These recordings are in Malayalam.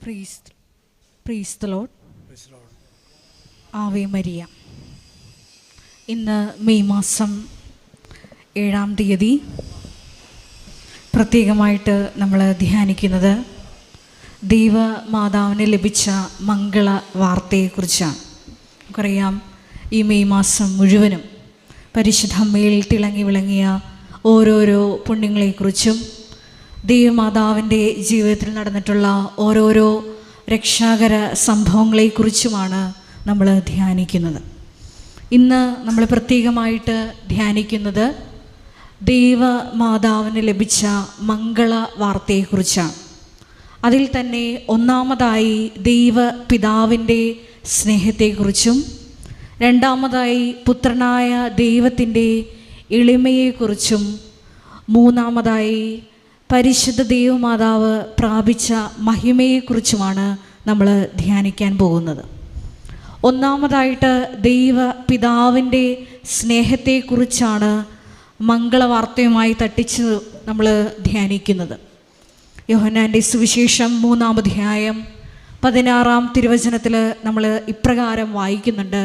പ്രീസ് ദി ലോർഡ്. Ave Maria. ഇന്ന് മെയ് മാസം 7-ാം തീയതി പ്രത്യേകമായിട്ട് നമ്മൾ ധ്യാനിക്കുന്നത് ദൈവമാതാവിന് ലഭിച്ച മംഗള വാർത്തയെക്കുറിച്ചാണ്. നമുക്കറിയാം, ഈ മെയ് മാസം മുഴുവനും പരിശുദ്ധ അമ്മയിൽ തിളങ്ങി വിളങ്ങിയ ഓരോരോ പുണ്യങ്ങളെക്കുറിച്ചും ദൈവമാതാവിൻ്റെ ജീവിതത്തിൽ നടന്നിട്ടുള്ള ഓരോരോ രക്ഷാകര സംഭവങ്ങളെക്കുറിച്ചുമാണ് നമ്മൾ ധ്യാനിക്കുന്നത്. ഇന്ന് നമ്മൾ പ്രത്യേകമായിട്ട് ധ്യാനിക്കുന്നത് ദൈവമാതാവിന് ലഭിച്ച മംഗള വാർത്തയെക്കുറിച്ചാണ്. അതിൽ തന്നെ ഒന്നാമതായി ദൈവപിതാവിൻ്റെ സ്നേഹത്തെക്കുറിച്ചും രണ്ടാമതായി പുത്രനായ ദൈവത്തിൻ്റെ എളിമയെക്കുറിച്ചും മൂന്നാമതായി പരിശുദ്ധ ദൈവമാതാവ് പ്രാപിച്ച മഹിമയെക്കുറിച്ചുമാണ് നമ്മൾ ധ്യാനിക്കാൻ പോകുന്നത്. ഒന്നാമതായിട്ട് ദൈവപിതാവിൻ്റെ സ്നേഹത്തെക്കുറിച്ചാണ് മംഗളവാർത്തയുമായി തട്ടിച്ച് നമ്മൾ ധ്യാനിക്കുന്നത്. യോഹന്നാൻ്റെ സുവിശേഷം 3-ാം അധ്യായം 16-ാം തിരുവചനത്തിൽ നമ്മൾ ഇപ്രകാരം വായിക്കുന്നുണ്ട്: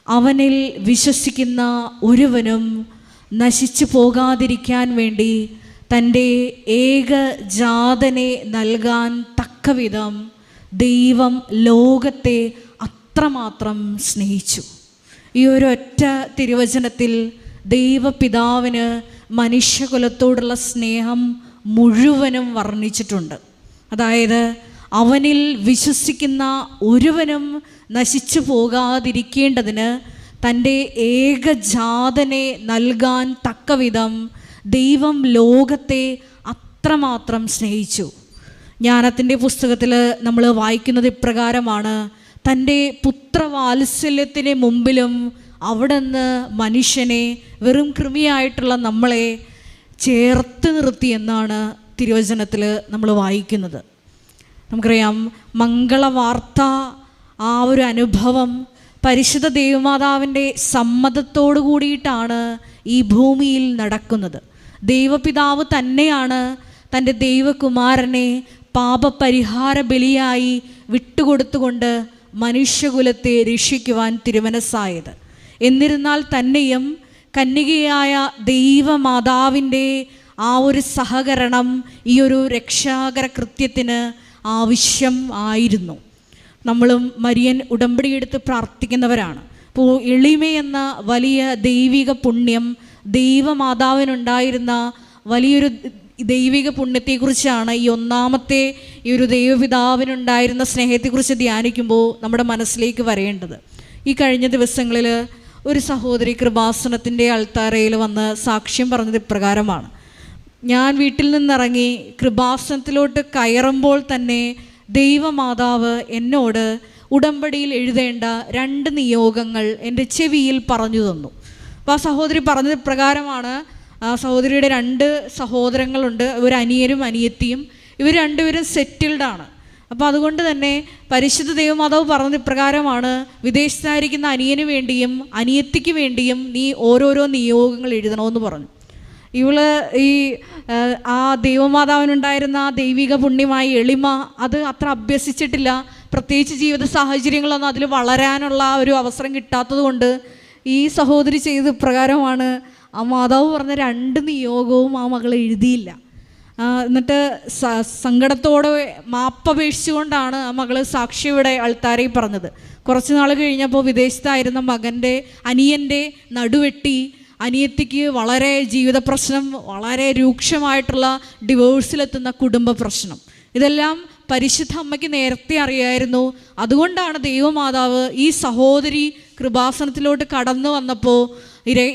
അവനിൽ വിശ്വസിക്കുന്ന ഒരുവനും നശിച്ചു പോകാതിരിക്കാൻ വേണ്ടി തൻ്റെ ഏകജാതനെ നൽകാൻ തക്കവിധം ദൈവം ലോകത്തെ അത്രമാത്രം സ്നേഹിച്ചു. ഈ ഒരൊറ്റ തിരുവചനത്തിൽ ദൈവപിതാവിന് മനുഷ്യകുലത്തോടുള്ള സ്നേഹം മുഴുവനും വർണ്ണിച്ചിട്ടുണ്ട്. അതായത്, അവനിൽ വിശ്വസിക്കുന്ന ഒരുവനും നശിച്ചു പോകാതിരിക്കേണ്ടതിന് തൻ്റെ ഏകജാതനെ നൽകാൻ തക്കവിധം ദൈവം ലോകത്തെ അത്രമാത്രം സ്നേഹിച്ചു. ജ്ഞാനത്തിൻ്റെ പുസ്തകത്തിൽ നമ്മൾ വായിക്കുന്നത് ഇപ്രകാരമാണ്: തൻ്റെ പുത്രവാത്സല്യത്തിന് മുമ്പിലും അവിടുന്ന് മനുഷ്യനെ, വെറും കൃമിയായിട്ടുള്ള നമ്മളെ ചേർത്ത് നിർത്തി എന്നാണ് തിരുവചനത്തിൽ നമ്മൾ വായിക്കുന്നത്. നമുക്കറിയാം, മംഗളവാർത്ത, ആ ഒരു അനുഭവം പരിശുദ്ധ ദൈവമാതാവിൻ്റെ സമ്മതത്തോടു കൂടിയിട്ടാണ് ഈ ഭൂമിയിൽ നടക്കുന്നത്. ദൈവപിതാവ് തന്നെയാണ് തൻ്റെ ദൈവകുമാരനെ പാപപരിഹാര ബലിയായി വിട്ടുകൊടുത്തുകൊണ്ട് മനുഷ്യകുലത്തെ രക്ഷിക്കുവാൻ തിരുമനസ്സായത്. എന്നിരുന്നാൽ തന്നെയും കന്യകയായ ദൈവമാതാവിൻ്റെ ആ ഒരു സഹകരണം ഈ ഒരു രക്ഷാകര കൃത്യത്തിന് ആവശ്യം ആയിരുന്നു. നമ്മളും മരിയൻ ഉടമ്പടിയെടുത്ത് പ്രാർത്ഥിക്കുന്നവരാണ്. അപ്പോൾ എളിമയെന്ന വലിയ ദൈവിക പുണ്യം, ദൈവമാതാവിനുണ്ടായിരുന്ന വലിയൊരു ദൈവിക പുണ്യത്തെക്കുറിച്ചാണ് ഈ ഒന്നാമത്തെ ഈ ഒരു ദൈവപിതാവിനുണ്ടായിരുന്ന സ്നേഹത്തെക്കുറിച്ച് ധ്യാനിക്കുമ്പോൾ നമ്മുടെ മനസ്സിലേക്ക് വരേണ്ടത്. ഈ കഴിഞ്ഞ ദിവസങ്ങളിൽ ഒരു സഹോദരി കൃപാസനത്തിൻ്റെ അൾത്താരയിൽ വന്ന് സാക്ഷ്യം പറഞ്ഞത് ഇപ്രകാരമാണ്: ഞാൻ വീട്ടിൽ നിന്നിറങ്ങി കൃപാസനത്തിലോട്ട് കയറുമ്പോൾ തന്നെ ദൈവമാതാവ് എന്നോട് ഉടമ്പടിയിൽ എഴുതേണ്ട 2 നിയോഗങ്ങൾ എൻ്റെ ചെവിയിൽ പറഞ്ഞു തന്നു. അപ്പോൾ ആ സഹോദരി പറഞ്ഞത് പ്രകാരമാണ്. ആ സഹോദരിയുടെ 2 സഹോദരങ്ങളുണ്ട്, ഒരു അനിയനും അനിയത്തിയും. ഇവർ രണ്ടുപേരും സെറ്റിൽഡാണ്. അപ്പോൾ അതുകൊണ്ട് തന്നെ പരിശുദ്ധ ദൈവമാതാവ് പറഞ്ഞത് ഇപ്രകാരമാണ്: വിദേശത്തായിരിക്കുന്ന അനിയന് വേണ്ടിയും അനിയത്തിക്ക് വേണ്ടിയും നീ ഓരോരോ നിയോഗങ്ങൾ എഴുതണമെന്ന് പറഞ്ഞു. ഇവള് ഈ ആ ദൈവമാതാവിനുണ്ടായിരുന്ന ആ ദൈവിക പുണ്യമായ എളിമ അത് അത്ര അഭ്യസിച്ചിട്ടില്ല. പ്രത്യേകിച്ച് ജീവിത സാഹചര്യങ്ങളൊന്നും അതിൽ വളരാനുള്ള ഒരു അവസരം കിട്ടാത്തത് കൊണ്ട് ഈ സഹോദരി ചെയ്ത് പ്രകാരമാണ് ആ മാതാവ് പറഞ്ഞ 2 നിയോഗവും ആ മകൾ എഴുതിയില്ല. എന്നിട്ട് സങ്കടത്തോടെ മാപ്പപേക്ഷിച്ചുകൊണ്ടാണ് ആ മകൾ സാക്ഷിയുടെ അൾത്താരയിൽ പറഞ്ഞത്. കുറച്ച് നാൾ കഴിഞ്ഞപ്പോൾ വിദേശത്തായിരുന്ന അനിയൻ്റെ നടുവെട്ടി, അനിയത്തിക്ക് വളരെ ജീവിത പ്രശ്നം, വളരെ രൂക്ഷമായിട്ടുള്ള ഡിവോഴ്സിലെത്തുന്ന കുടുംബ പ്രശ്നം. ഇതെല്ലാം പരിശുദ്ധ അമ്മയ്ക്ക് നേരത്തെ അറിയായിരുന്നു. അതുകൊണ്ടാണ് ദൈവമാതാവ് ഈ സഹോദരി കൃപാസനത്തിലോട്ട് കടന്നു വന്നപ്പോൾ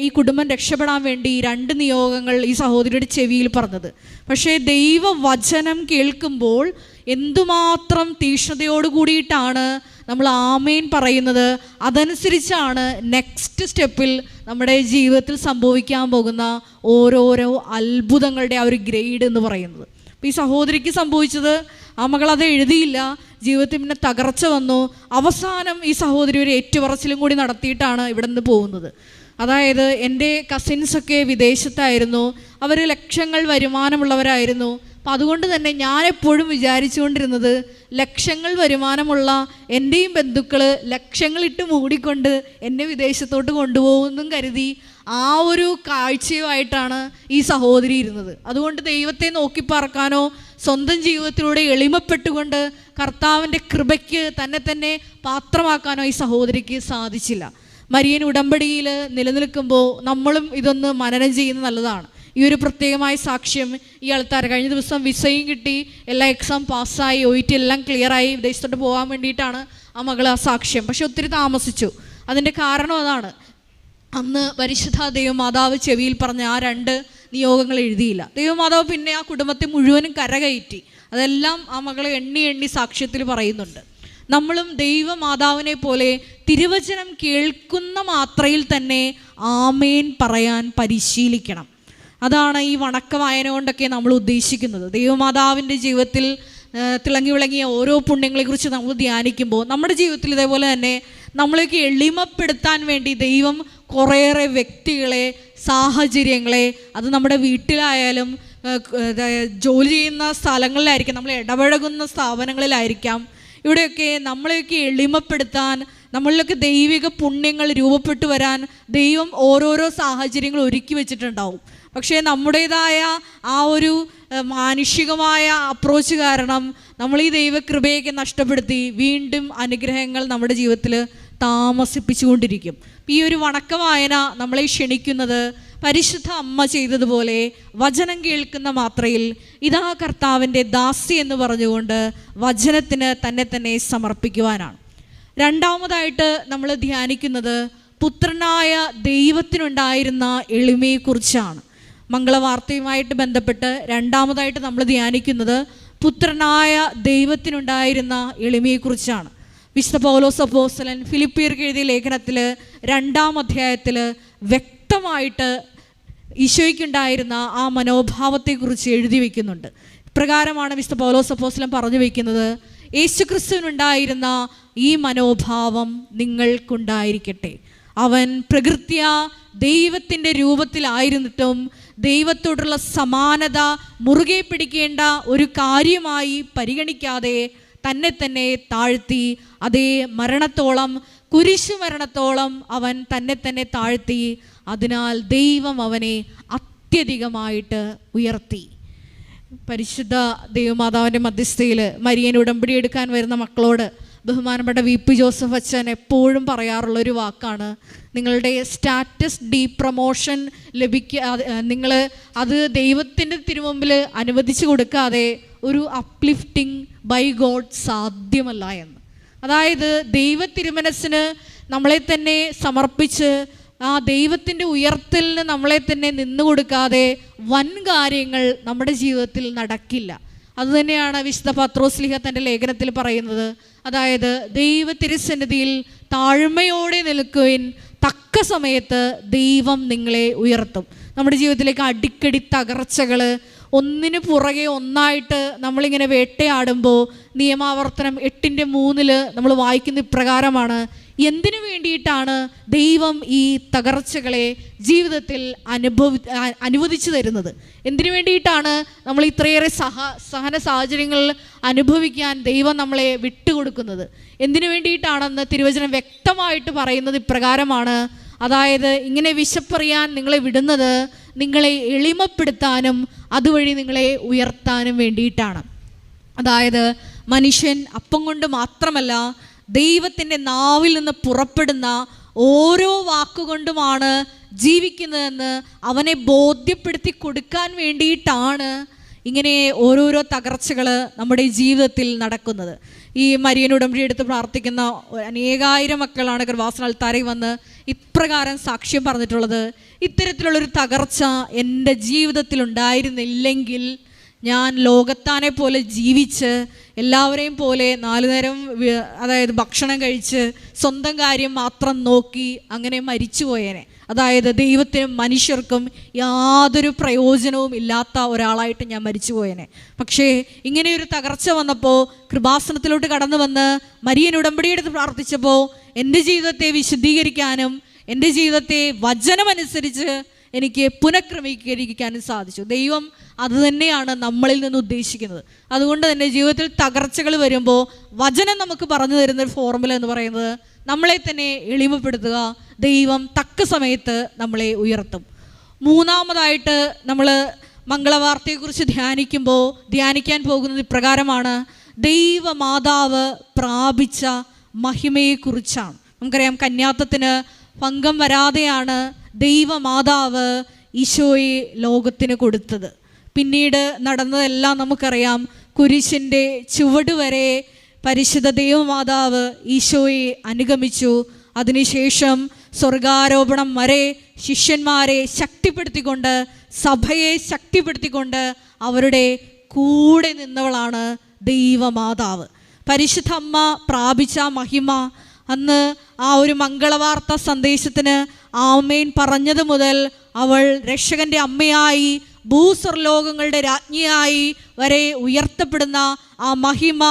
ഈ കുടുംബം രക്ഷപ്പെടാൻ വേണ്ടി 2 നിയോഗങ്ങൾ ഈ സഹോദരിയുടെ ചെവിയിൽ പറഞ്ഞത്. പക്ഷേ ദൈവവചനം കേൾക്കുമ്പോൾ എന്തുമാത്രം തീക്ഷ്ണതയോട് കൂടിയിട്ടാണ് നമ്മൾ ആമേൻ പറയുന്നത്. അതനുസരിച്ചാണ് നെക്സ്റ്റ് സ്റ്റെപ്പിൽ നമ്മുടെ ജീവിതത്തിൽ സംഭവിക്കാൻ പോകുന്ന ഓരോരോ അത്ഭുതങ്ങളുടെ ആ ഒരു ഗ്രേഡ് എന്ന് പറയുന്നത്. അപ്പോൾ ഈ സഹോദരിക്ക് സംഭവിച്ചത്, ആ മകൾ അത് എഴുതിയില്ല, ജീവിതത്തിൽ പിന്നെ തകർച്ച വന്നു. അവസാനം ഈ സഹോദരി ഒരു ഏറ്റുപറച്ചിലും കൂടി നടത്തിയിട്ടാണ് ഇവിടെ നിന്ന് പോകുന്നത്. അതായത് എൻ്റെ കസിൻസൊക്കെ വിദേശത്തായിരുന്നു, അവർ ലക്ഷങ്ങൾ വരുമാനമുള്ളവരായിരുന്നു, അപ്പം അതുകൊണ്ട് തന്നെ ഞാൻ എപ്പോഴും വിചാരിച്ചുകൊണ്ടിരുന്നത്, ലക്ഷങ്ങൾ വരുമാനമുള്ള എൻ്റെയും ബന്ധുക്കൾ ലക്ഷങ്ങളിട്ട് മൂടിക്കൊണ്ട് എന്നെ വിദേശത്തോട്ട് കൊണ്ടുപോകുമെന്നും കരുതി ആ ഒരു കാഴ്ചയുമായിട്ടാണ് ഈ സഹോദരി ഇരുന്നത്. അതുകൊണ്ട് ദൈവത്തെ നോക്കിപ്പാർക്കാനോ സ്വന്തം ജീവിതത്തിലൂടെ എളിമപ്പെട്ടുകൊണ്ട് കർത്താവിൻ്റെ കൃപയ്ക്ക് തന്നെ പാത്രമാക്കാനോ ഈ സഹോദരിക്ക് സാധിച്ചില്ല. മരിയൻ ഉടമ്പടിയിൽ നിലനിൽക്കുമ്പോൾ നമ്മളും ഇതൊന്ന് മനനം ചെയ്യുന്നത് നല്ലതാണ്. ഈ ഒരു പ്രത്യേകമായ സാക്ഷ്യം ഈ ആൾക്കാർ കഴിഞ്ഞ ദിവസം വിസയും കിട്ടി, എല്ലാ എക്സാം പാസ്സായി, OET എല്ലാം ക്ലിയറായി വിദേശത്തോട്ട് പോകാൻ വേണ്ടിയിട്ടാണ് ആ മകൾ ആ സാക്ഷ്യം. പക്ഷെ ഒത്തിരി താമസിച്ചു. അതിൻ്റെ കാരണം അതാണ്, അന്ന് പരിശുദ്ധ ദൈവമാതാവ് ചെവിയിൽ പറഞ്ഞ ആ 2 നിയോഗങ്ങൾ എഴുതിയില്ല. ദൈവമാതാവ് പിന്നെ ആ കുടുംബത്തെ മുഴുവനും കരകയറ്റി. അതെല്ലാം ആ മകൾ എണ്ണി സാക്ഷ്യത്തിൽ പറയുന്നുണ്ട്. നമ്മളും ദൈവമാതാവിനെ പോലെ തിരുവചനം കേൾക്കുന്ന മാത്രയിൽ തന്നെ ആമേൻ പറയാൻ പരിശീലിക്കണം. അതാണ് ഈ വണക്ക വായന കൊണ്ടൊക്കെ നമ്മൾ ഉദ്ദേശിക്കുന്നത്. ദൈവമാതാവിൻ്റെ ജീവിതത്തിൽ തിളങ്ങി വിളങ്ങിയ ഓരോ പുണ്യങ്ങളെക്കുറിച്ച് നമ്മൾ ധ്യാനിക്കുമ്പോൾ നമ്മുടെ ജീവിതത്തിൽ ഇതേപോലെ തന്നെ നമ്മളെയൊക്കെ എളിമപ്പെടുത്താൻ വേണ്ടി ദൈവം കുറേയേറെ വ്യക്തികളെ, സാഹചര്യങ്ങളെ, അത് നമ്മുടെ വീട്ടിലായാലും ജോലി ചെയ്യുന്ന സ്ഥലങ്ങളിലായിരിക്കാം, നമ്മൾ ഇടപഴകുന്ന സ്ഥാപനങ്ങളിലായിരിക്കാം, ഇവിടെയൊക്കെ നമ്മളെയൊക്കെ എളിമപ്പെടുത്താൻ, നമ്മളിലൊക്കെ ദൈവിക പുണ്യങ്ങൾ രൂപപ്പെട്ടു വരാൻ ദൈവം ഓരോരോ സാഹചര്യങ്ങൾ ഒരുക്കി വെച്ചിട്ടുണ്ടാവും. പക്ഷേ നമ്മുടേതായ ആ ഒരു മാനുഷികമായ അപ്രോച്ച് കാരണം നമ്മൾ ഈ ദൈവകൃപയൊക്കെ നഷ്ടപ്പെടുത്തി വീണ്ടും അനുഗ്രഹങ്ങൾ നമ്മുടെ ജീവിതത്തിൽ താമസിപ്പിച്ചുകൊണ്ടിരിക്കും. ഈ ഒരു വണക്ക വായന നമ്മളെ ക്ഷണിക്കുന്നത് പരിശുദ്ധ അമ്മ ചെയ്തതുപോലെ വചനം കേൾക്കുന്ന മാത്രയിൽ ഇതാ കർത്താവിൻ്റെ ദാസി എന്ന് പറഞ്ഞുകൊണ്ട് വചനത്തിന് തന്നെ സമർപ്പിക്കുവാനാണ്. രണ്ടാമതായിട്ട് നമ്മൾ ധ്യാനിക്കുന്നത് പുത്രനായ ദൈവത്തിനുണ്ടായിരുന്ന എളിമയെക്കുറിച്ചാണ്. മംഗളവാർത്തയുമായിട്ട് ബന്ധപ്പെട്ട് രണ്ടാമതായിട്ട് നമ്മൾ ധ്യാനിക്കുന്നത് പുത്രനായ ദൈവത്തിനുണ്ടായിരുന്ന എളിമയെക്കുറിച്ചാണ്. വിശുദ്ധ പൗലോസ് അപ്പോസ്തലൻ ഫിലിപ്പിയർക്ക് എഴുതിയ ലേഖനത്തിൽ 2-ാം അധ്യായത്തിൽ വ്യക്തമായിട്ട് ഈശോയ്ക്കുണ്ടായിരുന്ന ആ മനോഭാവത്തെക്കുറിച്ച് എഴുതി വയ്ക്കുന്നുണ്ട്. ഇപ്രകാരമാണ് വിശുദ്ധ പൗലോസ് അപ്പോസ്തലൻ പറഞ്ഞു വയ്ക്കുന്നത്, യേശുക്രിസ്തുവിനുണ്ടായിരുന്ന ഈ മനോഭാവം നിങ്ങൾക്കുണ്ടായിരിക്കട്ടെ. അവൻ പ്രകൃത്യ ദൈവത്തിൻ്റെ രൂപത്തിലായിരുന്നിട്ടും ദൈവത്തോടുള്ള സമാനത മുറുകെ പിടിക്കേണ്ട ഒരു കാര്യമായി പരിഗണിക്കാതെ തന്നെ താഴ്ത്തി, അതേ മരണത്തോളം, കുരിശുമരണത്തോളം അവൻ തന്നെ താഴ്ത്തി. അതിനാൽ ദൈവം അവനെ അത്യധികമായിട്ട് ഉയർത്തി. പരിശുദ്ധ ദൈവമാതാവിൻ്റെ മധ്യസ്ഥയിൽ മരിയൻ ഉടമ്പടി എടുക്കാൻ വരുന്ന മക്കളോട് ബഹുമാനപ്പെട്ട VP ജോസഫ് അച്ഛൻ എപ്പോഴും പറയാറുള്ളൊരു വാക്കാണ്, നിങ്ങളുടെ സ്റ്റാറ്റസ് പ്രൊമോഷൻ നിങ്ങൾ അത് ദൈവത്തിൻ്റെ തിരുമുമ്പിൽ അനുവദിച്ചു കൊടുക്കാതെ ഒരു അപ്ലിഫ്റ്റിംഗ് ബൈ ഗോഡ് സാധ്യമല്ല എന്ന്. അതായത് ദൈവ തിരുമനസ്സിന് നമ്മളെ തന്നെ സമർപ്പിച്ച് ആ ദൈവത്തിൻ്റെ ഉയർത്തലിന് നമ്മളെ തന്നെ നിന്നു കൊടുക്കാതെ വൻ കാര്യങ്ങൾ നമ്മുടെ ജീവിതത്തിൽ നടക്കില്ല. അതുതന്നെയാണ് വിശുദ്ധ പത്രോസ്ലീഹ തൻ്റെ ലേഖനത്തിൽ പറയുന്നത്. അതായത് ദൈവ തിരുസന്നിധിയിൽ താഴ്മയോടെ നിൽക്കുവിൻ, തക്ക സമയത്ത് ദൈവം നിങ്ങളെ ഉയർത്തും. നമ്മുടെ ജീവിതത്തിലേക്ക് അടിക്കടി തകർച്ചകൾ ഒന്നിനു പുറകെ ഒന്നായിട്ട് നമ്മളിങ്ങനെ വേട്ടയാടുമ്പോൾ നിയമാവർത്തനം 8:3 നമ്മൾ വായിക്കുന്ന ഇപ്രകാരമാണ്, എന്തിനു വേണ്ടിയിട്ടാണ് ദൈവം ഈ തകർച്ചകളെ ജീവിതത്തിൽ അനുവദിച്ചു തരുന്നത്? എന്തിനു വേണ്ടിയിട്ടാണ് നമ്മൾ ഇത്രയേറെ സഹന സാഹചര്യങ്ങൾ അനുഭവിക്കാൻ ദൈവം നമ്മളെ വിട്ടുകൊടുക്കുന്നത്? എന്തിനു വേണ്ടിയിട്ടാണെന്ന് തിരുവചനം വ്യക്തമായിട്ട് പറയുന്നത് ഇപ്രകാരമാണ്. അതായത് ഇങ്ങനെ വിശപ്പറിയാൻ നിങ്ങളെ വിടുന്നത് നിങ്ങളെ എളിമപ്പെടുത്താനും അതുവഴി നിങ്ങളെ ഉയർത്താനും വേണ്ടിയിട്ടാണ്. അതായത് മനുഷ്യൻ അപ്പം കൊണ്ട് മാത്രമല്ല ദൈവത്തിൻ്റെ നാവിൽ നിന്ന് പുറപ്പെടുന്ന ഓരോ വാക്കുകൊണ്ടുമാണ് ജീവിക്കുന്നതെന്ന് അവനെ ബോധ്യപ്പെടുത്തി കൊടുക്കാൻ വേണ്ടിയിട്ടാണ് ഇങ്ങനെ ഓരോരോ തകർച്ചകൾ നമ്മുടെ ജീവിതത്തിൽ നടക്കുന്നത്. ഈ മരിയൻ ഉടമ്പടി എടുത്ത് പ്രാർത്ഥിക്കുന്ന അനേകായിരം മക്കളാണ് കൃപാസന അൾത്താരയിൽ വന്ന് ഇപ്രകാരം സാക്ഷ്യം പറഞ്ഞിട്ടുള്ളത്. ഇത്തരത്തിലുള്ളൊരു തകർച്ച എൻ്റെ ജീവിതത്തിൽ ഉണ്ടായിരുന്നില്ലെങ്കിൽ ഞാൻ ലോകത്താനെ പോലെ ജീവിച്ച് എല്ലാവരെയും പോലെ 4 നേരം അതായത് ഭക്ഷണം കഴിച്ച് സ്വന്തം കാര്യം മാത്രം നോക്കി അങ്ങനെ മരിച്ചു പോയേനെ. അതായത് ദൈവത്തിനും മനുഷ്യർക്കും യാതൊരു പ്രയോജനവും ഇല്ലാത്ത ഒരാളായിട്ട് ഞാൻ മരിച്ചു പോയേനെ. പക്ഷേ ഇങ്ങനെയൊരു തകർച്ച വന്നപ്പോൾ കൃപാസനത്തിലോട്ട് കടന്നു വന്ന് മരിയൻ ഉടമ്പടിയെടുത്ത് പ്രാർത്ഥിച്ചപ്പോൾ എൻ്റെ ജീവിതത്തെ വിശുദ്ധീകരിക്കാനും എൻ്റെ ജീവിതത്തെ വചനമനുസരിച്ച് എനിക്ക് പുനഃക്രമീകരിക്കാനും സാധിച്ചു. ദൈവം അതുതന്നെയാണ് നമ്മളിൽ നിന്ന് ഉദ്ദേശിക്കുന്നത്. അതുകൊണ്ട് തന്നെ ജീവിതത്തിൽ തകർച്ചകൾ വരുമ്പോൾ വചനം നമുക്ക് പറഞ്ഞു തരുന്നൊരു ഫോർമുല എന്ന് പറയുന്നത് നമ്മളെ തന്നെ എളിമപ്പെടുത്തുക. ദൈവം തക്ക സമയത്ത് നമ്മളെ ഉയർത്തും. മൂന്നാമതായിട്ട് നമ്മൾ മംഗളവാർത്തയെക്കുറിച്ച് ധ്യാനിക്കാൻ പോകുന്നത് ഇപ്രകാരമാണ്: ദൈവമാതാവ് പ്രാപിച്ച മഹിമയെക്കുറിച്ചാണ്. നമുക്കറിയാം, കന്യാത്വത്തിന് ഭംഗം വരാതെയാണ് ദൈവമാതാവ് ഈശോയെ ലോകത്തിന് കൊടുത്തത്. പിന്നീട് നടന്നതെല്ലാം നമുക്കറിയാം. കുരിശിൻ്റെ ചുവട് വരെ പരിശുദ്ധ ദൈവമാതാവ് ഈശോയെ അനുഗമിച്ചു. അതിനുശേഷം സ്വർഗാരോപണം വരെ ശിഷ്യന്മാരെ ശക്തിപ്പെടുത്തിക്കൊണ്ട്, സഭയെ ശക്തിപ്പെടുത്തിക്കൊണ്ട് അവരുടെ കൂടെ നിന്നവളാണ് ദൈവമാതാവ്. പരിശുദ്ധ അമ്മ പ്രാപിച്ച മഹിമ അന്ന് ആ ഒരു മംഗളവാർത്ത സന്ദേശത്തിന് ആമേൻ പറഞ്ഞത് മുതൽ അവൾ രക്ഷകൻ്റെ അമ്മയായി, ഭൂസ്വർലോകങ്ങളുടെ രാജ്ഞിയായി വരെ ഉയർത്തപ്പെടുന്ന ആ മഹിമ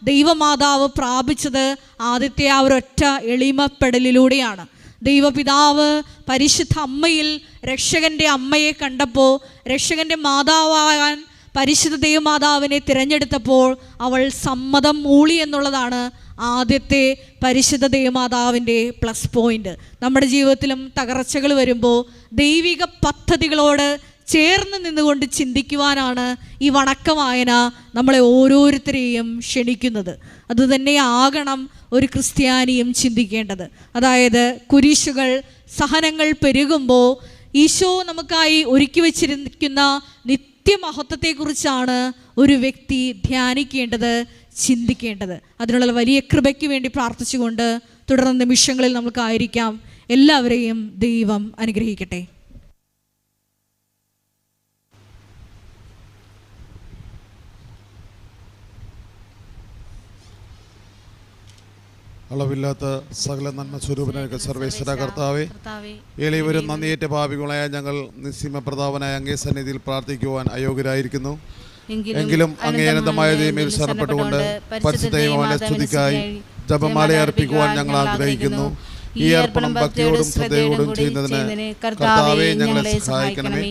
ദൈവമാതാവ് പ്രാപിച്ചത് ആദ്യത്തെ ആ ഒരൊറ്റ എളിമപ്പെടലിലൂടെയാണ്. ദൈവപിതാവ് പരിശുദ്ധ അമ്മയിൽ രക്ഷകൻ്റെ അമ്മയെ കണ്ടപ്പോൾ, രക്ഷകൻ്റെ മാതാവാകാൻ പരിശുദ്ധ ദൈവമാതാവിനെ തിരഞ്ഞെടുത്തപ്പോൾ അവൾ സമ്മതം മൂളി എന്നുള്ളതാണ് ആദ്യത്തെ പരിശുദ്ധ ദൈവമാതാവിൻ്റെ പ്ലസ് പോയിൻ്റ്. നമ്മുടെ ജീവിതത്തിലും തകർച്ചകൾ വരുമ്പോൾ ദൈവിക പദ്ധതികളോട് ചേർന്ന് നിന്നുകൊണ്ട് ചിന്തിക്കുവാനാണ് ഈ വണക്കവായന നമ്മളെ ഓരോരുത്തരെയും ക്ഷണിക്കുന്നത്. അതുതന്നെയാകണം ഒരു ക്രിസ്ത്യാനിയും ചിന്തിക്കേണ്ടത്. അതായത് കുരിശുകൾ, സഹനങ്ങൾ പെരുകുമ്പോൾ ഈശോ നമുക്കായി ഒരുക്കി വച്ചിരിക്കുന്ന നിത്യമഹത്വത്തെക്കുറിച്ചാണ് ഒരു വ്യക്തി ധ്യാനിക്കേണ്ടത്, ചിന്തിക്കേണ്ടത്. അതിനുള്ള വലിയ കൃപയ്ക്ക് വേണ്ടി പ്രാർത്ഥിച്ചുകൊണ്ട് തുടർന്ന നിമിഷങ്ങളിൽ നമുക്കായിരിക്കാം. എല്ലാവരെയും ദൈവം അനുഗ്രഹിക്കട്ടെ. അളവില്ലാത്ത സകല നന്മ സ്വരൂപനായ സർവേശ്വര കർത്താവേ, എളിയവരും നന്ദിയേറ്റ പാപികളായ ഞങ്ങൾ നിസ്സീമപ്രതാപനായ അങ്ങേ സന്നിധിയിൽ പ്രാർത്ഥിക്കുവാൻ അയോഗ്യരായിരിക്കുന്നു. എങ്കിലും അങ്ങേ അനന്തമായ ദൈവമേൽ ശരണപ്പെട്ടുകൊണ്ട് പരിശുദ്ധ സ്തുതിക്കായി ജപമാല അർപ്പിക്കുവാൻ ഞങ്ങൾ ആഗ്രഹിക്കുന്നു. ഈ അർപ്പണം ഭക്തിയോടും ശ്രദ്ധയോടും ചെയ്യുന്നതിന് കർത്താവേ ഞങ്ങളെ സഹായിക്കണമേ.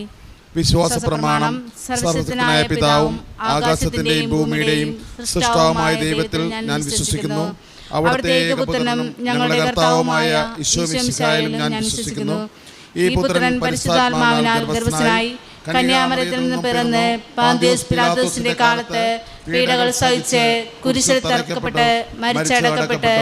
വിശ്വാസ പ്രമാണം: സർവ്വശക്തനായ പിതാവും ആകാശത്തിന്റെയും ഭൂമിയുടെയും സൃഷ്ടാവുമായ ദൈവത്തിൽ ഞാൻ വിശ്വസിക്കുന്നു. അവിടുത്തെ ഏകപുത്രനും ഞങ്ങളുടെ കർത്താവുമായ ഈശോ മിശിഹായിലും ഞാൻ വിശ്വസിക്കുന്നു. ഈ പുത്രൻ പരിശുദ്ധാത്മാവിനാൽ ഗർഭസ്ഥനായി കന്യാമറിയത്തിൽ നിന്ന് പിറന്ന് പന്തിയോസ് പിലാത്തോസിന്റെ കാലത്ത് പീഡകൾ സഹിച്ച് കുരിശിൽ തറക്കപ്പെട്ട് മരിച്ചടക്കപ്പെട്ട്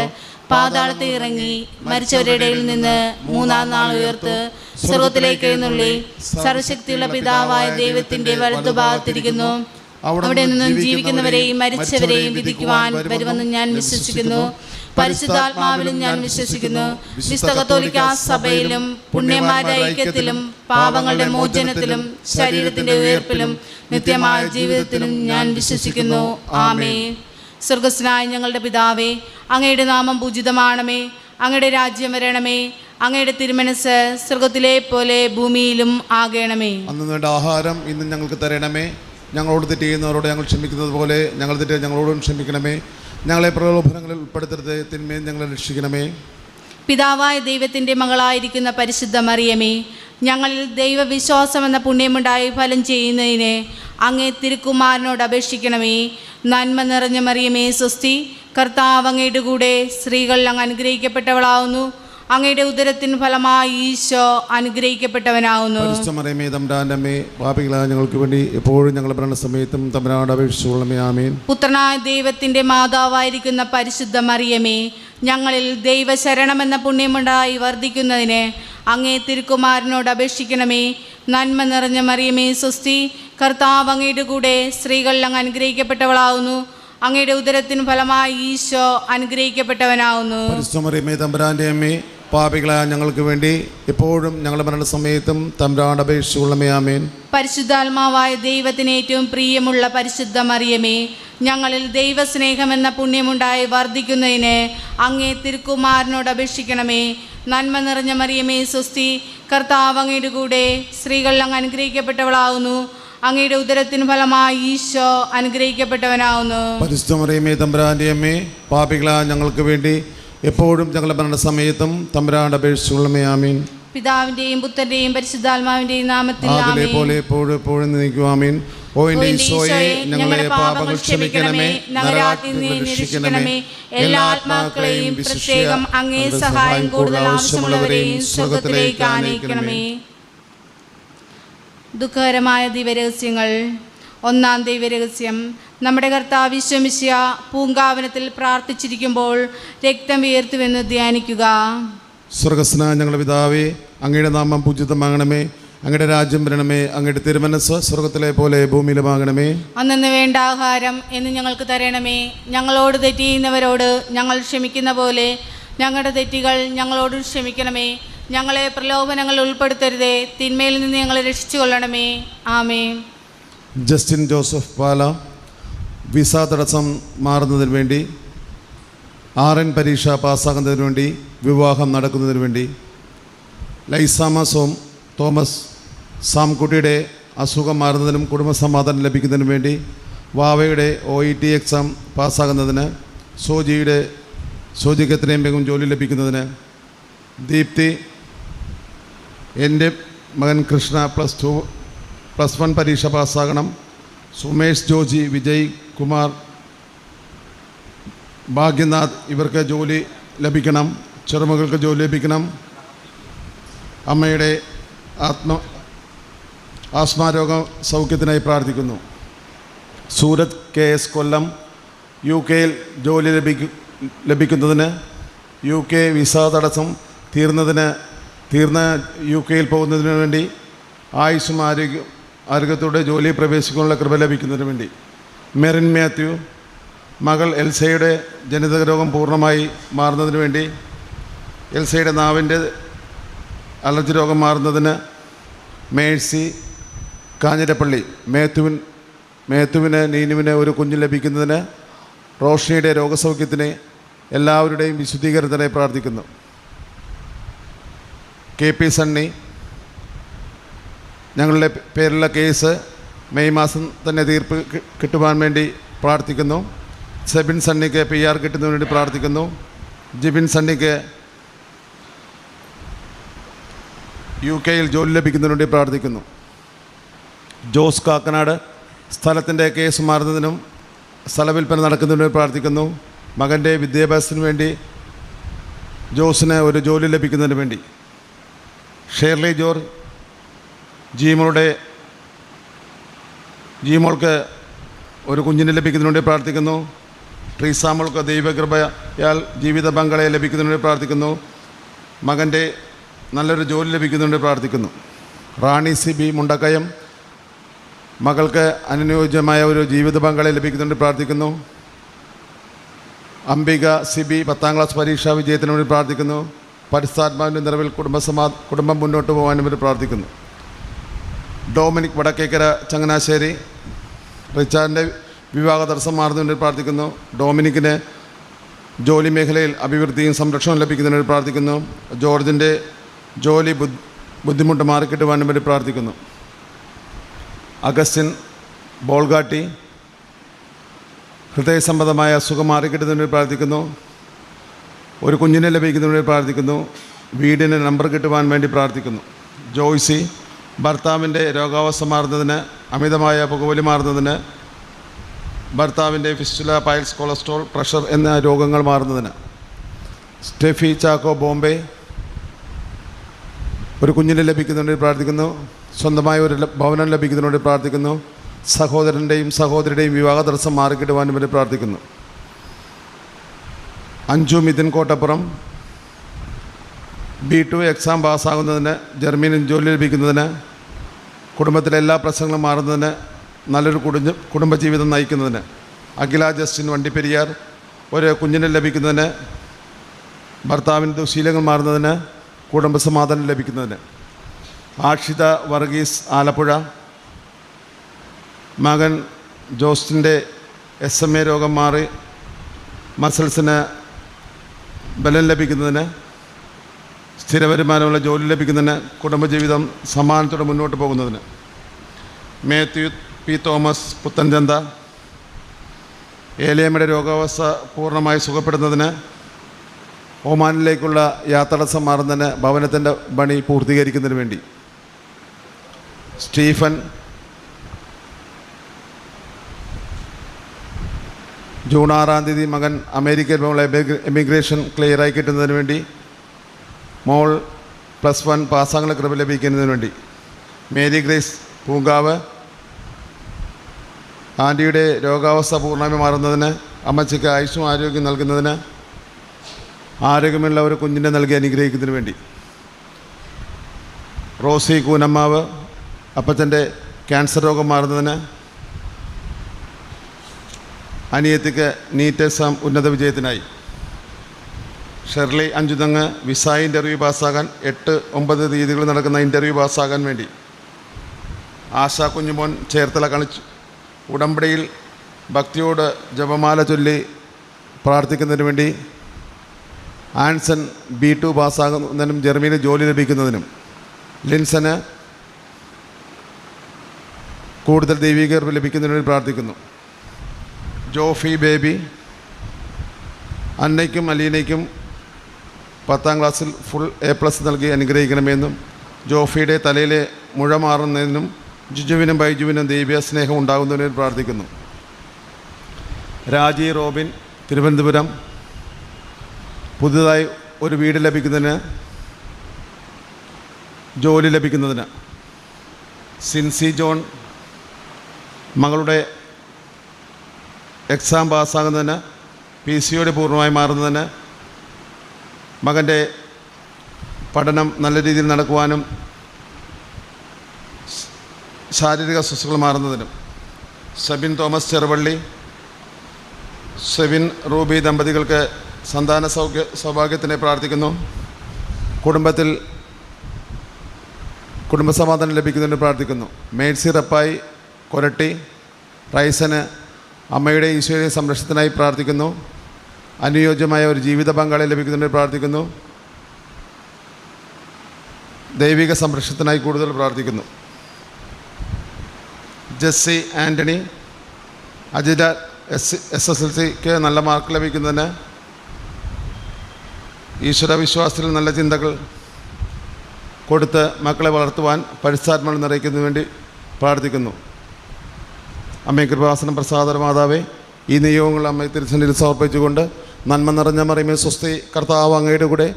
പാതാളത്തിൽ ഇറങ്ങി മരിച്ചവരുടെ ഇടയിൽ നിന്ന് മൂന്നാം നാൾ ഉയർത്ത് സ്വർഗ്ഗത്തിലേക്ക് എഴുന്നള്ളി സർവശക്തിയുള്ള പിതാവായ ദൈവത്തിന്റെ വലതുഭാഗത്തിരിക്കുന്നു. അവിടെ നിന്നും ജീവിക്കുന്നവരെയും മരിച്ചവരെയും വിധിക്കുവാൻ വരുമെന്ന് ഞാൻ വിശ്വസിക്കുന്നു. പരിശുദ്ധാത്മാവിലും ഞാൻ വിശ്വസിക്കുന്നു. വിശുദ്ധ കത്തോലിക്കാ സഭയിലും പുണ്യന്മാരുടെ ഐക്യത്തിലും പാപങ്ങളുടെ മോചനത്തിലും ശരീരത്തിന്റെ ഉയർപ്പിലും നിത്യമായ ജീവിതത്തിലും ഞാൻ വിശ്വസിക്കുന്നു. ആമേൻ. സ്വർഗ്ഗസ്ഥനായ ഞങ്ങളുടെ പിതാവേ, അങ്ങയുടെ നാമം പൂജിതമാണമേ. അങ്ങയുടെ രാജ്യം വരണമേ. അങ്ങയുടെ തിരുമനസ് സ്വർഗ്ഗത്തിലെ പോലെ ഭൂമിയിലും ആകണമേ. അന്ന് വേണ്ട ആഹാരം ഇന്ന് ഞങ്ങൾക്ക് തരണമേ. ഞങ്ങളോട് തെറ്റ് ചെയ്യുന്നവരോട് ഞങ്ങൾ ക്ഷമിക്കുന്നത് പോലെ ഞങ്ങൾ തെറ്റ് ഞങ്ങളോടും ക്ഷമിക്കണമേ. ഞങ്ങളെ പ്രലോഭനങ്ങളിൽ ഉൾപ്പെടുത്തരുത്, തിന്മയിൽ ഞങ്ങളെ രക്ഷിക്കണമേ. പിതാവായ ദൈവത്തിൻ്റെ മകളായിരിക്കുന്ന പരിശുദ്ധ മറിയമേ, ഞങ്ങളിൽ ദൈവവിശ്വാസം എന്ന പുണ്യമുണ്ടായി ഫലം ചെയ്യുന്നതിന് അങ്ങേ തിരുക്കുമാരനോട് അപേക്ഷിക്കണമേ. നന്മ നിറഞ്ഞ മറിയമേ സ്വസ്തി, കർത്താവ് അങ്ങയുടെ കൂടെ സ്ത്രീകൾ അങ്ങ് അനുഗ്രഹിക്കപ്പെട്ടവളാവുന്നു. അങ്ങയുടെ ഉദരത്തിന് ഫലമായി ഈശോ അനുഗ്രഹിക്കപ്പെട്ടവനാവുന്നു. മറിയമേ തമ്പുരാന്റെ അമ്മേ, പാപികളായ ഞങ്ങൾക്ക് വേണ്ടി എപ്പോഴും ഞങ്ങളുടെ മരണസമയത്തും തമ്പുരാനോട് അപേക്ഷിച്ചുകൊള്ളണമേ. ആമേൻ. പുത്രനായ ദൈവത്തിന്റെ മാതാവായിരിക്കുന്ന പരിശുദ്ധ മറിയമേ, ഞങ്ങളിൽ ദൈവശരണമെന്ന പുണ്യമുണ്ടായി വർദ്ധിക്കുന്നതിന് അങ്ങേ തിരുക്കുമാരനോട് അപേക്ഷിക്കണമേ. നന്മ നിറഞ്ഞ മറിയമേ സ്വസ്തി, കർത്താവ് അങ്ങയുടെ കൂടെ സ്ത്രീകൾ അങ്ങ് അനുഗ്രഹിക്കപ്പെട്ടവളാവുന്നു. അങ്ങയുടെ ഉദരത്തിന് ഫലമായി ഈശോ അനുഗ്രഹിക്കപ്പെട്ടവനാവുന്നു. മറിയമേ തമ്പുരാന്റെ അമ്മേ, പാപികളായ ഞങ്ങൾക്ക് വേണ്ടി എപ്പോഴും ഞങ്ങളുടെ മരണസമയത്തും തമ്പുരാനോട് അപേക്ഷിച്ചുകൊള്ളണമേ. ആമേൻ. പരിശുദ്ധാത്മാവായ ദൈവത്തിന് ഏറ്റവും പ്രിയമുള്ള പരിശുദ്ധ മറിയമേ, ഞങ്ങളിൽ ദൈവസ്നേഹമെന്ന പുണ്യമുണ്ടായി വർദ്ധിക്കുന്നതിന് അങ്ങേ തിരുക്കുമാരനോട് അപേക്ഷിക്കണമേ. നന്മ നിറഞ്ഞ മറിയമേ സ്വസ്തി, കർത്താവ് അങ്ങയുടെ കൂടെ സ്ത്രീകൾ അങ്ങ് അനുഗ്രഹിക്കപ്പെട്ടവളാവുന്നു. അങ്ങയുടെ ഉദരത്തിന് ഫലമായി ഈശോ അനുഗ്രഹിക്കപ്പെട്ടവനാവുന്നു. പരിശുദ്ധ മറിയമേ തമ്പുരാന്റെ അമ്മേ, പാപികളായ ഞങ്ങൾക്ക് വേണ്ടി എപ്പോഴും ഞങ്ങളുടെ മരണസമയത്തും തമ്പുരാനോട് അപേക്ഷിച്ചുകൊള്ളണമേ. ആമേൻ. പിതാവിന്റെയും പുത്രന്റെയും പരിശുദ്ധാത്മാവിന്റെയും നാമത്തിൽ ആമേൻ. പോലെ എപ്പോഴും നീക്കുവാമീൻ. ഓ എൻ്റെ ഈശോയെ, ഞങ്ങളെ പാപങ്ങൾ ക്ഷമിക്കണമേ, നരകാഗ്നിയിൽ നിന്ന് രക്ഷിക്കണമേ. എല്ലാ ആത്മാക്കളെയും പ്രത്യേകം അങ്ങേ സഹായം കൂടുതൽ ആവശ്യമുള്ളവരെയും സ്വർഗ്ഗത്തിലേക്ക് ആനയിക്കണമേ. ദുഃഖകരമായ ദിവരഹസ്യങ്ങൾ. ഒന്നാം ദൈവരഹസ്യം. നമ്മുടെ കർത്താവ് ഈശോ മിശിഹ പൂങ്കാവനത്തിൽ പ്രാർത്ഥിച്ചിരിക്കുമ്പോൾ രക്തം വിയർത്തുവെന്ന് ധ്യാനിക്കുക. സ്വർഗ്ഗസ്ഥനായ ഞങ്ങളുടെ പിതാവേ, അങ്ങയുടെ നാമം പൂജിതമാകണമേ, അങ്ങയുടെ രാജ്യം വരണമേ, അങ്ങയുടെ തിരുമനസ്സ് സ്വർഗ്ഗത്തിലെ പോലെ ഭൂമിയിലുമാകണമേ. അന്നു വേണ്ട ആഹാരം എന്ന് ഞങ്ങൾക്ക് തരണമേ. ഞങ്ങളോട് തെറ്റ് ചെയ്യുന്നവരോട് ഞങ്ങൾ ക്ഷമിക്കുന്ന പോലെ ഞങ്ങളുടെ തെറ്റുകൾ ഞങ്ങളോട് ക്ഷമിക്കണമേ. ഞങ്ങളെ പ്രലോഭനങ്ങൾ ഉൾപ്പെടുത്തരുതേ, തിന്മയിൽ നിന്ന് ഞങ്ങളെ രക്ഷിച്ചു കൊള്ളണമേ. ആമേൻ. ജസ്റ്റിൻ ജോസഫ് പാല വിസ തടസ്സം മാറുന്നതിന് വേണ്ടി, RN പരീക്ഷ പാസ്സാകുന്നതിന് വേണ്ടി, വിവാഹം നടക്കുന്നതിന് വേണ്ടി, ലൈസാമ തോമസ് സാംകുട്ടിയുടെ അസുഖം മാറുന്നതിനും കുടുംബസമാധാനം ലഭിക്കുന്നതിനും വേണ്ടി, വാവയുടെ OET എക്സാം പാസ്സാകുന്നതിന്, സോജിക്ക് എത്രയും വേഗം ജോലി ലഭിക്കുന്നതിന്, ദീപ്തി, എൻ്റെ മകൻ കൃഷ്ണ +1 പരീക്ഷ പാസ്സാകണം, സുമേഷ് ജോജി, വിജയ് കുമാർ, ഭാഗ്യനാഥ് ഇവർക്ക് ജോലി ലഭിക്കണം, ചെറുമകൾക്ക് ജോലി ലഭിക്കണം. അമ്മയുടെ ആസ്മാരോഗ സൗഖ്യത്തിനായി പ്രാർത്ഥിക്കുന്നു. സൂരജ് KS കൊല്ലം UK ജോലി ലഭിക്കുന്നതിന്, UK വിസ തടസ്സം തീർന്ന UK പോകുന്നതിന് വേണ്ടി, ആയുസ്സും ആരോഗ്യത്തോടെ ജോലി പ്രവേശിക്കാനുള്ള കൃപ ലഭിക്കുന്നതിന് വേണ്ടി, മെറിൻ മാത്യു മകൾ എൽസയുടെ ജനിതക രോഗം പൂർണ്ണമായി മാറുന്നതിന് വേണ്ടി, എൽസയുടെ നാവിൻ്റെ അലർജി രോഗം മാറുന്നതിന്, മേഴ്സി കാഞ്ഞിരപ്പള്ളി മേത്തുവിന് നീനുവിന് ഒരു കുഞ്ഞ് ലഭിക്കുന്നതിന്, റോഷ്നിയുടെ രോഗസൗഖ്യത്തിന്, എല്ലാവരുടെയും വിശുദ്ധീകരണത്തിനായി പ്രാർത്ഥിക്കുന്നു. KP സണ്ണി ഞങ്ങളുടെ പേരിലുള്ള കേസ് മെയ് മാസം തന്നെ തീർപ്പ് കിട്ടുവാൻ വേണ്ടി പ്രാർത്ഥിക്കുന്നു. സെബിൻ സണ്ണിക്ക് PR കിട്ടുന്നതിന് വേണ്ടി പ്രാർത്ഥിക്കുന്നു. ജിബിൻ സണ്ണിക്ക് UK ജോലി ലഭിക്കുന്നതിന് വേണ്ടി പ്രാർത്ഥിക്കുന്നു. ജോസ് കാക്കനാട് സ്ഥലത്തിൻ്റെ കേസ് മാറുന്നതിനും സ്ഥലവിൽപ്പന നടക്കുന്നതിന് വേണ്ടി പ്രാർത്ഥിക്കുന്നു. മകൻ്റെ വിദ്യാഭ്യാസത്തിന് വേണ്ടി ജോസിന് ഒരു ജോലി ലഭിക്കുന്നതിന് വേണ്ടി, ഷേർലി ജോർജ് ജീമോൾക്ക് ഒരു കുഞ്ഞിനെ ലഭിക്കുന്നതിന് വേണ്ടി പ്രാർത്ഥിക്കുന്നു. ട്രീസാമോൾക്ക് ദൈവകൃപയാൽ ജീവിത പങ്കാളിയെ ലഭിക്കുന്നതിന് വേണ്ടി പ്രാർത്ഥിക്കുന്നു. മകൻ്റെ നല്ലൊരു ജോലി ലഭിക്കുന്നതിന് വേണ്ടി പ്രാർത്ഥിക്കുന്നു. റാണി CB മുണ്ടക്കയം മകൾക്ക് അനുയോജ്യമായ ഒരു ജീവിത പങ്കാളിയെ ലഭിക്കുന്നതിന് വേണ്ടി പ്രാർത്ഥിക്കുന്നു. അംബിക CB 10ാം ക്ലാസ് പരീക്ഷാ വിജയത്തിന് വേണ്ടി പ്രാർത്ഥിക്കുന്നു. പരിശുദ്ധാത്മാവിൻ്റെ നിറവിൽ കുടുംബം മുന്നോട്ട് പോകാനും വേണ്ടി പ്രാർത്ഥിക്കുന്നു. ഡൊമിനിക് വടക്കേക്കര ചങ്ങനാശ്ശേരി റിച്ചാർഡിൻ്റെ വിവാഹ തടസ്സം മാറുന്നതിന് വേണ്ടി പ്രാർത്ഥിക്കുന്നു. ഡൊമിനിക്കിന് ജോലി മേഖലയിൽ അഭിവൃദ്ധിയും സംരക്ഷണവും ലഭിക്കുന്നതിന് വേണ്ടി പ്രാർത്ഥിക്കുന്നു. ജോർജിൻ്റെ ജോലി ബുദ്ധിമുട്ട് മാറിക്കിട്ടുവാനും വേണ്ടി പ്രാർത്ഥിക്കുന്നു. അഗസ്റ്റിൻ ബോൾഗാട്ടി ഹൃദയസംബന്ധമായ അസുഖം മാറിക്കിട്ടുന്നതിന് വേണ്ടി പ്രാർത്ഥിക്കുന്നു. ഒരു കുഞ്ഞിനെ ലഭിക്കുന്നതിന് വേണ്ടി പ്രാർത്ഥിക്കുന്നു. വീടിന് നമ്പർ കിട്ടുവാൻ വേണ്ടി പ്രാർത്ഥിക്കുന്നു. ജോയ്സി ഭർത്താവിൻ്റെ രോഗാവസ്ഥ മാറുന്നതിന്, അമിതമായ പുകവലി മാറുന്നതിന്, ഭർത്താവിൻ്റെ ഫിസ്റ്റുല, പൈൽസ്, കൊളസ്ട്രോൾ, പ്രഷർ എന്ന രോഗങ്ങൾ മാറുന്നതിന്. സ്റ്റെഫി ചാക്കോ ബോംബെ ഒരു കുഞ്ഞിനെ ലഭിക്കുന്നതിന് വേണ്ടി പ്രാർത്ഥിക്കുന്നു. സ്വന്തമായ ഒരു ഭവനം ലഭിക്കുന്നതിന് വേണ്ടി പ്രാർത്ഥിക്കുന്നു. സഹോദരൻ്റെയും സഹോദരിയുടെയും വിവാഹ തടസ്സം മാറിക്കിടുവാനും വേണ്ടി പ്രാർത്ഥിക്കുന്നു. അഞ്ജു മിഥുൻ കോട്ടപ്പുറം B2 എക്സാം പാസ്സാകുന്നതിന്, ജർമ്മനിയിൽ ജോലി ലഭിക്കുന്നതിന്, കുടുംബത്തിലെ എല്ലാ പ്രശ്നങ്ങളും മാറുന്നതിന്, നല്ലൊരു കുടുംബജീവിതം നയിക്കുന്നതിന്. അഖില ജസ്റ്റിൻ വണ്ടിപ്പെരിയാർ ഒരു കുഞ്ഞിനെ ലഭിക്കുന്നതിന്, ഭർത്താവിൻ്റെ ദുശീലങ്ങൾ മാറുന്നതിന്, കുടുംബസമാധാനം ലഭിക്കുന്നതിന്. ആക്ഷിത വർഗീസ് ആലപ്പുഴ മകൻ ജോസ്റ്റിൻ്റെ SMA രോഗം മാറി മസിൽസിന് ബലം ലഭിക്കുന്നതിന്, സ്ഥിര വരുമാനമുള്ള ജോലി ലഭിക്കുന്നതിന്, കുടുംബജീവിതം സമാധാനത്തോടെ മുന്നോട്ട് പോകുന്നതിന്. മാത്യു P തോമസ് പുത്തൻചന്ത ഏലിയമ്മയുടെ രോഗാവസ്ഥ പൂർണ്ണമായി സുഖപ്പെടുന്നതിന്, ഒമാനിലേക്കുള്ള യാത്രാതടസ്സം മാറുന്നതിന് ഭവനത്തിൻ്റെ പണി പൂർത്തീകരിക്കുന്നതിന് വേണ്ടി. സ്റ്റീഫൻ ജൂൺ 6-ാം തീയതി മകൻ അമേരിക്കയിൽ പോലുള്ള എമിഗ്രേഷൻ ക്ലിയറായി കിട്ടുന്നതിന് വേണ്ടി. മോൾ +1 പാസ്സാകുന്ന കൃപ ലഭിക്കുന്നതിന് വേണ്ടി. മേരി ഗ്രേസ് പൂങ്കാവ് ആൻറ്റിയുടെ രോഗാവസ്ഥ പൂർണ്ണമായി മാറുന്നതിന്, അമ്മച്ചിക്ക് ആയുസ്സും ആരോഗ്യം നൽകുന്നതിന്, ആരോഗ്യമുള്ള ഒരു കുഞ്ഞിനെ നൽകി അനുഗ്രഹിക്കുന്നതിന് വേണ്ടി. റോസി കൂനമ്മാവ് അപ്പച്ചൻ്റെ ക്യാൻസർ രോഗം മാറുന്നതിന്, അനിയത്തിക്ക് നീറ്റ് എക്സാം ഉന്നത വിജയത്തിനായി. ഷെർലി അഞ്ചുതങ്ങ് വിസ ഇൻ്റർവ്യൂ പാസ്സാകാൻ 8-9 തീയതികളിൽ നടക്കുന്ന ഇൻ്റർവ്യൂ പാസ്സാകാൻ വേണ്ടി. ആശ കുഞ്ഞുമോൻ ചേർത്തല കളിച്ചു ഉടമ്പടിയിൽ ഭക്തിയോട് ജപമാല ചൊല്ലി പ്രാർത്ഥിക്കുന്നതിന് വേണ്ടി. ആൻസൺ B2 പാസ്സാകുന്നതിനും ജർമ്മനിയിൽ ജോലി ലഭിക്കുന്നതിനും. ലിൻസന് കൂടുതൽ ദൈവിക അറിവ് ലഭിക്കുന്നതിന് വേണ്ടി പ്രാർത്ഥിക്കുന്നു. ജോഫി ബേബി അന്നയ്ക്കും അലീനയ്ക്കും 10ാം ക്ലാസ്സിൽ ഫുൾ A+ നൽകി അനുഗ്രഹിക്കണമെന്നും, ജോഫിയുടെ തലയിലെ മുഴ മാറുന്നതിനും ജിജുവിനും ബൈജുവിനും ദൈവീയ സ്നേഹം ഉണ്ടാകുന്നതിനും പ്രാർത്ഥിക്കുന്നു. രാജി റോബിൻ തിരുവനന്തപുരം പുതുതായി ഒരു വീട് ലഭിക്കുന്നതിന്, ജോലി ലഭിക്കുന്നതിന്. സിൻസി ജോൺ മകളുടെ എക്സാം പാസ്സാകുന്നതിന്, PCOD പൂർണ്ണമായി മാറുന്നതിന്, മകൻ്റെ പഠനം നല്ല രീതിയിൽ നടക്കുവാനും ശാരീരിക അസ്വസ്ഥതകൾ മാറുന്നതിനും. സെബിൻ തോമസ് ചെറുവള്ളി സെബിൻ റൂബി ദമ്പതികൾക്ക് സന്താന സൗഭാഗ്യത്തിനെ പ്രാർത്ഥിക്കുന്നു. കുടുംബത്തിൽ കുടുംബസമാധാനം ലഭിക്കുന്നതിന് പ്രാർത്ഥിക്കുന്നു. മേഴ്സി റപ്പായി കൊരട്ടി റൈസന് അമ്മയുടെ ഈശോയുടെ സംരക്ഷണത്തിനായി പ്രാർത്ഥിക്കുന്നു. അനുയോജ്യമായ ഒരു ജീവിത പങ്കാളി ലഭിക്കുന്നതിന് പ്രാർത്ഥിക്കുന്നു. ദൈവിക സംരക്ഷണത്തിനായി കൂടുതൽ പ്രാർത്ഥിക്കുന്നു. ജെസ്സി ആൻ്റണി അജിത SSLCക്ക് നല്ല മാർക്ക് ലഭിക്കുന്നതിന്, ഈശ്വര വിശ്വാസത്തിൽ നല്ല ചിന്തകൾ കൊടുത്ത് മക്കളെ വളർത്തുവാൻ പരിശുദ്ധാത്മാവിൽ നിറയ്ക്കുന്നതിന് വേണ്ടി പ്രാർത്ഥിക്കുന്നു. അമ്മേ കൃപാസനം പ്രസാദ മാതാവേ, ഈ നിയോഗങ്ങൾ അമ്മയെ തിരുസന്നിധിയിൽ സമർപ്പിച്ചുകൊണ്ട്, നന്മ നിറഞ്ഞ മറിയമേ സ്വസ്തി, കർത്താവ് അങ്ങയുടെ കൂടെ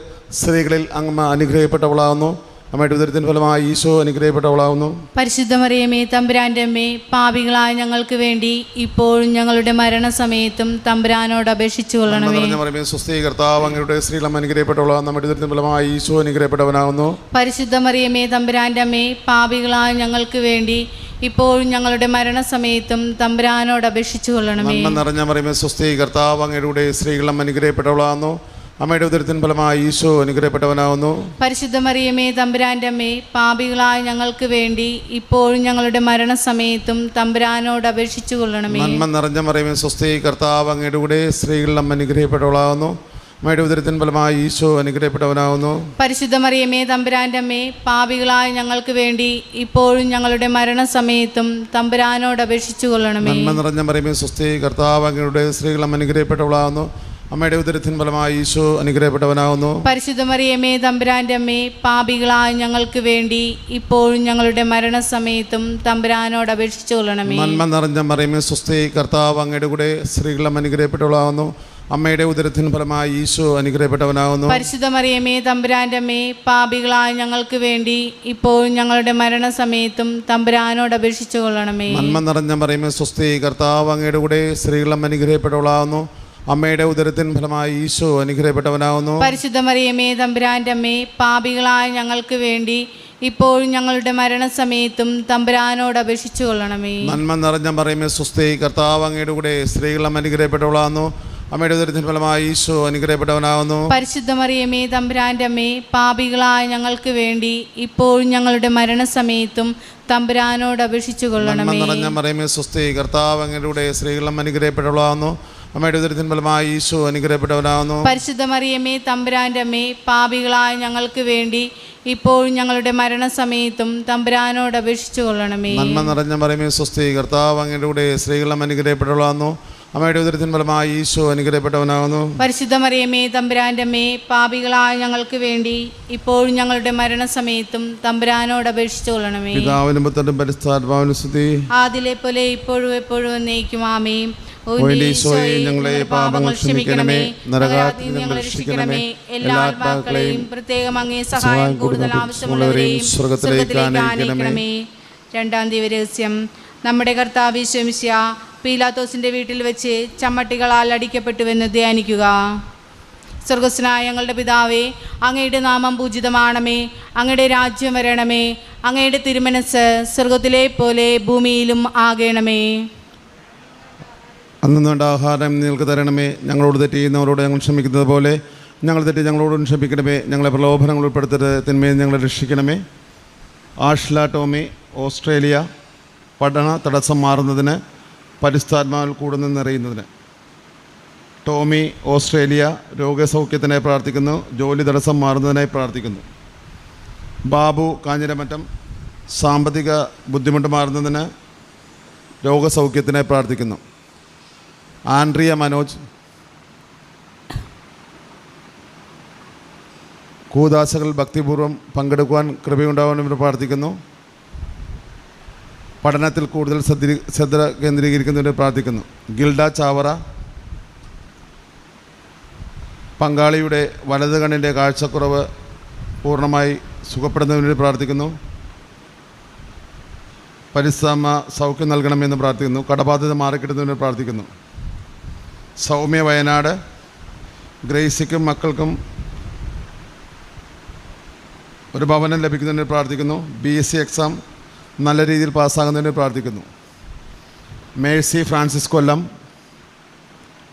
സ്ത്രീകളിൽ അങ്ങ് അനുഗ്രഹിക്കപ്പെട്ടവളാകുന്നു, അമ്മയുടെ ഉദരത്തിൻ ഫലമായി ഈശോ അനുഗ്രഹിക്കപ്പെട്ടവളാകുന്നു. പരിശുദ്ധ മറിയമേ തമ്പുരാൻ്റെ അമ്മേ, പാപികളായ ഞങ്ങൾക്ക് വേണ്ടി ഇപ്പോഴും ഞങ്ങളുടെ മരണസമയത്തും തമ്പുരാനോട് അപേക്ഷിച്ചു കൊള്ളണമേ. മറിയമേ സ്വസ്തി, കർത്താവ് അങ്ങയുടെ സ്ത്രീകളും അനുഗ്രഹിക്കപ്പെട്ടവളാകുന്നു, നമ്മുടെ ഉദരത്തിൻ ഫലമായി ഈശോ അനുഗ്രഹിക്കപ്പെട്ടവനാകുന്നു. പരിശുദ്ധ മറിയമേ തമ്പുരാൻ്റെ അമ്മേ, പാപികളായ ഞങ്ങൾക്ക് വേണ്ടി ഇപ്പോഴും ഞങ്ങളുടെ മരണസമയത്തും തമ്പുരാനോട് അപേക്ഷിച്ചു കൊള്ളണമേ. നിറഞ്ഞ മറിയമേ സ്വസ്തി, കർത്താവ് അങ്ങയുടെ സ്ത്രീകളും അനുഗ്രഹിക്കപ്പെട്ടവളാകുന്നു, അമ്മയുടെ ഉദരത്തിൻ ഫലമായി ഈശോ അനുഗ്രഹിക്കപ്പെട്ടവനാകുന്നു. പരിശുദ്ധ മറിയമേ തമ്പുരാൻ്റെ അമ്മേ, പാപികളായ ഞങ്ങൾക്ക് വേണ്ടി ഇപ്പോഴും ഞങ്ങളുടെ മരണസമയത്തും തമ്പുരാനോട് അപേക്ഷിച്ചു കൊള്ളണമേ. നന്മ നിറഞ്ഞ മറിയമേ സ്വസ്തി, കർത്താവ് അങ്ങയുടെ കൂടെ സ്ത്രീകളിലും അനുഗ്രഹിക്കപ്പെട്ടവളാകുന്നു, അമ്മയുടെ ഉദരത്തിൻ ഫലമായി ഈശോ അനുഗ്രഹിക്കപ്പെട്ടവനാകുന്നു. പരിശുദ്ധ മറിയമേ തമ്പുരാൻ്റെ അമ്മേ, പാപികളായ ഞങ്ങൾക്ക് വേണ്ടി ഇപ്പോഴും ഞങ്ങളുടെ മരണസമയത്തും തമ്പുരാനോട് അപേക്ഷിച്ചു കൊള്ളണമേ. നന്മ നിറഞ്ഞ മറിയമേ സ്വസ്തി, കർത്താവ് അങ്ങയുടെ സ്ത്രീകളും അനുഗ്രഹിക്കപ്പെട്ടവളാകുന്നു, അമ്മയുടെ ഉദരത്തിൻ ഫലമായി ഈശോ അനുഗ്രഹിക്കപ്പെട്ടവനാകുന്നു. പരിശുദ്ധ മറിയമേ തമ്പുരാൻ്റെ അമ്മേ, പാപികളായ ഞങ്ങൾക്ക് വേണ്ടി ഇപ്പോഴും ഞങ്ങളുടെ മരണസമയത്തും തമ്പുരാനോട് അപേക്ഷിച്ചു കൊള്ളണമേ. നന്മ നിറഞ്ഞ മറിയമേ സ്വസ്തി, കർത്താവ് അങ്ങയുടെ കൂടെ സ്ത്രീകളും അനുഗ്രഹിക്കപ്പെട്ടവളാകുന്നു, അമ്മയുടെ ഉദരത്തിൻ ഫലമായി ഈശോ അനുഗ്രഹിക്കപ്പെട്ടവനാകുന്നു. പരിശുദ്ധ മറിയമേ തമ്പുരാൻ്റെ അമ്മേ, പാപികളായ ഞങ്ങൾക്ക് വേണ്ടി ഇപ്പോഴും ഞങ്ങളുടെ മരണസമയത്തും തമ്പുരാനോട് അപേക്ഷിച്ചു കൊള്ളണമേ. നന്മ നിറഞ്ഞ മറിയമേ സ്വസ്തി, കർത്താവ് അങ്ങയുടെ കൂടെ സ്ത്രീകളും അനുഗ്രഹിക്കപ്പെട്ടവളാകുന്നു, അമ്മയുടെ ഉദരത്തിൻ ഫലമായി ഈശോ അനുഗ്രഹിക്കപ്പെട്ടവനാകുന്നു. പരിശുദ്ധ മറിയമേ തമ്പുരാൻ്റെ അമ്മേ, പാപികളായ ഞങ്ങൾക്ക് വേണ്ടി ഇപ്പോഴും ഞങ്ങളുടെ മരണസമയത്തും തമ്പുരാനോട് അപേക്ഷിച്ചു കൊള്ളണമേ. നന്മ നിറഞ്ഞ മറിയമേ സ്വസ്തി, കർത്താവ് അങ്ങയുടെ കൂടെ സ്ത്രീകളും അനുഗ്രഹിക്കപ്പെട്ടവളാകുന്നു, അമ്മയുടെ ഉദരത്തിൻ ഫലമായി ഈശോ അനുഗ്രഹിക്കപ്പെട്ടവനാകുന്നു. പരിശുദ്ധ മറിയമേ തമ്പുരാൻ്റെ അമ്മേ, പാപികളായ ഞങ്ങൾക്ക് വേണ്ടി ഇപ്പോഴും ഞങ്ങളുടെ മരണസമയത്തും തമ്പുരാനോട് അപേക്ഷിച്ചു കൊള്ളണമേ. നന്മ നിറഞ്ഞ മറിയമേ സ്വസ്തി, കർത്താവ് അങ്ങയുടെ കൂടെ സ്ത്രീകളും അനുഗ്രഹിക്കപ്പെട്ടവളാകുന്നു, അമ്മയുടെ ഉദരത്തിൻ ഫലമായി ഈശോ അനുഗ്രഹിക്കപ്പെട്ടവനാകുന്നു. പരിശുദ്ധ മറിയമേ തമ്പുരാൻ്റെ അമ്മേ, പാപികളായ ഞങ്ങൾക്ക് വേണ്ടി ഇപ്പോഴും ഞങ്ങളുടെ മരണസമയത്തും തമ്പുരാനോട് അപേക്ഷിച്ചു കൊള്ളണമേ. നന്മ നിറഞ്ഞ മറിയമേ സ്വസ്തി, കർത്താവ് അങ്ങയുടെ കൂടെ സ്ത്രീകളും അനുഗ്രഹിക്കപ്പെട്ടവളാകുന്നു, അമ്മയുടെ ഉദരത്തിൻ ഫലമായി ഈശോ അനുഗ്രഹിക്കപ്പെട്ടവനാകുന്നു. പരിശുദ്ധ മറിയമേ തമ്പുരാന്റെ അമ്മേ, പാപികളായ ഞങ്ങൾക്ക് വേണ്ടി ഇപ്പോഴും ഞങ്ങളുടെ മരണസമയത്തും തമ്പുരാനോട് അപേക്ഷിച്ചു കൊള്ളണമേ. പിതാവിനും പുത്രനും പരിശുദ്ധാത്മാവിനും സ്തുതി. ആദിലെ പോലെ ഇപ്പോഴും എപ്പോഴും എന്നേക്കും ആമേൻ. ഈശോയെ ഞങ്ങളെ പാപങ്ങൾ ക്ഷമിക്കണമേ, നരകാഗ്നിയിൽ നിന്ന് രക്ഷിക്കണമേ, എല്ലാ ആത്മാക്കളെയും പ്രത്യേകം അങ്ങേ സഹായം കൂടുതൽ ആവശ്യമുള്ളവരെയും സ്വർഗ്ഗത്തിലേക്ക് ആനയിക്കണമേ. രണ്ടാം ദിവരഹസ്യം. നമ്മുടെ കർത്താവ് യേശു മിശിഹാ പീലാത്തോസിന്റെ വീട്ടിൽ വെച്ച് ചമ്മട്ടികളാൽ അടിക്കപ്പെട്ടുവെന്ന് ധ്യാനിക്കുക. സ്വർഗസ്നായ ഞങ്ങളുടെ പിതാവേ, അങ്ങയുടെ നാമം പൂജിതമാണമേ, അങ്ങയുടെ രാജ്യം വരണമേ, അങ്ങയുടെ തിരുമനസ് സ്വർഗത്തിലെ പോലെ ഭൂമിയിലും ആകണമേ. അന്നു വേണ്ട ആഹാരം നിങ്ങൾക്ക് തരണമേ. ഞങ്ങളോട് തെറ്റ് ചെയ്യുന്നവരോട് ഞങ്ങൾ ക്ഷമിക്കുന്നത് പോലെ ഞങ്ങൾ തെറ്റി ഞങ്ങളോടും ക്ഷമിക്കണമേ. ഞങ്ങളെ പ്രലോഭനങ്ങൾ ഉൾപ്പെടുത്തരുത്, തിന്മയിൽ ഞങ്ങളെ രക്ഷിക്കണമേ. ആഷ്ല ടോമി, ഓസ്ട്രേലിയ. പഠന തടസ്സം മാറുന്നതിന്, പരിശുദ്ധാത്മാവിൽ കൂടുതൽ നിറയുന്നതിന്. ടോമി, ഓസ്ട്രേലിയ, രോഗസൗഖ്യത്തിനായി പ്രാർത്ഥിക്കുന്നു. ജോലി തടസ്സം മാറുന്നതിനായി പ്രാർത്ഥിക്കുന്നു. ബാബു, കാഞ്ഞിരമറ്റം, സാമ്പത്തിക ബുദ്ധിമുട്ട് മാറുന്നതിന്, രോഗസൗഖ്യത്തിനായി പ്രാർത്ഥിക്കുന്നു. ആൻഡ്രിയ മനോജ്, കൂദാശകൾ ഭക്തിപൂർവ്വം പങ്കെടുക്കുവാൻ കൃപയുണ്ടാവാൻ പ്രാർത്ഥിക്കുന്നു. പഠനത്തിൽ കൂടുതൽ ശ്രദ്ധ കേന്ദ്രീകരിക്കുന്നതിന് പ്രാർത്ഥിക്കുന്നു. ഗിൽഡ ചാവറ, പങ്കാളിയുടെ വലത് കണ്ണിൻ്റെ കാഴ്ചക്കുറവ് പൂർണ്ണമായി സുഖപ്പെടുന്നതിന് പ്രാർത്ഥിക്കുന്നു. പരിശ്രമ സൗഖ്യം നൽകണമെന്ന് പ്രാർത്ഥിക്കുന്നു. കടബാധ്യത മാറിക്കിട്ടുന്നതിന് പ്രാർത്ഥിക്കുന്നു. സൗമ്യ, വയനാട്. ഗ്രേസിക്കും മക്കൾക്കും ഒരു ഭവനം ലഭിക്കുന്നതിന് പ്രാർത്ഥിക്കുന്നു. BSc എക്സാം നല്ല രീതിയിൽ പാസ്സാകുന്നതിന് പ്രാർത്ഥിക്കുന്നു. മേഴ്സി ഫ്രാൻസിസ്, കൊല്ലം.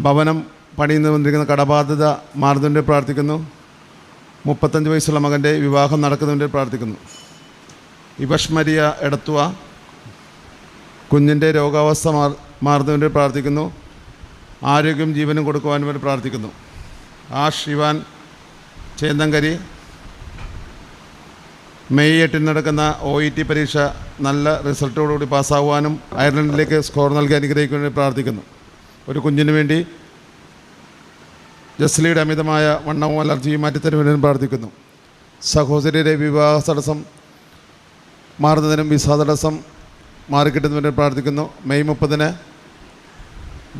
ഭവനം പണിയുന്നു വന്നിരിക്കുന്ന കടബാധ്യത മാറുന്നതിന് പ്രാർത്ഥിക്കുന്നു. 35 വയസ്സുള്ള മകൻ്റെ വിവാഹം നടക്കുന്നതിന് പ്രാർത്ഥിക്കുന്നു. ഇവഷ് മരിയ, എടത്തുവ. കുഞ്ഞിൻ്റെ രോഗാവസ്ഥ മാറുന്നതിന് പ്രാർത്ഥിക്കുന്നു. ആരോഗ്യം ജീവനും കൊടുക്കുവാൻ വേണ്ടി പ്രാർത്ഥിക്കുന്നു. Ash Ivan, ചേന്തങ്കരി. മെയ് 8 നടക്കുന്ന OET പരീക്ഷ നല്ല റിസൾട്ടോടുകൂടി പാസ്സാകുവാനും അയർലൻഡിലേക്ക് സ്കോർ നൽകി അനുഗ്രഹിക്കുവാനും പ്രാർത്ഥിക്കുന്നു. ഒരു കുഞ്ഞിന് വേണ്ടി ജസ്ലിയുടെ അമിതമായ വണ്ണവും അലർജിയും മാറ്റിത്തരുവാനും പ്രാർത്ഥിക്കുന്നു. സഹോദരിയുടെ വിവാഹ തടസ്സം മാറുന്നതിനും വിസ തടസ്സം മാറിക്കിട്ടുന്നതിനും പ്രാർത്ഥിക്കുന്നു. മെയ് 30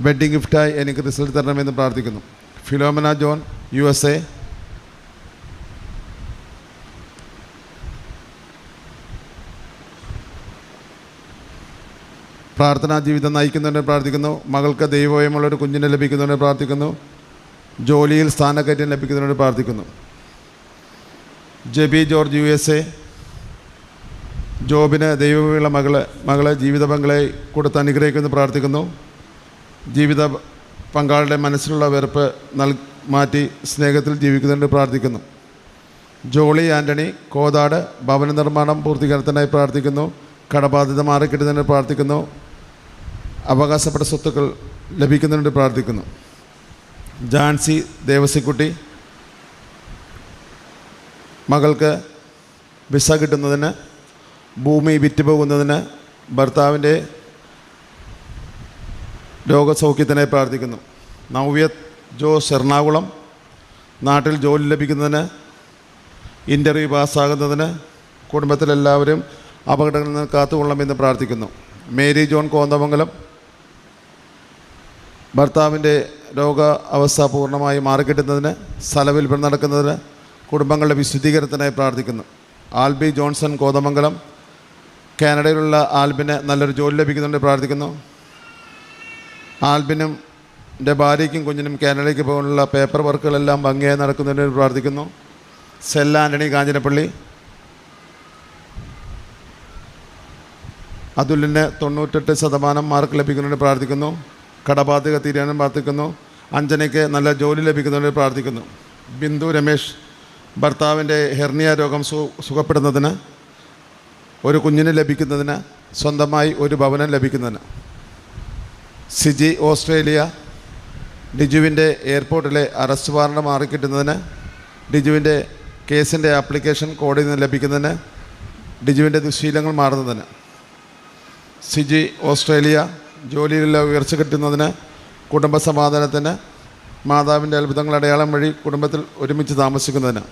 വെഡ്ഡിംഗ് ഗിഫ്റ്റായി എനിക്ക് റിസൾട്ട് തരണമെന്ന് പ്രാർത്ഥിക്കുന്നു. Philomena John, USA. പ്രാർത്ഥനാ ജീവിതം നയിക്കുന്നതിന് പ്രാർത്ഥിക്കുന്നു. മകൾക്ക് ദൈവമയുമുള്ളൊരു കുഞ്ഞിനെ ലഭിക്കുന്നതിന് പ്രാർത്ഥിക്കുന്നു. ജോലിയിൽ സ്ഥാനക്കയറ്റം ലഭിക്കുന്നതിന് പ്രാർത്ഥിക്കുന്നു. Jebi George, USA. ജോബിന് ദൈവമുള്ള മകളെ ജീവിത പങ്കാളെ കൊടുത്ത് അനുഗ്രഹിക്കുമെന്ന് പ്രാർത്ഥിക്കുന്നു. ജീവിത പങ്കാളിയുടെ മനസ്സിലുള്ള വെറുപ്പ് മാറ്റി സ്നേഹത്തിൽ ജീവിക്കുന്നതിന് പ്രാർത്ഥിക്കുന്നു. ജോളി ആൻ്റണി, കോതാട്. ഭവന നിർമ്മാണം പൂർത്തീകരണത്തിനായി പ്രാർത്ഥിക്കുന്നു. കടബാധ്യത മാറിക്കിട്ടുന്നതിന് പ്രാർത്ഥിക്കുന്നു. അവകാശപ്പെട്ട സ്വത്തുക്കൾ ലഭിക്കുന്നതിന് പ്രാർത്ഥിക്കുന്നു. ജാൻസി ദേവസിക്കുട്ടി, മകൾക്ക് വിസ കിട്ടുന്നതിന്, ഭൂമി വിറ്റുപോകുന്നതിന്, ഭർത്താവിൻ്റെ രോഗസൗഖ്യത്തിനായി പ്രാർത്ഥിക്കുന്നു. നവ്യത് ജോസ്, എറണാകുളം. നാട്ടിൽ ജോലി ലഭിക്കുന്നതിന്, ഇൻ്റർവ്യൂ പാസ്സാകുന്നതിന്, കുടുംബത്തിലെല്ലാവരും അപകടങ്ങളിൽ നിന്ന് കാത്തുകൊള്ളണമെന്ന് പ്രാർത്ഥിക്കുന്നു. Mary John, Kothamangalam. ഭർത്താവിൻ്റെ രോഗ അവസ്ഥ പൂർണ്ണമായി മാറിക്കിട്ടുന്നതിന്, സ്ഥലവിൽപ്പന നടക്കുന്നതിന്, കുടുംബങ്ങളുടെ വിശുദ്ധീകരണത്തിനായി പ്രാർത്ഥിക്കുന്നു. ആൽബി ജോൺസൺ, കോതമംഗലം. കാനഡയിലുള്ള ആൽബിന് നല്ലൊരു ജോലി ലഭിക്കുന്നുണ്ട് പ്രാർത്ഥിക്കുന്നു. ആൽബിനും ഭാര്യയ്ക്കും കുഞ്ഞിനും കാനഡയ്ക്ക് പോകാനുള്ള പേപ്പർ വർക്കുകളെല്ലാം ഭംഗിയായി നടക്കുന്നതിന് പ്രാർത്ഥിക്കുന്നു. സെല്ല ആൻ്റണി, കാഞ്ഞിരപ്പള്ളി. അതുലിന് 98% മാർക്ക് ലഭിക്കുന്നതിന് പ്രാർത്ഥിക്കുന്നു. കടബാധ്യത തീരാനും പ്രാർത്ഥിക്കുന്നു. അഞ്ജനയ്ക്ക് നല്ല ജോലി ലഭിക്കുന്നതിന് പ്രാർത്ഥിക്കുന്നു. ബിന്ദു രമേശ്, ഭർത്താവിൻ്റെ ഹെർണിയ രോഗം സുഖപ്പെടുന്നതിന്, ഒരു കുഞ്ഞിന് ലഭിക്കുന്നതിന്, സ്വന്തമായി ഒരു ഭവനം ലഭിക്കുന്നതിന്. സിജി, ഓസ്ട്രേലിയ. ഡിജുവിൻ്റെ എയർപോർട്ടിലെ അറസ്റ്റ് വാറണ്ട് മാറിക്കിട്ടുന്നതിന്, ഡിജുവിൻ്റെ കേസിൻ്റെ ആപ്ലിക്കേഷൻ കോടതിയിൽ നിന്ന് ലഭിക്കുന്നതിന്, ഡിജുവിൻ്റെ ദുശ്ശീലങ്ങൾ മാറുന്നതിന്. സിജി, ഓസ്ട്രേലിയ. ജോലിയിലുള്ള ഉയർച്ച കിട്ടുന്നതിന്, കുടുംബസമാധാനത്തിന്, മാതാവിൻ്റെ അത്ഭുതങ്ങൾ അടയാളം വഴി കുടുംബത്തിൽ ഒരുമിച്ച് താമസിക്കുന്നതിന്.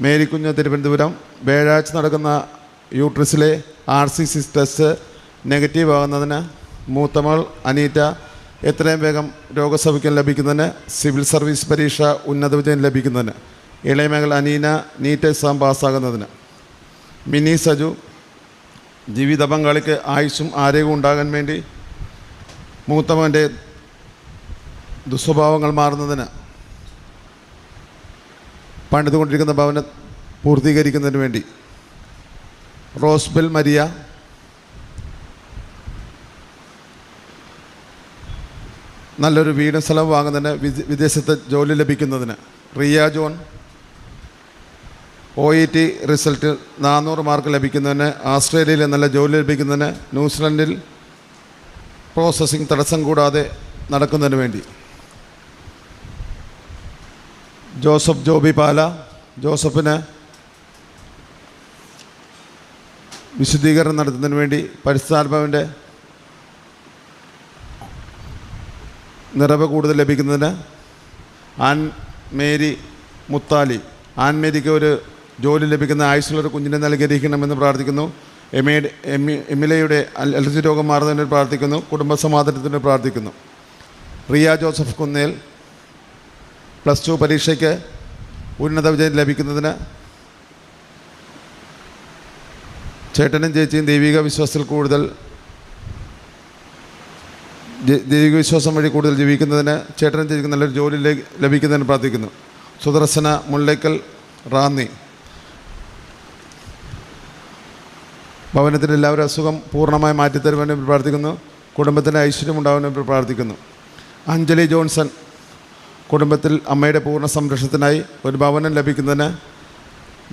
മേരിക്കുഞ്ഞ് തിരുവനന്തപുരം വ്യാഴാഴ്ച നടക്കുന്ന യൂട്രസിലെ RCC ടെസ്റ്റ് നെഗറ്റീവ് ആകുന്നതിന്. മൂത്തമകൾ അനീറ്റ എത്രയും വേഗം രോഗസൗഖ്യം ലഭിക്കുന്നതിന്, സിവിൽ സർവീസ് പരീക്ഷ ഉന്നത വിജയം ലഭിക്കുന്നതിന്. ഇളയമകൾ അനീന നീറ്റ് എക്സാം പാസ്സാകുന്നതിന്. മിനി സജു ജീവിത പങ്കാളിക്ക് ആയുസ്സും ആരോഗ്യവും ഉണ്ടാകാൻ വേണ്ടി. മൂത്തമകൻ്റെ ദുസ്വഭാവങ്ങൾ മാറുന്നതിന്. പണിതുകൊണ്ടിരിക്കുന്ന ഭവനം പൂർത്തീകരിക്കുന്നതിന് വേണ്ടി. റോസ്ബെൽ മരിയ നല്ലൊരു വീടും സ്ഥലവും വാങ്ങുന്നതിന്, വിദേശത്ത് ജോലി ലഭിക്കുന്നതിന്. Riya John OET result 400 mark ലഭിക്കുന്നതിന്, ഓസ്ട്രേലിയയിൽ നല്ല ജോലി ലഭിക്കുന്നതിന്, ന്യൂസിലൻഡിൽ പ്രോസസ്സിംഗ് തടസ്സം കൂടാതെ നടക്കുന്നതിന് വേണ്ടി. ജോസഫ് ജോബി പാല ജോസഫിന് വിശുദ്ധീകരണം നടത്തുന്നതിന് വേണ്ടി, പരിശുദ്ധാത്മാവിൻ്റെ നിറവ് കൂടുതൽ ലഭിക്കുന്നതിന്. ആൻ മേരി മുത്താലി ആൻമേരിക്ക് ഒരു ജോലി ലഭിക്കുന്ന ആയുസ്സുള്ളൊരു കുഞ്ഞിനെ നൽകിയിരിക്കണമെന്ന് പ്രാർത്ഥിക്കുന്നു. എമിലയുടെ അലർജി രോഗം മാറുന്നതിന് പ്രാർത്ഥിക്കുന്നു. കുടുംബസമാധാനത്തിന് പ്രാർത്ഥിക്കുന്നു. റിയ ജോസഫ് കുന്നേൽ +2 പരീക്ഷയ്ക്ക് ഉന്നത വിജയം ലഭിക്കുന്നതിന്. ചേട്ടനും ചേച്ചിയും ദൈവിക വിശ്വാസത്തിൽ കൂടുതൽ ദൈവിക വിശ്വാസം വഴി കൂടുതൽ ജീവിക്കുന്നതിന്, ചേട്ടനും ചേച്ചിക്ക് നല്ലൊരു ജോലി ലഭിക്കുന്നതിന് പ്രാർത്ഥിക്കുന്നു. സുദർശന മുല്ലയ്ക്കൽ റാന്നി ഭവനത്തിൻ്റെ എല്ലാവരും അസുഖം പൂർണ്ണമായി മാറ്റിത്തരുവാൻ പ്രാർത്ഥിക്കുന്നു. കുടുംബത്തിന് ഐശ്വര്യം ഉണ്ടാവാൻ പ്രാർത്ഥിക്കുന്നു. അഞ്ജലി ജോൺസൺ കുടുംബത്തിൽ അമ്മയുടെ പൂർണ്ണ സംരക്ഷണത്തിനായി ഒരു ഭവനം ലഭിക്കുന്നതിന്,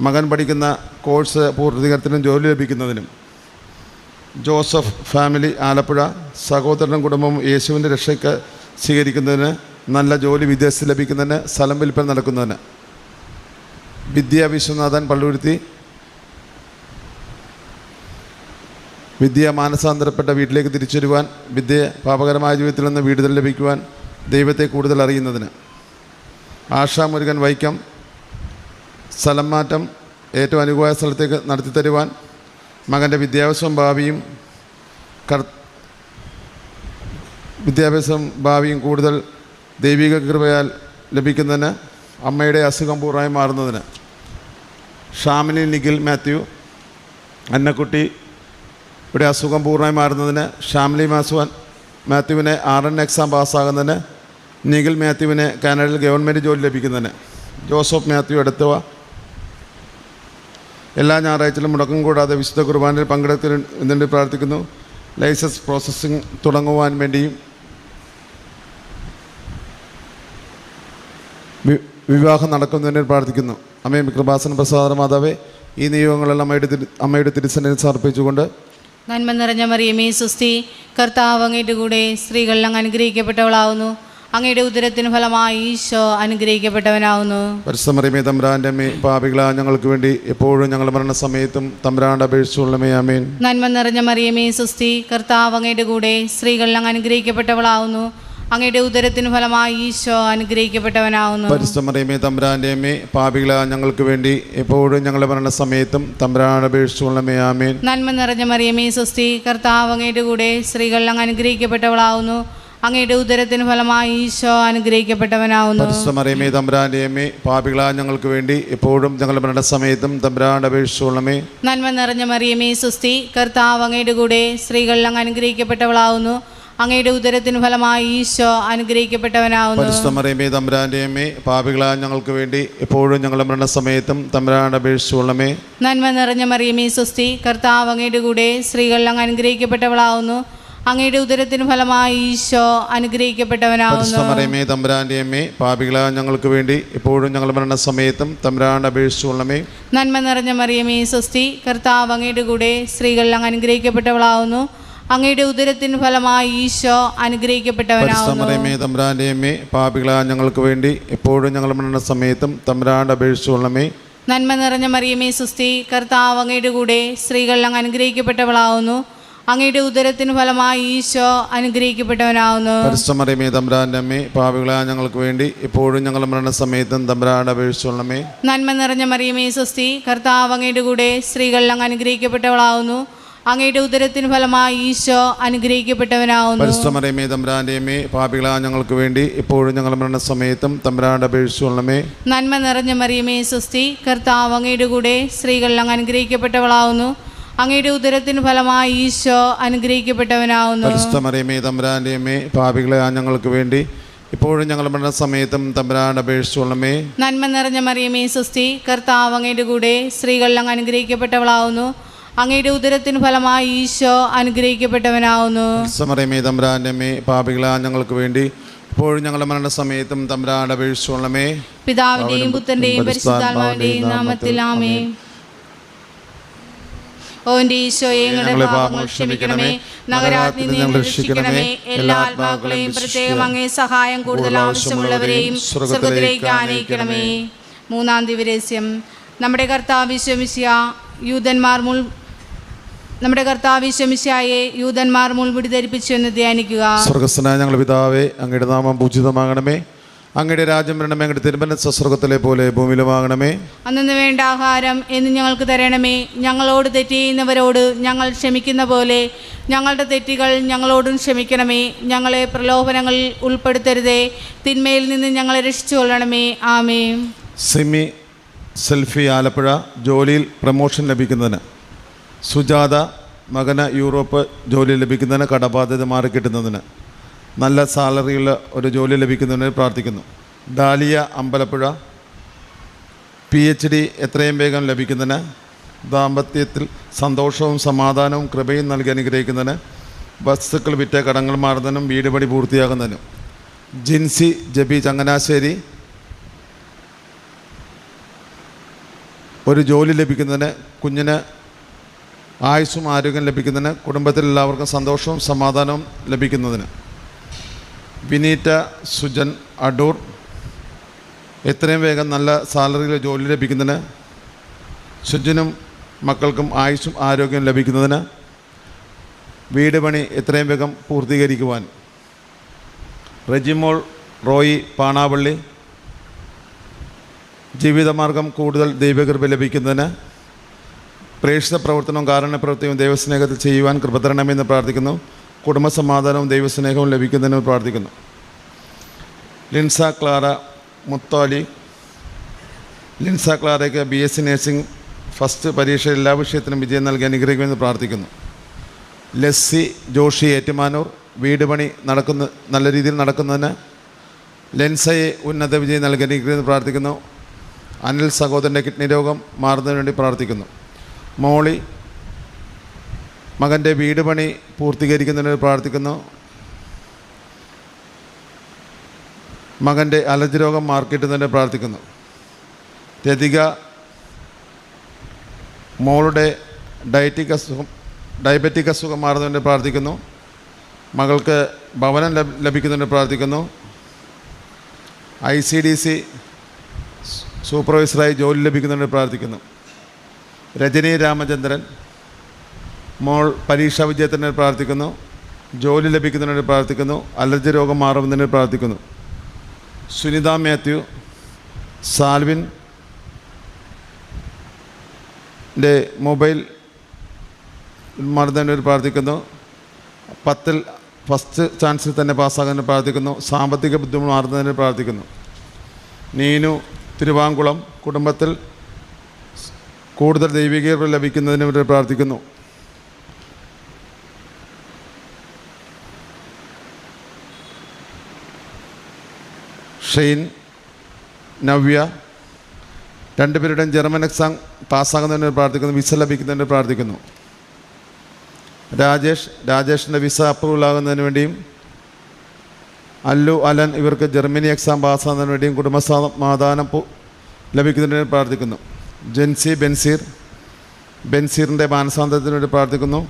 മകൻ പഠിക്കുന്ന കോഴ്സ് പൂർത്തീകരണത്തിനും ജോലി ലഭിക്കുന്നതിനും. ജോസഫ് ഫാമിലി ആലപ്പുഴ സഹോദരനും കുടുംബവും യേശുവിൻ്റെ രക്ഷയ്ക്ക് സ്വീകരിക്കുന്നതിന്, നല്ല ജോലി വിദേശത്ത് ലഭിക്കുന്നതിന്, സ്ഥലം വിൽപ്പന നടക്കുന്നതിന്. വിദ്യ വിശ്വനാഥൻ പള്ളുരുത്തി വിദ്യ മാനസാന്തരപ്പെട്ട വീട്ടിലേക്ക് തിരിച്ചു വരുവാൻ, വിദ്യ പാപകരമായ ജീവിതത്തിൽ നിന്ന് വിടുതൽ ലഭിക്കുവാൻ, ദൈവത്തെ കൂടുതൽ അറിയുന്നതിന്. ആശാ മുരുകൻ വൈക്കം സ്ഥലം മാറ്റം ഏറ്റവും അനുകൂല സ്ഥലത്തേക്ക് നടത്തി തരുവാൻ, മകൻ്റെ വിദ്യാഭ്യാസവും ഭാവിയും കൂടുതൽ ദൈവിക കൃപയാൽ ലഭിക്കുന്നതിന്, അമ്മയുടെ അസുഖം പൂർണ്ണമായി മാറുന്നതിന്. ഷാമിനി നിഖിൽ മാത്യു അന്നക്കുട്ടി ഇവിടെ അസുഖം പൂർണ്ണമായി മാറുന്നതിന്, ഷാമിലി മാത്യുവിനെ RN എക്സാം പാസ്സാകുന്നതിന്, നിഖിൽ മാത്യുവിനെ കാനഡയിൽ ഗവൺമെൻറ് ജോലി ലഭിക്കുന്നതിന്. ജോസഫ് മാത്യു എടുത്തുവ എല്ലാ ഞായറാഴ്ചയിലും മുടക്കം കൂടാതെ വിശുദ്ധ കുർബാനയിൽ പങ്കെടുക്കുന്നതിന് പ്രാർത്ഥിക്കുന്നു. ലൈസൻസ് പ്രോസസ്സിംഗ് തുടങ്ങുവാൻ വേണ്ടിയും വിവാഹം നടക്കുന്നതിന് പ്രാർത്ഥിക്കുന്നു. അമ്മയും കൃപാസന പ്രസാദ മാതാവേ, ഈ നിയോഗങ്ങളെല്ലാം അമ്മയുടെ തിരുസന്നിധിയിൽ സമർപ്പിച്ചുകൊണ്ട്. നന്മ നിറഞ്ഞ മറിയമേ സുസ്തി, കർത്താവ് അങ്ങയുടെ കൂടെ, സ്ത്രീകൾ അങ്ങ് അനുഗ്രഹിക്കപ്പെട്ടവളാവുന്നു. അങ്ങയുടെ ഉദരത്തിന് ഫലമായി ഈശോ അനുഗ്രഹിക്കപ്പെട്ടവനാവുന്നു. പരിശുദ്ധ മറിയമേ തമ്പുരാന്റെ അമ്മേ, പാപികളായ ഞങ്ങൾക്ക് വേണ്ടി എപ്പോഴും ഞങ്ങളുടെ മരണസമയത്തും തമ്പുരാന്റെ അപേക്ഷിച്ചുകൊള്ളണമേ. ആമേൻ. നന്മ നിറഞ്ഞ മറിയമേ സുസ്തി, കർത്താവ് അങ്ങയുടെ കൂടെ, സ്ത്രീകൾ അങ്ങ് അനുഗ്രഹിക്കപ്പെട്ടവളാവുന്നു. അങ്ങയുടെ ഉദരത്തിന് ഫലമായി ഈശോ അനുഗ്രഹിക്കപ്പെട്ടവനാവുന്നു. പരിശുദ്ധ മറിയമേ തമ്പുരാന്റെ അമ്മേ, പാപികളായ ഞങ്ങൾക്ക് വേണ്ടി എപ്പോഴും ഞങ്ങളുടെ മരണസമയത്തും തമ്പുരാന്റെ അപേക്ഷിച്ചുകൊള്ളണമേ. ആമേൻ. നന്മ നിറഞ്ഞ മറിയമേ സുസ്തി, കർത്താവ് അങ്ങയുടെ കൂടെ, സ്ത്രീകൾ അങ്ങ് അനുഗ്രഹിക്കപ്പെട്ടവളാവുന്നു. അങ്ങയുടെ ഉദരത്തിന് ഫലമായി ഈശോ അനുഗ്രഹിക്കപ്പെട്ടവനാവുന്നു. പരിശുദ്ധ മറിയമേ തമ്പുരാന്റെ അമ്മേ, പാപികളായ ഞങ്ങൾക്ക് വേണ്ടി എപ്പോഴും ഞങ്ങളുടെ മരണസമയത്തും തമ്പുരാന്റെ അപേക്ഷിച്ചുകൊള്ളണമേ. നന്മ നിറഞ്ഞ മറിയമേ സുസ്തി, കർത്താവ് അങ്ങയുടെ കൂടെ, സ്ത്രീകൾ അങ്ങ് അനുഗ്രഹിക്കപ്പെട്ടവളാവുന്നു. അങ്ങയുടെ ഉദരത്തിന് ഫലമായി ഈശോ അനുഗ്രഹിക്കപ്പെട്ടവനാവുന്നു. പരിശുദ്ധ മറിയമേ തമ്പുരാന്റെ അമ്മേ, പാപികളായ ഞങ്ങൾക്ക് വേണ്ടി എപ്പോഴും ഞങ്ങളുടെ മരണസമയത്തും തമ്പുരാന്റെ അപേക്ഷിച്ചുകൊള്ളണമേ. നന്മ നിറഞ്ഞ മറിയമേ സുസ്തി, കർത്താവ് അങ്ങയുടെ കൂടെ, സ്ത്രീകൾ അങ്ങ് അനുഗ്രഹിക്കപ്പെട്ടവളാവുന്നു. അങ്ങയുടെ ഉദരത്തിന് ഫലമായി ഈശോ അനുഗ്രഹിക്കപ്പെട്ടവനാവുന്നു. പരിശുദ്ധ മറിയമേ തമ്പുരാന്റെ അമ്മേ, പാപികളായ ഞങ്ങൾക്ക് വേണ്ടി എപ്പോഴും ഞങ്ങളുടെ മരണസമയത്തും തമ്പുരാന്റെ അപേക്ഷിച്ചുകൊള്ളണമേ. നന്മ നിറഞ്ഞ മറിയമേ സുസ്തി, കർത്താവ് അങ്ങയുടെ കൂടെ, സ്ത്രീകൾ അങ്ങ് അനുഗ്രഹിക്കപ്പെട്ടവളാവുന്നു. അങ്ങയുടെ ഉദരത്തിന് ഫലമായി ഈശോ അനുഗ്രഹിക്കപ്പെട്ടവനാവുന്നു. മറിയമേ തമ്പുരാന്റെ അമ്മേ, പാപികളായ ഞങ്ങൾക്ക് വേണ്ടി എപ്പോഴും ഞങ്ങളുടെ മരണസമയത്തും തമ്പുരാന്റെ അപേക്ഷിച്ചുകൊള്ളണമേ. നന്മ നിറഞ്ഞ മറിയമേ സുസ്തി, കർത്താവ് അങ്ങയുടെ കൂടെ, സ്ത്രീകൾ അങ്ങ് അനുഗ്രഹിക്കപ്പെട്ടവളാവുന്നു. അങ്ങയുടെ ഉദരത്തിന് ഫലമായി ഈശോ അനുഗ്രഹിക്കപ്പെട്ടവനാവുന്നു. പരിശുദ്ധ മറിയമേ തമ്പുരാന്റെ അമ്മേ, പാപികളായ ഞങ്ങൾക്ക് വേണ്ടി ഇപ്പോഴും ഞങ്ങളുടെ മരണസമയത്തും തമ്പുരാനോട് അപേക്ഷിച്ചുകൊള്ളണമേ. നന്മ നിറഞ്ഞ മറിയമേ സ്വസ്തി, കർത്താവ് അങ്ങയുടെ കൂടെ സ്ത്രീകളിൽ അങ്ങ് അനുഗ്രഹിക്കപ്പെട്ടവളാവുന്നു. അങ്ങയുടെ ഉദരത്തിന് ഫലമായി ഈശോ അനുഗ്രഹിക്കപ്പെട്ടവനാവുന്നു. പരിശുദ്ധ മറിയമേ തമ്പുരാന്റെ അമ്മേ, പാപികളായ ഞങ്ങൾക്ക് വേണ്ടി ഇപ്പോഴും ഞങ്ങളുടെ മരണസമയത്തും തമ്പുരാനോട് അപേക്ഷിച്ചുകൊള്ളണമേ. നന്മ നിറഞ്ഞ മറിയമേ സ്വസ്തി, കർത്താവ് അങ്ങയുടെ കൂടെ സ്ത്രീകളിൽ അങ്ങ് അനുഗ്രഹിക്കപ്പെട്ടവളാവുന്നു. അങ്ങയുടെ ഉദരത്തിന് ഫലമായി ഈശോ അനുഗ്രഹിക്കപ്പെട്ടവനാവുന്നു. പരിശുദ്ധ മറിയമേ തമ്പുരാന്റെ അമ്മേ, പാപികളായ ഞങ്ങൾക്ക് വേണ്ടി ഇപ്പോഴും ഞങ്ങളുടെ മരണസമയത്തും തമ്പുരാനോട് അപേക്ഷിച്ചുകൊള്ളണമേ. നന്മ നിറഞ്ഞ മറിയമേ സ്വസ്തി, കർത്താവ് അങ്ങയുടെ കൂടെ സ്ത്രീകളിൽ അങ്ങ് അനുഗ്രഹിക്കപ്പെട്ടവളാവുന്നു. അങ്ങയുടെ ഉദരത്തിന് ഫലമായി ഈശോ അനുഗ്രഹിക്കപ്പെട്ടവനാവുന്നു. പരിശുദ്ധ മറിയമേ തമ്പുരാന്റെ അമ്മേ, പാപികളായ ഞങ്ങൾക്ക് വേണ്ടി ഇപ്പോഴും ഞങ്ങളുടെ മരണസമയത്തും തമ്പുരാനോട് അപേക്ഷിച്ചുകൊള്ളണമേ. പിതാവിന്റെയും പുത്രന്റെയും പരിശുദ്ധാത്മാവിന്റെയും നാമത്തിൽ ആമേൻ. ഓ എൻ്റെ ഈശോയെ, ഞങ്ങളുടെ പാപങ്ങൾ ക്ഷമിക്കണമേ, നഗരാഗ്നി ഞങ്ങളെ രക്ഷിക്കണമേ, എല്ലാ ആത്മാക്കളെയും പ്രത്യേകം അങ്ങേ സഹായം കൂടുതൽ ആവശ്യമുള്ളവരെയും സ്വർഗ്ഗത്തിലേക്ക് ആനയിക്കണമേ. മൂന്നാം ദിവരഹസ്യം. നമ്മുടെ കർത്താവ് ഈശോമിശിഹായെ യൂദന്മാർ മുൾമുടി ധരിപ്പിച്ചു എന്ന് ധ്യാനിക്കുക. സ്വർഗ്ഗസ്ഥനായ ഞങ്ങളുടെ പിതാവേ, അങ്ങയുടെ നാമം പൂജിതമാകണമേ, അങ്ങയുടെ രാജ്യം വരണമേ, അങ്ങയുടെ തിരുമനസ്സ് സ്വർഗ്ഗത്തിലെ പോലെ ഭൂമിയിലുമാകണമേ. അന്നു വേണ്ട ആഹാരം എന്ന് ഞങ്ങൾക്ക് തരണമേ. ഞങ്ങളോട് തെറ്റ് ചെയ്യുന്നവരോട് ഞങ്ങൾ ക്ഷമിക്കുന്ന പോലെ ഞങ്ങളുടെ തെറ്റുകൾ ഞങ്ങളോടും ക്ഷമിക്കണമേ. ഞങ്ങളെ പ്രലോഭനങ്ങളിൽ ഉൾപ്പെടുത്തരുതേ, തിന്മയിൽ നിന്ന് ഞങ്ങളെ രക്ഷിച്ചുകൊള്ളണമേ. ആമേൻ. സിമി സെൽഫി ആലപ്പുഴ ജോലിയിൽ പ്രമോഷൻ ലഭിക്കുന്നതിന്, സുജാത മകന് യൂറോപ്പ് ജോലി ലഭിക്കുന്നതിന്, കടബാധ്യത മാറിക്കിട്ടുന്നതിന്, നല്ല സാലറിയുള്ള ഒരു ജോലി ലഭിക്കുന്നതിന് പ്രാർത്ഥിക്കുന്നു. ഡാലിയ അമ്പലപ്പുഴ PhD എത്രയും വേഗം ലഭിക്കുന്നതിന്, ദാമ്പത്യത്തിൽ സന്തോഷവും സമാധാനവും കൃപയും നൽകി അനുഗ്രഹിക്കുന്നതിന്, വസ്തുക്കൾ വിറ്റ് കടങ്ങൾ മാറുന്നതിനും വീട് പണി പൂർത്തിയാകുന്നതിനും. ജിൻസി ജബി ചങ്ങനാശ്ശേരി ഒരു ജോലി ലഭിക്കുന്നതിന്, കുഞ്ഞിന് ആയുസ്സും ആരോഗ്യം ലഭിക്കുന്നതിന്, കുടുംബത്തിൽ എല്ലാവർക്കും സന്തോഷവും സമാധാനവും ലഭിക്കുന്നതിന്. വിനീറ്റ സുജൻ അടൂർ എത്രയും വേഗം നല്ല സാലറിയിൽ ജോലി ലഭിക്കുന്നതിന്, സുജനും മക്കൾക്കും ആയുസ്സും ആരോഗ്യം ലഭിക്കുന്നതിന്, വീട് പണി എത്രയും വേഗം പൂർത്തീകരിക്കുവാൻ. റെജിമോൾ റോയി പാണാവള്ളി ജീവിതമാർഗം കൂടുതൽ ദൈവകൃപ ലഭിക്കുന്നതിന്, പ്രേക്ഷിത പ്രവർത്തനവും കാരുണ്യപ്രവൃത്തിയും ദൈവസ്നേഹത്തിൽ ചെയ്യുവാൻ കൃപ തരണമെന്ന് പ്രാർത്ഥിക്കുന്നു. കുടുംബസമാധാനവും ദൈവസ്നേഹവും ലഭിക്കുന്നതിന് പ്രാർത്ഥിക്കുന്നു. ലിൻസ ക്ലാര മുത്താലി, ലിൻസ ക്ലാരയ്ക്ക് BSc നഴ്സിംഗ് ഫസ്റ്റ് പരീക്ഷ എല്ലാ വിഷയത്തിനും വിജയം നൽകി അനുഗ്രഹിക്കുമെന്ന് പ്രാർത്ഥിക്കുന്നു. ലെസ്സി ജോഷി ഏറ്റുമാനൂർ വീട് പണി നല്ല രീതിയിൽ നടക്കുന്നതിന്, ലെൻസയെ ഉന്നത വിജയം നൽകി അനുഗ്രഹിക്കുമെന്ന് പ്രാർത്ഥിക്കുന്നു. അനിൽ സഹോദരൻ്റെ കിഡ്നി രോഗം മാറുന്നതിന് വേണ്ടി പ്രാർത്ഥിക്കുന്നു. മോളി മകൻ്റെ വീട് പണി പൂർത്തീകരിക്കുന്നതിന് പ്രാർത്ഥിക്കുന്നു. മകൻ്റെ അലർജി രോഗം മാർക്കിട്ടുന്നതിന് പ്രാർത്ഥിക്കുന്നു. രതിക മോളുടെ ഡയബറ്റിക് അസുഖം മാറുന്നതിന് പ്രാർത്ഥിക്കുന്നു. മകൾക്ക് ഭവനം ലഭിക്കുന്നതിന് പ്രാർത്ഥിക്കുന്നു. ICDC സൂപ്പർവൈസറായി ജോലി ലഭിക്കുന്നതിന് പ്രാർത്ഥിക്കുന്നു. രജനി രാമചന്ദ്രൻ മോൾ പരീക്ഷാ വിജയത്തിന് പ്രാർത്ഥിക്കുന്നു. ജോലി ലഭിക്കുന്നതിന് പ്രാർത്ഥിക്കുന്നു. അലർജി രോഗം മാറുന്നതിന് പ്രാർത്ഥിക്കുന്നു. സുനിത മാത്യു സാൽവിൻ്റെ മൊബൈൽ മാറുന്നതിന് പ്രാർത്ഥിക്കുന്നു. 10ൽ ഫസ്റ്റ് ചാൻസിൽ തന്നെ പാസ്സാകുന്നതിന് പ്രാർത്ഥിക്കുന്നു. സാമ്പത്തിക ബുദ്ധിമുട്ട് മാറുന്നതിന് പ്രാർത്ഥിക്കുന്നു. നീനു തിരുവാങ്കുളം കുടുംബത്തിൽ കൂടുതൽ ദൈവികത ലഭിക്കുന്നതിന് വേണ്ടി പ്രാർത്ഥിക്കുന്നു. ഷെയ്ൻ നവ്യ രണ്ടുപേരുടെയും ജർമ്മൻ എക്സാം പാസ്സാകുന്നതിന് പ്രാർത്ഥിക്കുന്നു. വിസ ലഭിക്കുന്നതിന് പ്രാർത്ഥിക്കുന്നു. രാജേഷിൻ്റെ വിസ അപ്രൂവൽ ആകുന്നതിന് വേണ്ടിയും, അലൻ ഇവർക്ക് ജർമ്മനി എക്സാം പാസ്സാകുന്നതിന് വേണ്ടിയും കുടുംബസമാധാനം ലഭിക്കുന്നതിന് പ്രാർത്ഥിക്കുന്നു. ജെൻസി ബെൻസീറിൻ്റെ മാനസാന്തരത്തിന് വേണ്ടി പ്രാർത്ഥിക്കുന്നു.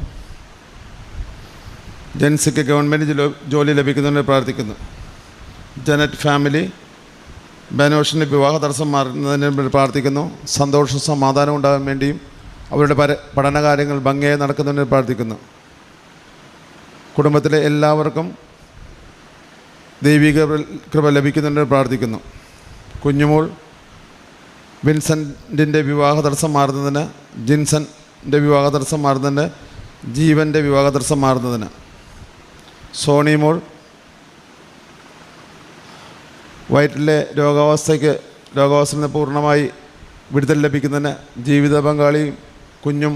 ജെൻസിക്ക് ഗവൺമെൻറ് ജോലി ലഭിക്കുന്നതിന് പ്രാർത്ഥിക്കുന്നു. ജനറ്റ് ഫാമിലി ബനോഷിൻ്റെ വിവാഹ തടസ്സം മാറുന്നതിന് വേണ്ടി പ്രാർത്ഥിക്കുന്നു. സന്തോഷവും സമാധാനവും ഉണ്ടാകാൻ വേണ്ടിയും അവരുടെ പഠനകാര്യങ്ങൾ ഭംഗിയായി നടക്കുന്നതിന് പ്രാർത്ഥിക്കുന്നു. കുടുംബത്തിലെ എല്ലാവർക്കും ദൈവിക കൃപ ലഭിക്കുന്നുണ്ടെന്ന് പ്രാർത്ഥിക്കുന്നു. കുഞ്ഞുമോൾ വിൻസെൻറ്റിൻ്റെ വിവാഹ തടസ്സം മാറുന്നതിന്, ജിൻസൻ്റെ വിവാഹ തടസ്സം മാറുന്നതിന്, ജീവൻ്റെ വിവാഹ തടസ്സം മാറുന്നതിന്, സോണിമോൾ വയറ്റിലെ രോഗാവസ്ഥയിൽ നിന്ന് പൂർണ്ണമായി വിടുതൽ ലഭിക്കുന്നതിന്, ജീവിത പങ്കാളിയും കുഞ്ഞും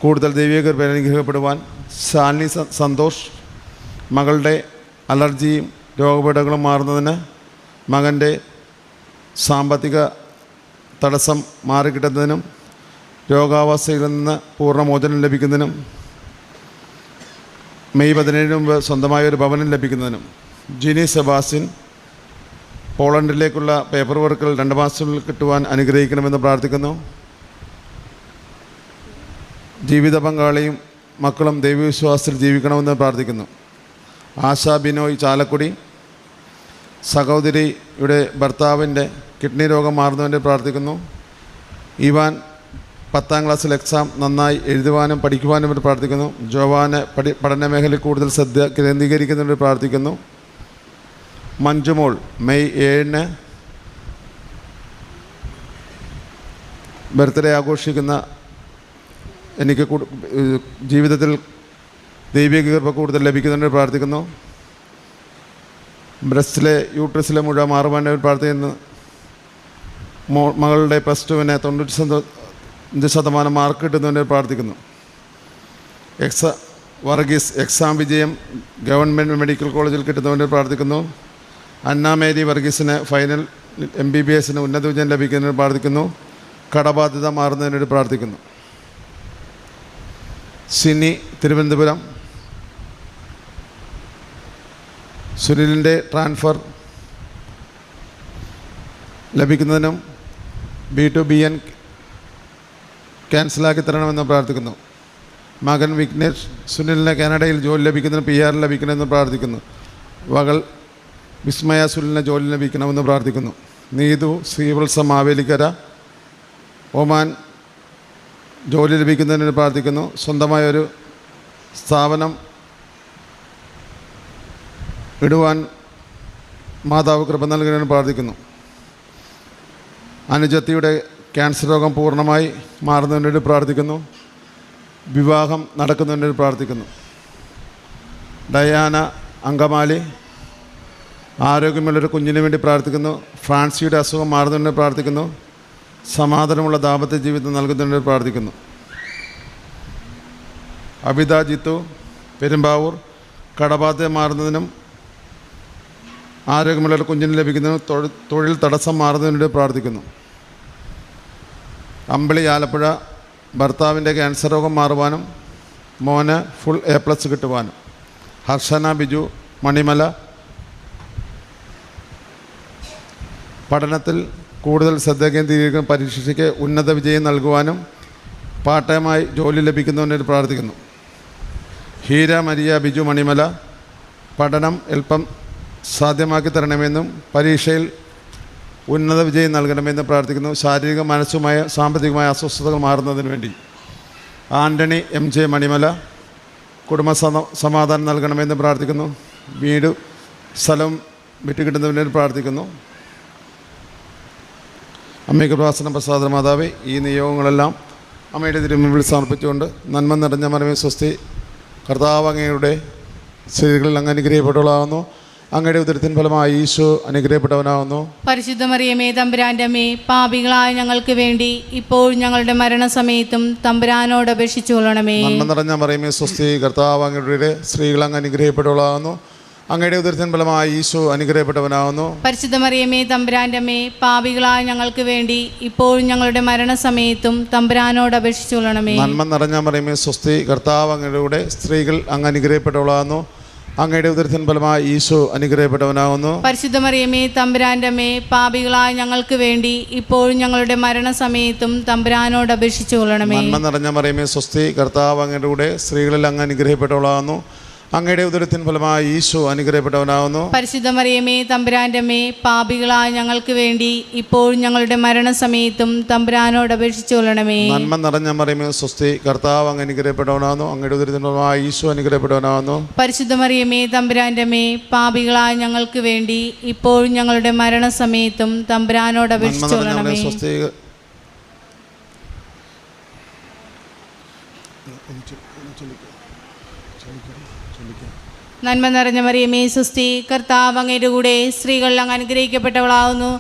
കൂടുതൽ ദൈവിക കൃപ അനുഗ്രഹിക്കപ്പെടുവാൻ, ശാലിനി സന്തോഷ് മകളുടെ അലർജിയും രോഗപീഠകളും മാറുന്നതിന്, മകൻ്റെ സാമ്പത്തിക തടസ്സം മാറിക്കിട്ടുന്നതിനും, രോഗാവസ്ഥയിൽ നിന്ന് പൂർണ്ണമോചനം ലഭിക്കുന്നതിനും, മെയ് 17 മുമ്പ് സ്വന്തമായ ഒരു ഭവനം ലഭിക്കുന്നതിനും, ജിനി സെബാസ്റ്റ്യൻ പോളണ്ടിലേക്കുള്ള പേപ്പർ വർക്കുകൾ 2 മാസത്തിനുള്ളിൽ കിട്ടുവാൻ അനുഗ്രഹിക്കണമെന്ന് പ്രാർത്ഥിക്കുന്നു. ജീവിത പങ്കാളിയും മക്കളും ദൈവവിശ്വാസത്തിൽ ജീവിക്കണമെന്ന് പ്രാർത്ഥിക്കുന്നു. ആശാ ബിനോയ് ചാലക്കുടി സഹോദരിയുടെ ഭർത്താവിൻ്റെ കിഡ്നി രോഗം മാറുന്നതിന് പ്രാർത്ഥിക്കുന്നു. ഇവാൻ 10ാം ക്ലാസ്സിൽ എക്സാം നന്നായി എഴുതുവാനും പഠിക്കുവാനും വേണ്ടി പ്രാർത്ഥിക്കുന്നു. ജോവാന് പഠന മേഖലയിൽ കൂടുതൽ ശ്രദ്ധ കേന്ദ്രീകരിക്കുന്നതിന് പ്രാർത്ഥിക്കുന്നു. മഞ്ജുമോൾ മെയ് 7 ബർത്ത്ഡേ ആഘോഷിക്കുന്ന എനിക്ക് ജീവിതത്തിൽ ദൈവിക കൃപ കൂടുതൽ ലഭിക്കുന്നതിന് പ്രാർത്ഥിക്കുന്നു. യൂട്രസിലെ മുഴ മാറുവാൻ പ്രാർത്ഥിക്കുന്നു. മകളുടെ +2-ന് 95% മാർക്ക് കിട്ടുന്നതിന് പ്രാർത്ഥിക്കുന്നു. വർഗീസ് എക്സാം വിജയം ഗവൺമെൻറ് മെഡിക്കൽ കോളേജിൽ കിട്ടുന്നതിന് പ്രാർത്ഥിക്കുന്നു. അന്ന മേരി വർഗീസിന് ഫൈനൽ MBBSന് ഉന്നത വിജയം ലഭിക്കുന്നതിന് പ്രാർത്ഥിക്കുന്നു. കടബാധ്യത മാറുന്നതിന് പ്രാർത്ഥിക്കുന്നു. സിനി തിരുവനന്തപുരം സുനിലിൻ്റെ ട്രാൻസ്ഫർ ലഭിക്കുന്നതിനും B2BN ക്യാൻസലാക്കി തരണമെന്ന് പ്രാർത്ഥിക്കുന്നു. മകൻ വിഘ്നേഷ് സുനിലിന് കാനഡയിൽ ജോലി ലഭിക്കുന്നതിന് PR ലഭിക്കണമെന്ന് പ്രാർത്ഥിക്കുന്നു. മകൾ വിസ്മയ സുനിലിന് ജോലി ലഭിക്കണമെന്ന് പ്രാർത്ഥിക്കുന്നു. നീതു ശ്രീവത്സം മാവേലിക്കര ഒമാൻ ജോലി ലഭിക്കുന്നതിന് പ്രാർത്ഥിക്കുന്നു. സ്വന്തമായൊരു സ്ഥാപനം ഇടുവാൻ മാതാവ് കൃപ നൽകുന്നതിന് പ്രാർത്ഥിക്കുന്നു. അനുജത്തിയുടെ ക്യാൻസർ രോഗം പൂർണ്ണമായി മാറുന്നതിന് വേണ്ടി പ്രാർത്ഥിക്കുന്നു. വിവാഹം നടക്കുന്നതിന് വേണ്ടി പ്രാർത്ഥിക്കുന്നു. ഡയാന അങ്കമാലി ആരോഗ്യമുള്ളൊരു കുഞ്ഞിന് വേണ്ടി പ്രാർത്ഥിക്കുന്നു. ഫ്രാൻസിയുടെ അസുഖം മാറുന്നതിന് പ്രാർത്ഥിക്കുന്നു. സമാധാനമുള്ള ദാമ്പത്യ ജീവിതം നൽകുന്നതിന് പ്രാർത്ഥിക്കുന്നു. അബിത ജിത്തു പെരുമ്പാവൂർ കടബാധ്യത മാറുന്നതിനും ആരോഗ്യമുള്ള കുഞ്ഞിന് ലഭിക്കുന്നതിനും തൊഴിൽ തടസ്സം മാറുന്നതിന് പ്രാർത്ഥിക്കുന്നു. അമ്പിളി ആലപ്പുഴ ഭർത്താവിൻ്റെ ക്യാൻസർ രോഗം മാറുവാനും മോന് ഫുൾ A+ കിട്ടുവാനും. ഹർഷന ബിജു മണിമല പഠനത്തിൽ കൂടുതൽ ശ്രദ്ധ കേന്ദ്രീകരിക്കുന്ന പരീക്ഷയ്ക്ക് ഉന്നത വിജയം നൽകുവാനും പാർട്ട് ടൈമായി ജോലി ലഭിക്കുന്നതിന് പ്രാർത്ഥിക്കുന്നു. ഹീര മരിയ ബിജു മണിമല പഠനം എളുപ്പം സാധ്യമാക്കി തരണമെന്നും പരീക്ഷയിൽ ഉന്നത വിജയം നൽകണമെന്നും പ്രാർത്ഥിക്കുന്നു. ശാരീരിക മനസ്സുമായ സാമ്പത്തികമായ അസ്വസ്ഥതകൾ മാറുന്നതിന് വേണ്ടി. ആൻ്റണി MJ മണിമല കുടുംബ സമാധാനം നൽകണമെന്ന് പ്രാർത്ഥിക്കുന്നു. വീട് സ്ഥലം വിട്ടുകിട്ടുന്നതിന് വേണ്ടി പ്രാർത്ഥിക്കുന്നു. അമ്മയ്ക്ക് പ്രാർത്ഥന പ്രസാദ മാതാവേ, ഈ നിയോഗങ്ങളെല്ലാം അമ്മയുടെ തിരുമുമ്പിൽ സമർപ്പിച്ചുകൊണ്ട് നന്മ നിറഞ്ഞ മരമേ സ്വസ്തി, കർത്താവ് അങ്ങയുടെ സ്ത്രീകളിൽ അങ്ങ് അനുഗ്രഹിക്കപ്പെട്ടവളാകുന്നു, അങ്ങയുടെ ഉദരത്തിൻ ഫലമായി ഈശോ അനുഗ്രഹിക്കപ്പെട്ടവനാകുന്നു. പരിശുദ്ധ മറിയമേ തമ്പുരാൻ്റെ അമ്മേ, പാപികളായ ഞങ്ങൾക്ക് വേണ്ടി ഇപ്പോഴും ഞങ്ങളുടെ മരണസമയത്തും തമ്പുരാനോട് അപേക്ഷിച്ചു കൊള്ളണമേ. നന്മ നിറഞ്ഞ മറിയമേ സ്വസ്തി, കർത്താവ് അങ്ങയുടെ സ്ത്രീകൾ അങ്ങ് അനുഗ്രഹിക്കപ്പെട്ടവളാകുന്നു, അങ്ങയുടെ ഉദരത്തിൻ ഫലമായി ഈശോ അനുഗ്രഹിക്കപ്പെട്ടവനാകുന്നു. പരിശുദ്ധ മറിയമേ തമ്പുരാൻ്റെ അമ്മേ, പാപികളായ ഞങ്ങൾക്ക് വേണ്ടി ഇപ്പോഴും ഞങ്ങളുടെ മരണസമയത്തും തമ്പുരാനോട് അപേക്ഷിച്ചു കൊള്ളണമേ. നന്മ നിറഞ്ഞ മറിയമേ സ്വസ്തി, കർത്താവ് അങ്ങയുടെ സ്ത്രീകൾ അങ്ങ് അനുഗ്രഹിക്കപ്പെട്ടവളാകുന്നു, അങ്ങയുടെ ഉദരത്തിൻ ഫലമായി ഈശോ അനുഗ്രഹിക്കപ്പെട്ടവനാകുന്നു. പരിശുദ്ധ മറിയമേ തമ്പുരാൻ്റെ അമ്മേ, പാപികളായ ഞങ്ങൾക്ക് വേണ്ടി ഇപ്പോഴും ഞങ്ങളുടെ മരണസമയത്തും തമ്പുരാനോട് അപേക്ഷിച്ചു കൊള്ളണമേ. നന്മ നിറഞ്ഞ മറിയമേ സ്വസ്തി, കർത്താവ് അങ്ങയുടെ സ്ത്രീകളിൽ അങ്ങ് അനുഗ്രഹിക്കപ്പെട്ടവളാകുന്നു, അങ്ങയുടെ ഉദരത്തിൻ ഫലമായി ഈശോ അനുഗ്രഹിക്കപ്പെട്ടവനാകുന്നു. പരിശുദ്ധ മറിയമേ തമ്പുരാന്റെ അമ്മേ, പാപികളായ ഞങ്ങൾക്ക് വേണ്ടി ഇപ്പോഴും ഞങ്ങളുടെ മരണസമയത്തും തമ്പുരാനോട് അപേക്ഷിച്ചുകൊള്ളണമേ. നന്മ നിറഞ്ഞ മറിയമേ സ്വസ്തി, കർത്താവ് അങ്ങ് അനുഗ്രഹിക്കപ്പെട്ടവനാകുന്നു. അങ്ങയുടെ ഉദരത്തിൻ ഫലമായി ഈശോ അനുഗ്രഹിക്കപ്പെട്ടവനാകുന്നു. പരിശുദ്ധ മറിയമേ തമ്പുരാന്റെ അമ്മേ, പാപികളായ ഞങ്ങൾക്ക് വേണ്ടി ഇപ്പോഴും ഞങ്ങളുടെ മരണസമയത്തും തമ്പുരാനോട് അപേക്ഷിച്ചുകൊള്ളണമേ. സ്വസ്തി. നന്മ നിറഞ്ഞ മറിയമേ സുസ്തി, കർത്താവ് അങ്ങയുടെ കൂടെ സ്ത്രീകൾ അങ്ങ് അനുഗ്രഹിക്കപ്പെട്ടവളാവുന്നു.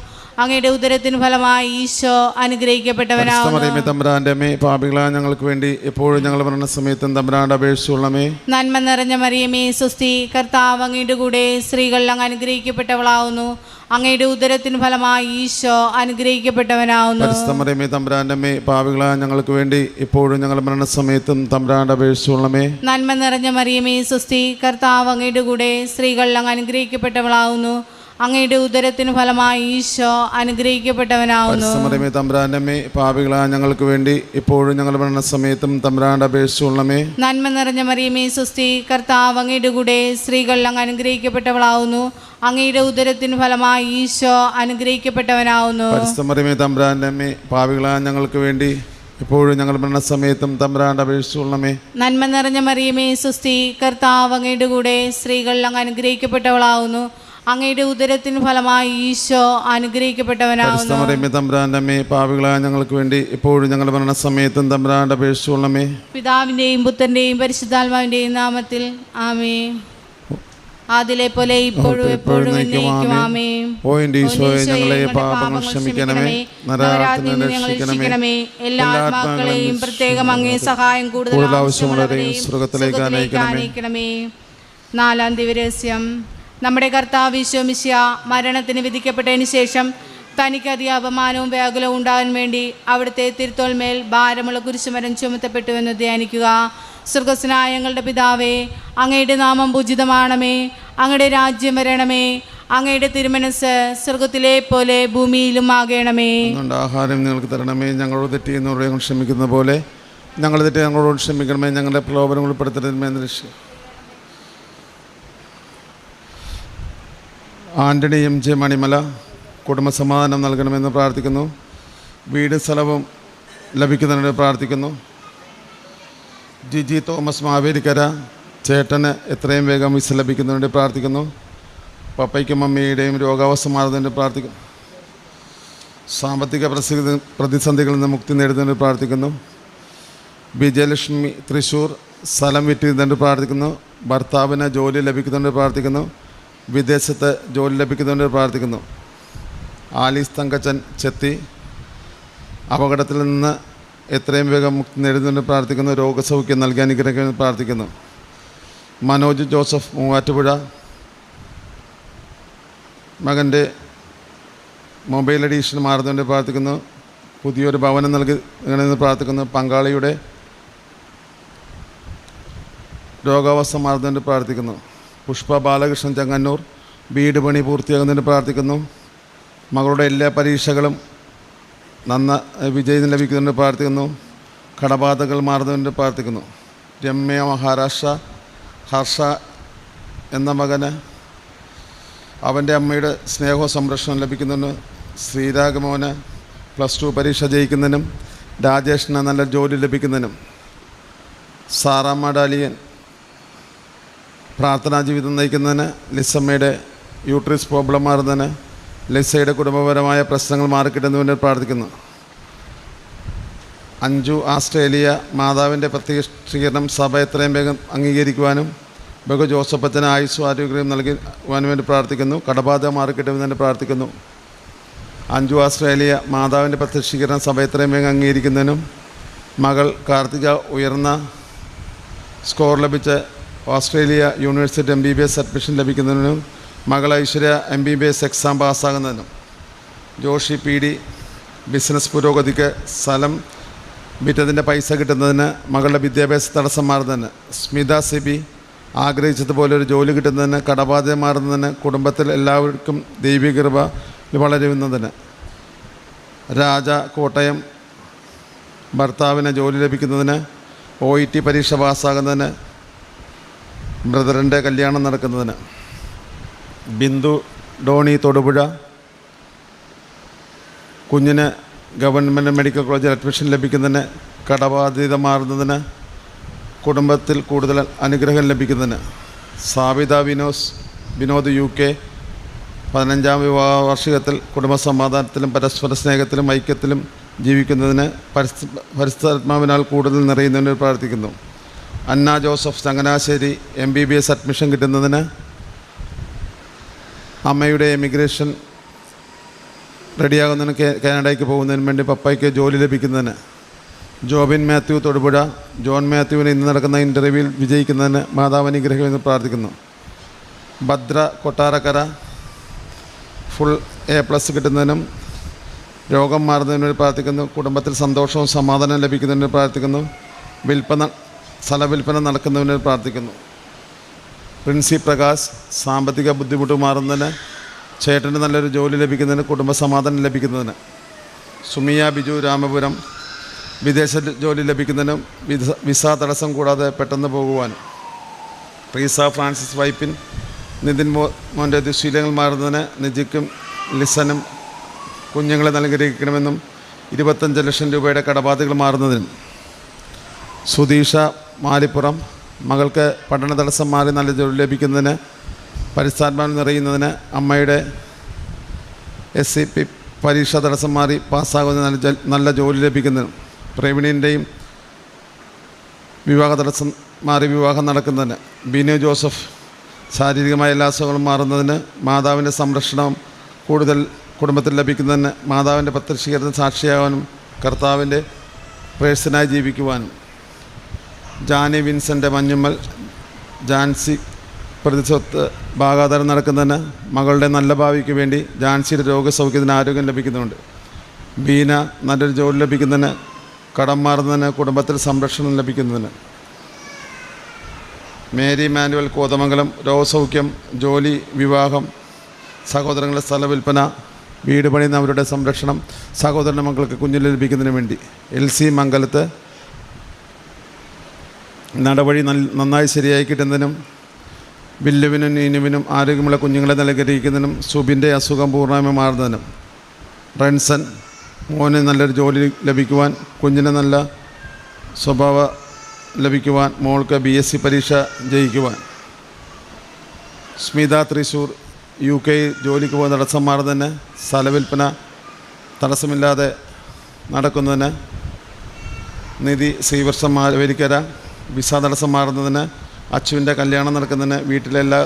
അങ്ങയുടെ ഉദരത്തിന് ഫലമായി ഈശോ അനുഗ്രഹിക്കപ്പെട്ടവനാവുന്നു. തമ്പുരാന്റെ അമ്മേ, പാപികളായ ഞങ്ങൾക്ക് വേണ്ടി എപ്പോഴും ഞങ്ങൾ മരണസമയത്തും തമ്പുരാനോട് അപേക്ഷിച്ചുകൊള്ളണമേ. നന്മ നിറഞ്ഞ മറിയമേ സുസ്തി, കർത്താവ് അങ്ങയുടെ കൂടെ സ്ത്രീകൾ അങ്ങ് അനുഗ്രഹിക്കപ്പെട്ടവളാവുന്നു. അങ്ങയുടെ ഉദരത്തിന് ഫലമായി ഈശോ അനുഗ്രഹിക്കപ്പെട്ടവനാവുന്നു. പരിശുദ്ധ മറിയമേ തമ്പുരാന്റെ അമ്മേ, പാപികളായ ഞങ്ങൾക്ക് വേണ്ടി എപ്പോഴും ഞങ്ങൾ മരണസമയത്തും തമ്പുരാനോട് അപേക്ഷിച്ചുകൊള്ളണമേ. നന്മ നിറഞ്ഞ മറിയമേ സുസ്തി, കർത്താവ് അങ്ങയുടെ കൂടെ സ്ത്രീകൾ അങ്ങ് അനുഗ്രഹിക്കപ്പെട്ടവളാവുന്നു. അങ്ങയുടെ ഉദരത്തിന് ഫലമായി ഈശോ അനുഗ്രഹിക്കപ്പെട്ടവനാവുന്നു. പരിശുദ്ധ മറിയമേ തമ്പുരാന്റെ അമ്മേ, പാപികളായ ഞങ്ങൾക്ക് വേണ്ടി എപ്പോഴും ഞങ്ങൾ മരണസമയത്തും തമ്പുരാനോട് അപേക്ഷിച്ചുകൊള്ളണമേ. നന്മ നിറഞ്ഞ മറിയമേ സുസ്തി, കർത്താവ് അങ്ങയുടെ കൂടെ സ്ത്രീകൾ അങ്ങ് അനുഗ്രഹിക്കപ്പെട്ടവളാവുന്നു. അങ്ങയുടെ ഉദരത്തിന് ഫലമായി ഈശോ അനുഗ്രഹിക്കപ്പെട്ടവനാവുന്നു. പരിശുദ്ധ മറിയമേ തമ്പുരാന്റെ അമ്മേ, പാപികളായ ഞങ്ങൾക്ക് വേണ്ടി എപ്പോഴും ഞങ്ങൾ മരണസമയത്തും തമ്പുരാനോട് അപേക്ഷിച്ചുകൊള്ളണമേ. നന്മ നിറഞ്ഞ മറിയമേ സുസ്തി, കർത്താവ് അങ്ങയുടെ കൂടെ സ്ത്രീകൾ അങ്ങ് അനുഗ്രഹിക്കപ്പെട്ടവളാവുന്നു. അങ്ങയുടെ ഉദരത്തിന് ഫലമായി ഈശോ അനുഗ്രഹിക്കപ്പെട്ടവനാവുന്നു. മറിയമേ തമ്പുരാന്റെ അമ്മേ, പാപികളായ ഞങ്ങൾക്ക് വേണ്ടി എപ്പോഴും ഞങ്ങൾ മരണസമയത്തും തമ്പുരാനോട് അപേക്ഷിച്ചുകൊള്ളണമേ. പിതാവിന്റെയും പുത്രന്റെയും പരിശുദ്ധാത്മാവിന്റെയും നാമത്തിൽ ആമേൻ. അതിലെ പോലെ ഇപ്പോഴും എപ്പോഴും എന്നേക്കും ആമേൻ. ഓ എൻ്റെ ഈശോയെ, ഞങ്ങളെ പാപങ്ങൾ ക്ഷമിക്കണമേ, നരകത്തിൽ നിന്ന് രക്ഷിക്കണമേ. എല്ലാ ആത്മാക്കളെയും പ്രത്യേകം അങ്ങേ സഹായം കൂടുതൽ ആവശ്യമുള്ളവരെയും സ്വർഗ്ഗത്തിലേക്ക് അനയിക്കണമേ. നാലാം ദിവരഹസ്യം. നമ്മുടെ കർത്താവ് ഈശോ മിശിഹ മരണത്തിന് വിധിക്കപ്പെട്ടതിന് ശേഷം തനിക്ക് അധിക അപമാനവും വ്യാകുലവും ഉണ്ടാകാൻ വേണ്ടി അവിടുത്തെ തിരുത്തോൾമേൽ ഭാരമുള്ള കുരിശുമരം ചുമത്തപ്പെട്ടുവെന്ന് ധ്യാനിക്കുക. സ്വർഗ്ഗസ്ഥനായ ഞങ്ങളുടെ പിതാവേ, അങ്ങയുടെ നാമം പൂജിതമാണമേ. അങ്ങയുടെ രാജ്യം വരണമേ. അങ്ങയുടെ തിരുമനസ് സ്വർഗ്ഗത്തിലെ പോലെ ഭൂമിയിലും ആകണമേ. ആഹാരം ഞങ്ങൾക്ക് തരണമേ. ഞങ്ങളോട് തെറ്റ് ചെയ്യുന്നവരോട് ക്ഷമിക്കുന്ന പോലെ ഞങ്ങളുടെ തെറ്റ് ഞങ്ങളോട് ക്ഷമിക്കണമേ. ഞങ്ങളുടെ പ്രലോഭനം ഉൾപ്പെടുത്തരുമേ. ആൻ്റണി എം ജെ മണിമല കുടുംബസമാധാനം നൽകണമെന്ന് പ്രാർത്ഥിക്കുന്നു. വീട് സ്ഥലവും ലഭിക്കുന്നതിന് പ്രാർത്ഥിക്കുന്നു. ജിജി തോമസ് മാവേലിക്കര ചേട്ടന് എത്രയും വേഗം വിസ ലഭിക്കുന്നതിന് പ്രാർത്ഥിക്കുന്നു. പപ്പയ്ക്കും മമ്മിയുടെയും രോഗാവസ്ഥ മാറുന്നതിന് പ്രാർത്ഥിക്കുന്നു. സാമ്പത്തിക പ്രതിസന്ധികളിൽ നിന്ന് മുക്തി നേടുന്നതിന് പ്രാർത്ഥിക്കുന്നു. വിജയലക്ഷ്മി തൃശ്ശൂർ സ്ഥലം വിറ്റിരുന്നതിന് പ്രാർത്ഥിക്കുന്നു. ഭർത്താവിന് ജോലി ലഭിക്കുന്നതിന് പ്രാർത്ഥിക്കുന്നു. വിദേശത്ത് ജോലി ലഭിക്കുന്നതിന് പ്രാർത്ഥിക്കുന്നു. ആലീസ് തങ്കച്ചൻ ചെത്തി അപകടത്തിൽ നിന്ന് എത്രയും വേഗം മുക്തി നേടുന്നതിന് പ്രാർത്ഥിക്കുന്നു. രോഗസൗഖ്യം നൽകി അനുഗ്രഹിക്കുന്നതിന് പ്രാർത്ഥിക്കുന്നു. മനോജ് ജോസഫ് മൂവാറ്റുപുഴ മകൻ്റെ മൊബൈൽ എഡീഷൻ മാറുന്നതിന് പ്രാർത്ഥിക്കുന്നു. പുതിയൊരു ഭവനം നൽകുന്നതിന് പ്രാർത്ഥിക്കുന്നു. പങ്കാളിയുടെ രോഗാവസ്ഥ മാറുന്നതിന് പ്രാർത്ഥിക്കുന്നു. പുഷ്പ ബാലകൃഷ്ണൻ ചെങ്ങന്നൂർ വീട് പണി പൂർത്തിയാകുന്നതിന് പ്രാർത്ഥിക്കുന്നു. മകളുടെ എല്ലാ പരീക്ഷകളും വിജയം ലഭിക്കുന്നതിന് പ്രാർത്ഥിക്കുന്നു. കടബാധകൾ മാറുന്നതിന് പ്രാർത്ഥിക്കുന്നു. രമ്യ മഹാരാഷ്ട്ര ഹർഷ എന്ന മകന് അവൻ്റെ അമ്മയുടെ സ്നേഹവും സംരക്ഷണം ലഭിക്കുന്നതിന്. ശ്രീരാഘമോന് +2 പരീക്ഷ ജയിക്കുന്നതിനും രാജേഷിന് നല്ല ജോലി ലഭിക്കുന്നതിനും. സാറാമ്മ ഡാലിയൻ പ്രാർത്ഥനാ ജീവിതം നയിക്കുന്നതിന്. ലിസമ്മയുടെ യൂട്രസ് പ്രോബ്ലം മാറുന്നതിന്. ലിസയുടെ കുടുംബപരമായ പ്രശ്നങ്ങൾ മാറിക്കിട്ടുന്നതിന് പ്രാർത്ഥിക്കുന്നു. അഞ്ജു ആസ്ട്രേലിയ മാതാവിൻ്റെ പ്രത്യക്ഷീകരണം സഭ എത്രയും വേഗം അംഗീകരിക്കുവാനും ബഹു ജോസഫത്തിന് ആയുസ്സും ആരോഗ്യം നൽകുവാനും വേണ്ടി പ്രാർത്ഥിക്കുന്നു. കടബാധ മാറിക്കിട്ടുന്നതിന് പ്രാർത്ഥിക്കുന്നു. അഞ്ജു ആസ്ട്രേലിയ മാതാവിൻ്റെ പ്രത്യക്ഷീകരണം സഭ എത്രയും വേഗം അംഗീകരിക്കുന്നതിനും മകൾ കാർത്തിക ഉയർന്ന സ്കോർ ലഭിച്ച ഓസ്ട്രേലിയ യൂണിവേഴ്സിറ്റി MBBS അഡ്മിഷൻ ലഭിക്കുന്നതിനും മകൾ ഐശ്വര്യ MBBS എക്സാം പാസ്സാകുന്നതിനും. ജോഷി PD ബിസിനസ് പുരോഗതിക്ക് സ്ഥലം വിറ്റതിൻ്റെ പൈസ കിട്ടുന്നതിന് മകളുടെ വിദ്യാഭ്യാസ തടസ്സം മാറുന്നതിന്. സ്മിത സിബി ആഗ്രഹിച്ചതുപോലെ ഒരു ജോലി കിട്ടുന്നതിന്. കടബാധ്യത മാറുന്നതിന്. കുടുംബത്തിൽ എല്ലാവർക്കും ദൈവിക കൃപ വളരുന്നതിന്. രാജ കോട്ടയം ഭർത്താവിന് ജോലി ലഭിക്കുന്നതിന്. OET പരീക്ഷ പാസ്സാകുന്നതിന്. ബ്രദറിൻ്റെ കല്യാണം നടക്കുന്നതിന്, ബിന്ദു ഡോണി തൊടുപുഴ കുഞ്ഞിന് ഗവൺമെൻറ് മെഡിക്കൽ കോളേജിൽ അഡ്മിഷൻ ലഭിക്കുന്നതിന്, കടബാധ്യത മാറുന്നതിന്, കുടുംബത്തിൽ കൂടുതൽ അനുഗ്രഹം ലഭിക്കുന്നതിന്, സാബിത വിനോദ് UK 15ാം വിവാഹ വാർഷികത്തിൽ കുടുംബസമാധാനത്തിലും പരസ്പര സ്നേഹത്തിലും ഐക്യത്തിലും ജീവിക്കുന്നതിന്, പരിശുദ്ധാത്മാവിനാൽ കൂടുതൽ നിറയുന്നതിന് പ്രാർത്ഥിക്കുന്നു. അന്ന ജോസഫ് ചങ്ങനാശ്ശേരി MBBS അഡ്മിഷൻ കിട്ടുന്നതിന്, അമ്മയുടെ എമിഗ്രേഷൻ റെഡിയാകുന്നതിന്, കാനഡയ്ക്ക് പോകുന്നതിന് വേണ്ടി പപ്പായ്ക്ക് ജോലി ലഭിക്കുന്നതിന്, ജോബിൻ മാത്യു തൊടുപുഴ ജോൺ മാത്യുവിന് ഇന്ന് നടക്കുന്ന ഇൻ്റർവ്യൂവിൽ വിജയിക്കുന്നതിന് മാതാവ് അനുഗ്രഹമെന്ന് പ്രാർത്ഥിക്കുന്നു. ഭദ്ര കൊട്ടാരക്കര ഫുൾ A+ കിട്ടുന്നതിനും രോഗം മാറുന്നതിന് വേണ്ടി പ്രാർത്ഥിക്കുന്നു. കുടുംബത്തിൽ സന്തോഷവും സമാധാനം ലഭിക്കുന്നതിന് പ്രാർത്ഥിക്കുന്നു. സ്ഥല വിൽപ്പന നടക്കുന്നതിന് പ്രാർത്ഥിക്കുന്നു. പ്രിൻസി പ്രകാശ് സാമ്പത്തിക ബുദ്ധിമുട്ട് മാറുന്നതിന്, ചേട്ടന് നല്ലൊരു ജോലി ലഭിക്കുന്നതിന്, കുടുംബസമാധാനം ലഭിക്കുന്നതിന്, സുമിയ ബിജു രാമപുരം വിദേശ ജോലി ലഭിക്കുന്നതിനും വിസ തടസ്സം കൂടാതെ പെട്ടെന്ന് പോകുവാനും, റീസ ഫ്രാൻസിസ് വൈപ്പിൻ നിതിൻ മോൻ്റെ ദുശീലങ്ങൾ മാറുന്നതിന്, നിജിക്കും ലിസനും കുഞ്ഞുങ്ങളെ അനുഗ്രഹിക്കണമെന്നും 25 ലക്ഷം രൂപയുടെ കടബാധ്യതകൾ മാറുന്നതിനും, സുധീഷ മാലിപ്പുറം മകൾക്ക് പഠന തടസ്സം മാറി നല്ല ജോലി ലഭിക്കുന്നതിന്, പരിസ്ഥാത്മാവിൽ നിറയുന്നതിന്, അമ്മയുടെ SCP പരീക്ഷ തടസ്സം മാറി പാസ്സാകുന്ന നല്ല ജോലി ലഭിക്കുന്നതിനും, പ്രവീണിൻ്റെയും വിവാഹ തടസ്സം മാറി വിവാഹം നടക്കുന്നതിന്, ബിനു ജോസഫ് ശാരീരികമായ എല്ലാ അസുഖങ്ങളും മാറുന്നതിന്, മാതാവിൻ്റെ സംരക്ഷണം കൂടുതൽ കുടുംബത്തിൽ ലഭിക്കുന്നതിന്, മാതാവിൻ്റെ പ്രത്യക്ഷീകരണത്തിന് സാക്ഷിയാകാനും കർത്താവിൻ്റെ പ്രേഴ്സനായി ജീവിക്കുവാനും, ജാനി വിൻസെൻ്റ് മഞ്ഞുമ്മൽ ജാൻസി പ്രതിസ്വത്ത് ഭാഗാധാരം നടക്കുന്നതിന്, മകളുടെ നല്ല ഭാവിക്ക് വേണ്ടി ജാൻസിയുടെ രോഗസൗഖ്യത്തിന് ആരോഗ്യം ലഭിക്കുന്നുണ്ട്, ബീന നല്ലൊരു ജോലി ലഭിക്കുന്നതിന്, കടം മാറുന്നതിന്, കുടുംബത്തിൽ സംരക്ഷണം ലഭിക്കുന്നതിന്, മേരി മാനുവൽ കോതമംഗലം രോഗസൗഖ്യം, ജോലി, വിവാഹം, സഹോദരങ്ങളുടെ സ്ഥല വിൽപ്പന, വീട് പണിയുന്നവരുടെ സംരക്ഷണം, സഹോദരൻ്റെ മക്കൾക്ക് കുഞ്ഞിന് ലഭിക്കുന്നതിന് വേണ്ടി, LC മംഗലത്ത് നടവഴി നന്നായി ശരിയായി കിട്ടുന്നതിനും, ബില്ലുവിനും നീനുവിനും ആരോഗ്യമുള്ള കുഞ്ഞുങ്ങളെ നൽകിയിരിക്കുന്നതിനും, സുബിൻ്റെ അസുഖം പൂർണ്ണമായി മാറുന്നതിനും, റൺസൺ മോന് നല്ലൊരു ജോലി ലഭിക്കുവാൻ, കുഞ്ഞിന് നല്ല സ്വഭാവ ലഭിക്കുവാൻ, മോൾക്ക് BSc പരീക്ഷ ജയിക്കുവാൻ, സ്മിത തൃശ്ശൂർ UK ജോലിക്ക് പോകുന്ന തടസ്സം മാറുന്നതിന്, സ്ഥലവിൽപ്പന തടസ്സമില്ലാതെ നടക്കുന്നതിന്, നിധി ശ്രീവർഷം മാവേലിക്കര വിസ തടസ്സം മാറുന്നതിന്, അച്ചുവിൻ്റെ കല്യാണം നടക്കുന്നതിന്, വീട്ടിലെ എല്ലാ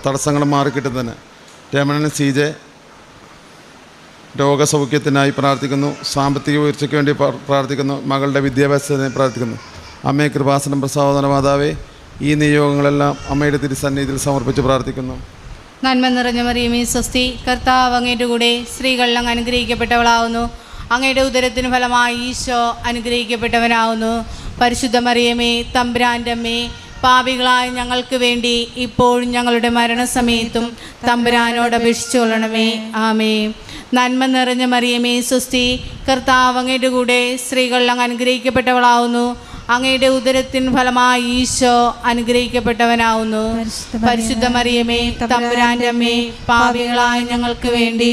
തടസ്സങ്ങളും മാറിക്കിട്ടുന്നതിന്, രമണൻ CJ രോഗസൗഖ്യത്തിനായി പ്രാർത്ഥിക്കുന്നു. സാമ്പത്തിക ഉയർച്ചയ്ക്ക് വേണ്ടി പ്രാർത്ഥിക്കുന്നു. മകളുടെ വിദ്യാഭ്യാസത്തിനായി പ്രാർത്ഥിക്കുന്നു. അമ്മയെ കൃപാസനം പ്രസാദന മാതാവേ, ഈ നിയോഗങ്ങളെല്ലാം അമ്മയുടെ തിരുസന്നിധിയിൽ സമർപ്പിച്ച് പ്രാർത്ഥിക്കുന്നു. നന്മ നിറഞ്ഞ മറിയമേ സ്വസ്തി, കർത്താവ് അങ്ങയുടെ കൂടെ സ്ത്രീകൾ അങ്ങ് അനുഗ്രഹിക്കപ്പെട്ടവളാവുന്നു. അങ്ങയുടെ ഉദരത്തിന് ഫലമായി ഈശോ അനുഗ്രഹിക്കപ്പെട്ടവനാവുന്നു. പരിശുദ്ധ മറിയമേ തമ്പുരാൻ്റെ അമ്മേ, പാപികളായ ഞങ്ങൾക്ക് വേണ്ടി ഇപ്പോഴും ഞങ്ങളുടെ മരണസമയത്തും തമ്പുരാനോട് അപേക്ഷിച്ചു കൊള്ളണമേ. ആമേ. നന്മ നിറഞ്ഞ മറിയമേ സ്വസ്തി, കർത്താവ് അങ്ങയുടെ കൂടെ സ്ത്രീകൾ അങ്ങ് അനുഗ്രഹിക്കപ്പെട്ടവളാവുന്നു. അങ്ങയുടെ ഉദരത്തിൻ ഫലമായി ഈശോ അനുഗ്രഹിക്കപ്പെട്ടവനാവുന്നു. പരിശുദ്ധ മറിയമേ തമ്പുരാൻ്റെ അമ്മേ, പാപികളായ ഞങ്ങൾക്ക് വേണ്ടി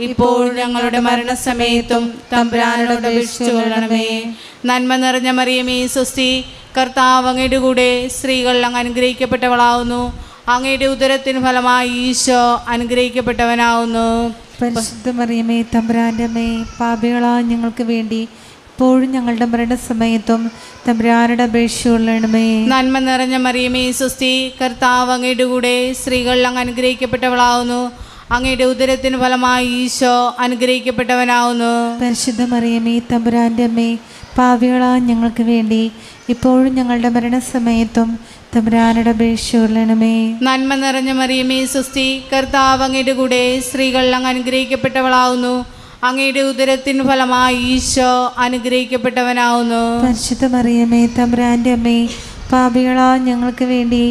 ഇപ്പോൾ ഞങ്ങളുടെ മരണസമയത്തും തമ്പുരാനോട് അപേക്ഷിച്ചു കൊള്ളണമേ. നന്മ നിറഞ്ഞ മറിയമേ സ്വസ്തി, കർത്താവ് അങ്ങയുടെ കൂടെ സ്ത്രീകൾ അങ്ങ് അനുഗ്രഹിക്കപ്പെട്ടവളാവുന്നു. അങ്ങയുടെ ഉദരത്തിന് ഫലമായി ഈശോ അനുഗ്രഹിക്കപ്പെട്ടവനാവുന്നു. പരിശുദ്ധ മറിയമേ തമ്പുരാൻ്റെ അമ്മേ, പാപികളായ ഞങ്ങൾക്ക് വേണ്ടി ഇപ്പോഴും ഞങ്ങളുടെ മരണസമയത്തും തമ്പുരാനോട് അപേക്ഷിച്ചു കൊള്ളണമേ. നന്മ നിറഞ്ഞ മറിയമേ സ്വസ്തി, കർത്താവ് അങ്ങയുടെ കൂടെ സ്ത്രീകൾ അങ്ങ് അനുഗ്രഹിക്കപ്പെട്ടവളാവുന്നു. അങ്ങയുടെ ഉദരത്തിന് ഫലമായി ഈശോ അനുഗ്രഹിക്കപ്പെട്ടവനാവുന്നു. പരിശുദ്ധ മറിയമേ തമ്പുരാൻ്റെ അമ്മേ, പാപികളായ ഞങ്ങൾക്ക് വേണ്ടി ഇപ്പോഴും ഞങ്ങളുടെ മരണസമയത്തും തമ്പുരാനോട് അപേക്ഷിച്ചു കൊള്ളണമേ. നന്മ നിറഞ്ഞ മറിയമേ സ്വസ്തി, കർത്താവ് അങ്ങയുടെ കൂടെ സ്ത്രീകൾ അങ്ങ് അനുഗ്രഹിക്കപ്പെട്ടവളാവുന്നു. അങ്ങയുടെ ഉദരത്തിന് ഫലമായി ഈശോ അനുഗ്രഹിക്കപ്പെട്ടവനാവുന്നു. പരിശുദ്ധ മറിയമേ തമ്പുരാൻ്റെ അമ്മേ, പാപികളായ ഞങ്ങൾക്ക് വേണ്ടി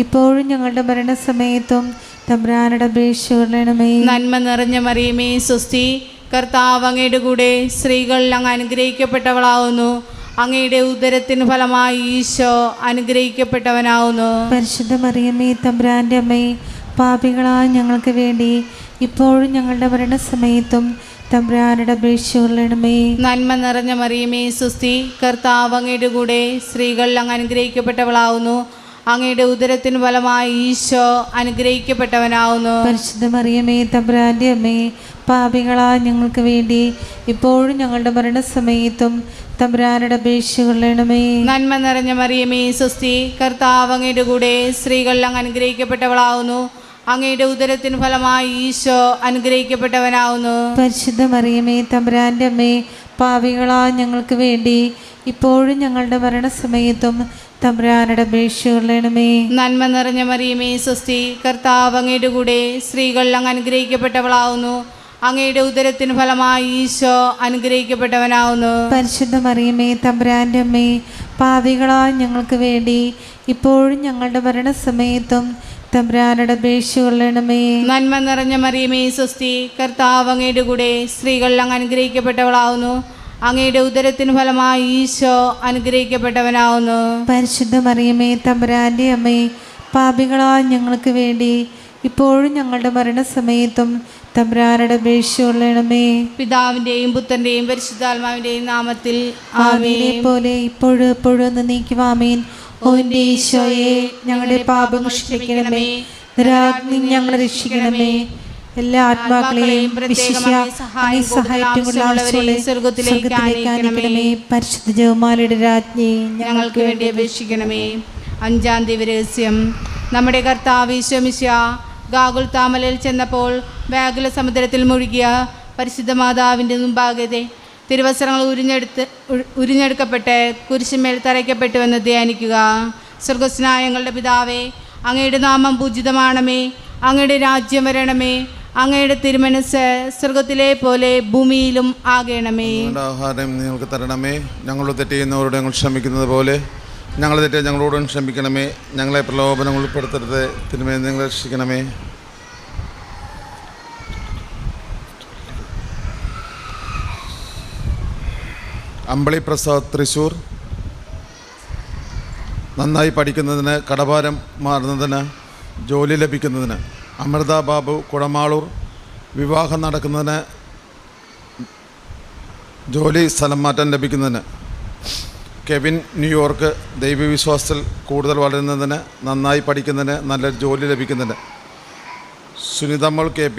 ഇപ്പോഴും ഞങ്ങളുടെ മരണസമയത്തും തമ്പുരാനോട് അപേക്ഷിച്ചു കൊള്ളണമേ. നന്മ നിറഞ്ഞ മറിയമേ സ്വസ്തി, കർത്താവ് അങ്ങയുടെ കൂടെ സ്ത്രീകൾ അങ്ങ് അനുഗ്രഹിക്കപ്പെട്ടവളാവുന്നു. അങ്ങയുടെ ഉദരത്തിന് ഫലമായി ഈശോ അനുഗ്രഹിക്കപ്പെട്ടവനാവുന്നു. പരിശുദ്ധ മറിയമേ തമ്പുരാൻ്റെ അമ്മേ, പാപികളായ ഞങ്ങൾക്ക് വേണ്ടി ഇപ്പോഴും ഞങ്ങളുടെ മരണസമയത്തും തമ്പുരാനോട് അപേക്ഷിച്ചുകൊള്ളണമേ. നന്മ നിറഞ്ഞ മറിയമേ സുസ്തി, കർത്താവ് അങ്ങയുടെ കൂടെ സ്ത്രീകൾ അങ്ങ് അനുഗ്രഹിക്കപ്പെട്ടവളാവുന്നു. അങ്ങയുടെ ഉദരത്തിന് ഫലമായി ഈശോ അനുഗ്രഹിക്കപ്പെട്ടവനാവുന്നു. പരിശുദ്ധ മറിയമേ തമ്പുരാൻ്റെ അമ്മേ, പാപികളായ ഞങ്ങൾക്ക് വേണ്ടി ഇപ്പോഴും ഞങ്ങളുടെ മരണസമയത്തും തമ്പുരാനോട് അപേക്ഷിച്ചുകൊള്ളണമേ. നന്മ നിറഞ്ഞ മറിയമേ സുസ്തി, കർത്താവ് അങ്ങയുടെ കൂടെ സ്ത്രീകൾ അങ്ങ് അനുഗ്രഹിക്കപ്പെട്ടവളാവുന്നു. അങ്ങയുടെ ഉദരത്തിന് ഫലമായി ഈശോ അനുഗ്രഹിക്കപ്പെട്ടവനാവുന്നു. പരിശുദ്ധ മറിയമേ തമ്പുരാൻ്റെ അമ്മേ, പാപികളായ ഞങ്ങൾക്ക് വേണ്ടി ഇപ്പോഴും ഞങ്ങളുടെ മരണസമയത്തും തമ്പുരാനോട് അപേക്ഷിച്ചുകൊള്ളണമേ. നന്മ നിറഞ്ഞ മറിയമേ സുസ്തി, കർത്താവ് അങ്ങയുടെ കൂടെ സ്ത്രീകൾ അങ്ങ് അനുഗ്രഹിക്കപ്പെട്ടവളാവുന്നു. അങ്ങയുടെ ഉദരത്തിന് ഫലമായി ഈശോ അനുഗ്രഹിക്കപ്പെട്ടവനാവുന്നു. പരിശുദ്ധ മറിയമേ തമ്പുരാൻ്റെ അമ്മേ, പാപികളായ ഞങ്ങൾക്ക് വേണ്ടി ഇപ്പോഴും ഞങ്ങളുടെ മരണസമയത്തും തമ്പുരാനോട് അപേക്ഷിച്ചുകൊള്ളണമേ. നന്മ നിറഞ്ഞ മറിയമേ സുസ്തി, കർത്താവ് അങ്ങയുടെ കൂടെ സ്ത്രീകൾ അങ്ങ് അനുഗ്രഹിക്കപ്പെട്ടവളാവുന്നു. അങ്ങയുടെ ഉദരത്തിന് ഫലമായി ഈശോ അനുഗ്രഹിക്കപ്പെട്ടവനാവുന്നു. പരിശുദ്ധ മറിയമേ തമ്പുരാൻ്റെ അമ്മേ, പാപികളായ ഞങ്ങൾക്ക് വേണ്ടി ഇപ്പോഴും ഞങ്ങളുടെ മരണസമയത്തും തമ്പുരാനോട് അപേക്ഷിച്ചുകൊള്ളണമേ. പിതാവിൻ്റെയും പുത്രൻ്റെയും പരിശുദ്ധാത്മാവിൻ്റെയും നാമത്തിൽ ആമേനെ പോലെ ഇപ്പോഴും എപ്പോഴും എന്നേക്കും ആമേൻ. ഓ എൻ്റെ ഈശോയെ, ഞങ്ങളുടെ പാപങ്ങൾ ക്ഷമിക്കണമേ, നിരാഗ്നി ഞങ്ങളെ രക്ഷിക്കണമേ. എല്ലാ ആത്മാക്കളെയും വിശിഷ്യ അങ്ങേ സഹായത്തിനുള്ള ആവശ്യമുള്ള സ്വർഗ്ഗത്തിലേക്ക് അയക്കണമേ. പരിശുദ്ധ ജപമാലയുടെ രാജ്ഞി ഞങ്ങൾക്ക് വേണ്ടി അപേക്ഷിക്കണമേ. 5-ാം ദിവരഹസ്യം. നമ്മുടെ കർത്താവ് ഈശോ മിശിഹാ ഗാഗുൽത്താമലയിൽ ചെന്നപ്പോൾ വ്യാകുല സമുദ്രത്തിൽ മുഴുകിയ പരിശുദ്ധ മാതാവിൻ്റെ മുമ്പാകെ തിരുവസ്ത്രങ്ങൾ ഉരിഞ്ഞെടുക്കപ്പെട്ട് കുരിശുമേൽ തറയ്ക്കപ്പെട്ടുവെന്ന് ധ്യാനിക്കുക. സ്വർഗ്ഗസ്നായ ഞങ്ങളുടെ പിതാവേ, അങ്ങയുടെ നാമം പൂജിതമാണമേ, അങ്ങയുടെ രാജ്യം വരണമേ, അങ്ങയുടെ തിരുമനസ് സ്വർഗത്തിലെ പോലെ ഭൂമിയിലും ആകണമേ. ആഹാരം നിങ്ങൾക്ക് തരണമേ. ഞങ്ങൾ തെറ്റ് ചെയ്യുന്നവരോട് ഞങ്ങൾ ക്ഷമിക്കുന്നത് പോലെ ഞങ്ങൾ തെറ്റ് ഞങ്ങളോടും ക്ഷമിക്കണമേ. ഞങ്ങളെ പ്രലോഭനം ഉൾപ്പെടുത്തരുത്, തിരുമേനി നിങ്ങൾ രക്ഷിക്കണമേ. അമ്പളി പ്രസാദ് തൃശ്ശൂർ, നന്നായി പഠിക്കുന്നതിന്, കടഭാരം മാറുന്നതിന്, ജോലി ലഭിക്കുന്നതിന്. അമൃത ബാബു കുടമാളൂർ, വിവാഹം നടക്കുന്നതിന്, ജോലി സ്ഥലം മാറ്റം ലഭിക്കുന്നതിന്. കെവിൻ ന്യൂയോർക്ക്, ദൈവവിശ്വാസത്തിൽ കൂടുതൽ വളരുന്നതിന്, നന്നായി പഠിക്കുന്നതിന്, നല്ലൊരു ജോലി ലഭിക്കുന്നതിന്. സുനിതമ്മൾ KP,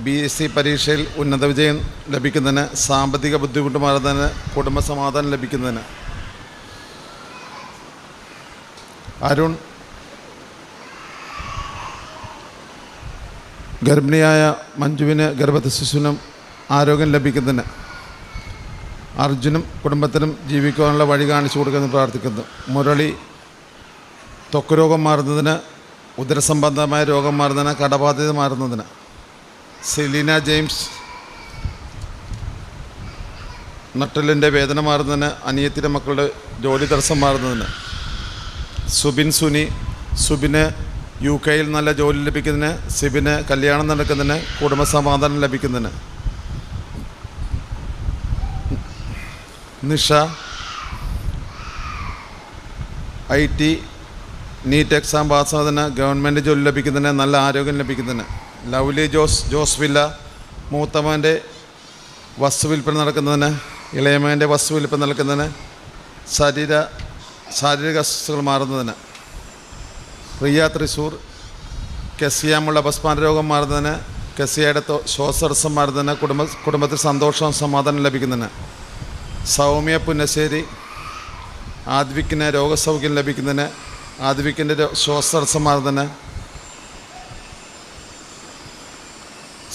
BSc പരീക്ഷയിൽ ഉന്നത വിജയം ലഭിക്കുന്നതിന്, സാമ്പത്തിക ബുദ്ധിമുട്ട് മാറുന്നതിന്, കുടുംബസമാധാനം ലഭിക്കുന്നതിന്. അരുൺ, ഗർഭിണിയായ മഞ്ജുവിന് ഗർഭസ്ഥ ശിശുവിനും ആരോഗ്യം ലഭിക്കുന്നതിന്. അർജുനും കുടുംബത്തിനും ജീവിക്കുവാനുള്ള വഴി കാണിച്ചു കൊടുക്കുമെന്ന് പ്രാർത്ഥിക്കുന്നു. മുരളി, ത്വക്ക് രോഗം മാറുന്നതിന്, ഉദരസംബന്ധമായ രോഗം മാറുന്നതിന്, കടബാധ്യത മാറുന്നതിന്. സെലീന ജെയിംസ്, നട്ടലിൻ്റെ വേദന മാറുന്നതിന്, അനിയത്തിൻ്റെ മക്കളുടെ ജോലി തടസ്സം മാറുന്നതിന്. സുബിൻ സുനി, സുബിന് UK-യിൽ നല്ല ജോലി ലഭിക്കുന്നതിന്, സിബിന് കല്യാണം നടക്കുന്നതിന്, കുടുംബസമാധാനം ലഭിക്കുന്നതിന്. നിഷ, IT നീറ്റ് എക്സാം പാസ്സാകുന്നതിന്, ഗവൺമെൻറ് ജോലി ലഭിക്കുന്നതിന്, നല്ല ആരോഗ്യം ലഭിക്കുന്നതിന്. ലവ്ലി ജോസ് വില്ല, മൂത്തമ്മൻ്റെ വസ്തുവിൽപ്പന നടക്കുന്നതിന്, ഇളയമേൻ്റെ വസ്തുവിൽപ്പന നടക്കുന്നതിന്, ശാരീരിക അസ്വസ്ഥതകൾ മാറുന്നതിന്. പ്രിയ തൃശ്ശൂർ, കെസിയാമുള്ള അപസ്മാര രോഗം മാറുന്നതിന്, കെസിയയുടെ ശ്വാസതടസ്സം മാറുന്നതിന്, കുടുംബത്തിൽ സന്തോഷവും സമാധാനം ലഭിക്കുന്നതിന്. സൗമ്യ പുന്നശ്ശേരി, ആദ്വിക്കിന് രോഗസൗഖ്യം ലഭിക്കുന്നതിന്, ആദ്വിക്കിൻ്റെ ശ്വാസതടസ്സം മാറുന്നതിന്.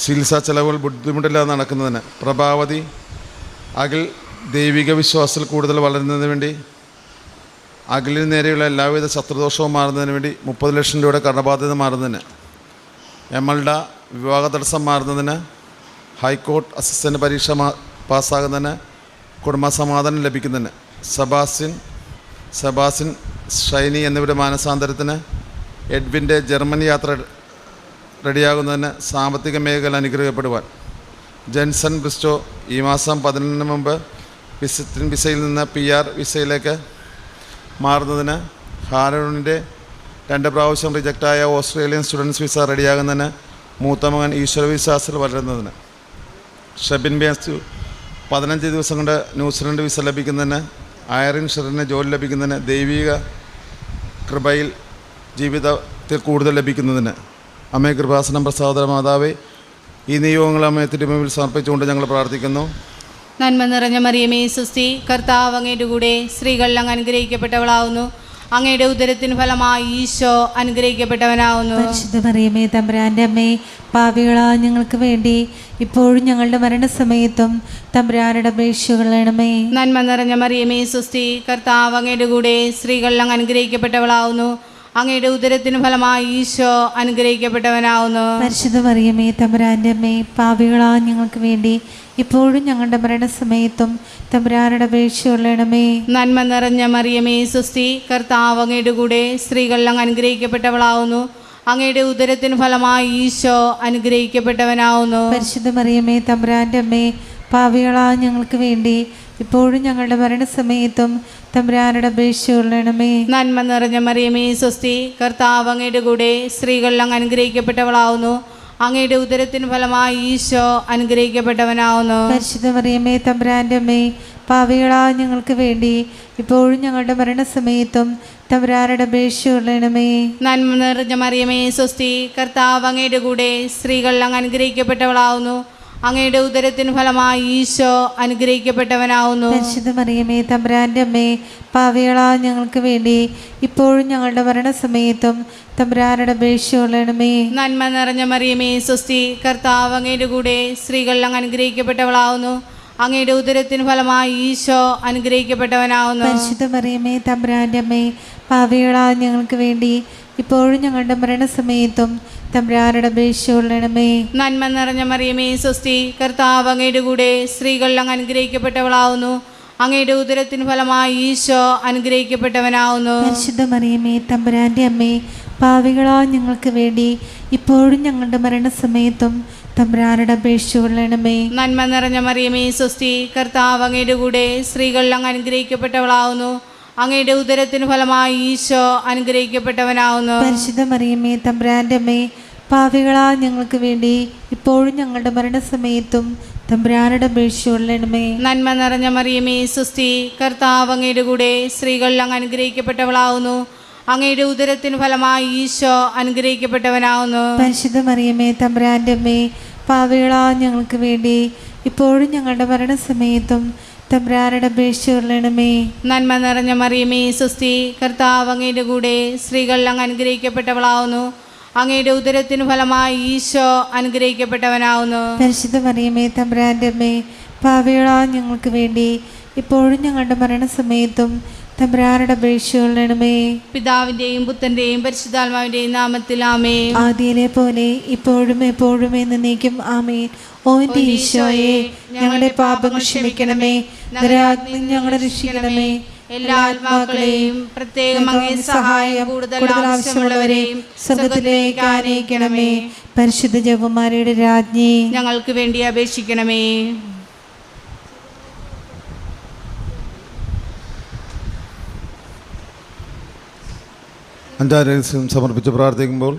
ചികിത്സാ ചെലവുകൾ ബുദ്ധിമുട്ടില്ലാതെ നടക്കുന്നതിന്. പ്രഭാവതി, അഖിൽ ദൈവിക വിശ്വാസത്തിൽ കൂടുതൽ വളരുന്നതിന് വേണ്ടി, അഖിലിന് നേരെയുള്ള എല്ലാവിധ ശത്രുദോഷവും മാറുന്നതിന് വേണ്ടി 30 ലക്ഷം രൂപയുടെ കടബാധ്യത മാറുന്നതിന്. എമൽഡ, വിവാഹ തടസ്സം മാറുന്നതിന്, ഹൈക്കോർട്ട് അസിസ്റ്റൻ്റ് പരീക്ഷ പാസ്സാകുന്നതിന്, കുടുംബസമാധാനം ലഭിക്കുന്നതിന്. സെബാസ്റ്റിൻ, ഷൈനി എന്നിവരുടെ മാനസാന്തരത്തിന്. എഡ്വിൻ്റെ ജർമ്മനി യാത്ര റെഡിയാകുന്നതിന്, സാമ്പത്തിക മേഖല അനുഗ്രഹിക്കപ്പെടുവാൻ. ജെൻസൺ ബ്രിസ്റ്റോ, ഈ മാസം 15 മുമ്പ് വിസിറ്റിംഗ് വിസയിൽ നിന്ന് PR വിസയിലേക്ക് മാറുന്നതിന്, ഹാരൂണിൻ്റെ 2 പ്രാവശ്യം റിജക്റ്റായ ഓസ്ട്രേലിയൻ സ്റ്റുഡൻസ് വിസ റെഡിയാകുന്നതിന്, മൂത്ത മകൻ ഈശ്വരവിശ്വാസത്തിൽ വളരുന്നതിന്, ഷെബിൻ മാത്യു 15 ദിവസം കൊണ്ട് ന്യൂസിലൻഡ് വിസ ലഭിക്കുന്നതിന്, ഐറിൻ ഷെറിന് ജോലി ലഭിക്കുന്നതിന്, ദൈവിക കൃപയിൽ ജീവിതത്തിൽ കൂടുതൽ ലഭിക്കുന്നതിന്, അമ്മേ കൃപാസനം പ്രസാദ മാതാവേ, ഈ നിയോഗങ്ങൾ അമ്മയെ തിരുമുമ്പിൽ സമർപ്പിച്ചുകൊണ്ട് ഞങ്ങൾ പ്രാർത്ഥിക്കുന്നു. നന്മ നിറഞ്ഞ മറിയമേ സുസ്തി, കർത്താവ് അങ്ങയുടെ കൂടെ സ്ത്രീകൾ അങ്ങ് അനുഗ്രഹിക്കപ്പെട്ടവളാവുന്നു. അങ്ങയുടെ ഉദരത്തിന് ഫലമായി ഈശോ അനുഗ്രഹിക്കപ്പെട്ടവനാവുന്നു. പരിശുദ്ധ മറിയമേ തമ്പുരാൻ്റെ അമ്മേ, പാപികളായ ഞങ്ങൾക്ക് വേണ്ടി ഇപ്പോഴും ഞങ്ങളുടെ മരണസമയത്തും തമ്പുരാനുടെ അപേക്ഷകളണമേ. നന്മ നിറഞ്ഞ മറിയമേ സുസ്തി, കർത്താവ് അങ്ങയുടെ കൂടെ സ്ത്രീകൾ അങ്ങ് അനുഗ്രഹിക്കപ്പെട്ടവളാവുന്നു. അങ്ങയുടെ ഉദരത്തിന് ഫലമായി ഈശോ അനുഗ്രഹിക്കപ്പെട്ടവനാവുന്നു. പരിശുദ്ധ മറിയമേ തമ്പുരാൻ്റെ അമ്മേ, പാപികളായ ഞങ്ങൾക്ക് വേണ്ടി ഇപ്പോഴും ഞങ്ങളുടെ മരണസമയത്തും തമ്പുരാനുടെ അപേക്ഷയുള്ളണമേ. നന്മ നിറഞ്ഞ മറിയമേ സുസ്തി, കർത്താവ് അങ്ങയുടെ കൂടെ സ്ത്രീകൾ അങ്ങ് അനുഗ്രഹിക്കപ്പെട്ടവളാവുന്നു. അങ്ങയുടെ ഉദരത്തിന് ഫലമായി ഈശോ അനുഗ്രഹിക്കപ്പെട്ടവനാവുന്നു. പരിശുദ്ധ മറിയമേ തമ്പുരാൻ്റെ അമ്മേ, പാപികളായ ഞങ്ങൾക്ക് വേണ്ടി ഇപ്പോഴും ഞങ്ങളുടെ മരണസമയത്തും തമ്പുരാനുടെ അപേക്ഷയുള്ളണമേ. നന്മ നിറഞ്ഞ മറിയമേ സ്വസ്തി, കർത്താവ് അങ്ങയുടെ കൂടെ സ്ത്രീകൾ അങ്ങ് അനുഗ്രഹിക്കപ്പെട്ടവളാവുന്നു. അങ്ങയുടെ ഉദരത്തിന് ഫലമായി ഈശോ അനുഗ്രഹിക്കപ്പെട്ടവനാവുന്നു. പരിശുദ്ധ മറിയമേ തമ്പുരാൻ്റെ അമ്മേ, പാപികളായ ഞങ്ങൾക്ക് വേണ്ടി ഇപ്പോഴും ഞങ്ങളുടെ മരണസമയത്തും തമ്പുരാനുടെ അപേക്ഷയുള്ളണമേ. നന്മ നിറഞ്ഞ മറിയമേ സ്വസ്തി, കർത്താവ് അങ്ങയുടെ കൂടെ സ്ത്രീകൾ അങ്ങ് അനുഗ്രഹിക്കപ്പെട്ടവളാവുന്നു. അങ്ങയുടെ ഉദരത്തിന് ഫലമായി ഈശോ അനുഗ്രഹിക്കപ്പെട്ടവനാവുന്നു. പരിശുദ്ധ മറിയമേ തമ്പുരാൻ്റെ അമ്മേ, പാപികളായ ഞങ്ങൾക്ക് വേണ്ടി ഇപ്പോഴും ഞങ്ങളുടെ മരണസമയത്തും തമ്പുരാനുടെ അപേക്ഷയുള്ളണമേ. നന്മ നിറഞ്ഞ മറിയമേ സ്വസ്തി, കർത്താവ് അങ്ങയുടെ കൂടെ സ്ത്രീകൾ അങ്ങ് അനുഗ്രഹിക്കപ്പെട്ടവളാവുന്നു. അങ്ങയുടെ ഉദരത്തിന് ഫലമായി ഈശോ അനുഗ്രഹിക്കപ്പെട്ടവനാവുന്നു. പരിശുദ്ധ മറിയമേ തമ്പുരാൻ്റെ അമ്മേ, പാപികളായ ഞങ്ങൾക്ക് വേണ്ടി ഇപ്പോഴും ഞങ്ങളുടെ മരണസമയത്തും തമ്പുരാനുടെ അപേക്ഷയുള്ളണമേ. നന്മ നിറഞ്ഞ മറിയമേ സ്വസ്തി, കർത്താവ് അങ്ങയുടെ കൂടെ സ്ത്രീകൾ അങ്ങ് അനുഗ്രഹിക്കപ്പെട്ടവളാവുന്നു. അങ്ങയുടെ ഉദരത്തിന് ഫലമായി ഈശോ അനുഗ്രഹിക്കപ്പെട്ടവനാവുന്നു. പരിശുദ്ധ മറിയമേ തമ്പുരാൻ്റെ അമ്മേ, പാപികളായ ഞങ്ങൾക്ക് വേണ്ടി ഇപ്പോഴും ഞങ്ങളുടെ മരണസമയത്തും തമ്പുരാനുടെ അപേക്ഷയുള്ളണമേ. നന്മ നിറഞ്ഞ മറിയമേ സ്വസ്തി, കർത്താവ് അങ്ങയുടെ കൂടെ സ്ത്രീകൾ അങ്ങ് അനുഗ്രഹിക്കപ്പെട്ടവളാവുന്നു. അങ്ങയുടെ ഉദരത്തിന് ഫലമായി ഈശോ അനുഗ്രഹിക്കപ്പെട്ടവനാവുന്നു. പരിശുദ്ധ മറിയമേ തമ്പുരാൻ്റെ അമ്മേ, പാപികളായ ഞങ്ങൾക്ക് വേണ്ടി ഇപ്പോഴും ഞങ്ങളുടെ മരണസമയത്തും തമ്പുരാനുടെ അപേക്ഷയുള്ളണമേ. നന്മ നിറഞ്ഞ മറിയമേ സ്വസ്തി, കർത്താവ് അങ്ങയുടെ കൂടെ സ്ത്രീകൾ അങ്ങ് അനുഗ്രഹിക്കപ്പെട്ടവളാവുന്നു. അങ്ങയുടെ ഉദരത്തിന് ഫലമായി ഈശോ അനുഗ്രഹിക്കപ്പെട്ടവനാവുന്നു. പരിശുദ്ധ മറിയമേ തമ്പുരാൻ്റെ അമ്മേ, പാപികളായ ഞങ്ങൾക്ക് വേണ്ടി ഇപ്പോഴും ഞങ്ങളുടെ മരണസമയത്തും തമ്പുരാനുടെ അപേക്ഷയുള്ളണമേ. നന്മ നിറഞ്ഞ മറിയമേ സ്വസ്തി, കർത്താവ് അങ്ങയുടെ കൂടെ സ്ത്രീകൾ അങ്ങ് അനുഗ്രഹിക്കപ്പെട്ടവളാവുന്നു. അങ്ങയുടെ ഉദരത്തിന് ഫലമായി ഈശോ അനുഗ്രഹിക്കപ്പെട്ടവനാവുന്നു. പരിശുദ്ധ മറിയമേ തമ്പുരാൻ്റെ അമ്മേ, പാപികളായ ഞങ്ങൾക്ക് വേണ്ടി ഇപ്പോഴും ഞങ്ങളുടെ മരണസമയത്തും തമ്പുരാനുടെ അപേക്ഷയുള്ളണമേ. പിതാവിൻ്റെയും പുത്രൻ്റെയും പരിശുദ്ധാത്മാവിൻ്റെയും നാമത്തിൽ ആമേൻ. ആദിയിലെ പോലെ ഇപ്പോഴും എപ്പോഴും എന്നേക്കും ആമേൻ. ഓ എൻ്റെ ഈശോയെ, ഞങ്ങളുടെ പാപങ്ങൾ ക്ഷമിക്കണമേ, നരകാഗ്നി ഞങ്ങളെ രക്ഷിക്കണമേ. എല്ലാ ആത്മാക്കളെയും പ്രത്യേകം അങ്ങേ സഹായം കൂടുതൽ ആവശ്യമുള്ളവരെയും സ്വർഗ്ഗത്തിലേക്ക് ആനയിക്കണമേ. പരിശുദ്ധ ജപമാലയുടെ രാജ്ഞി, ഞങ്ങൾക്ക് വേണ്ടി അപേക്ഷിക്കണമേ. അഞ്ചാം രഹസ്യം സമർപ്പിച്ച് പ്രാർത്ഥിക്കുമ്പോൾ,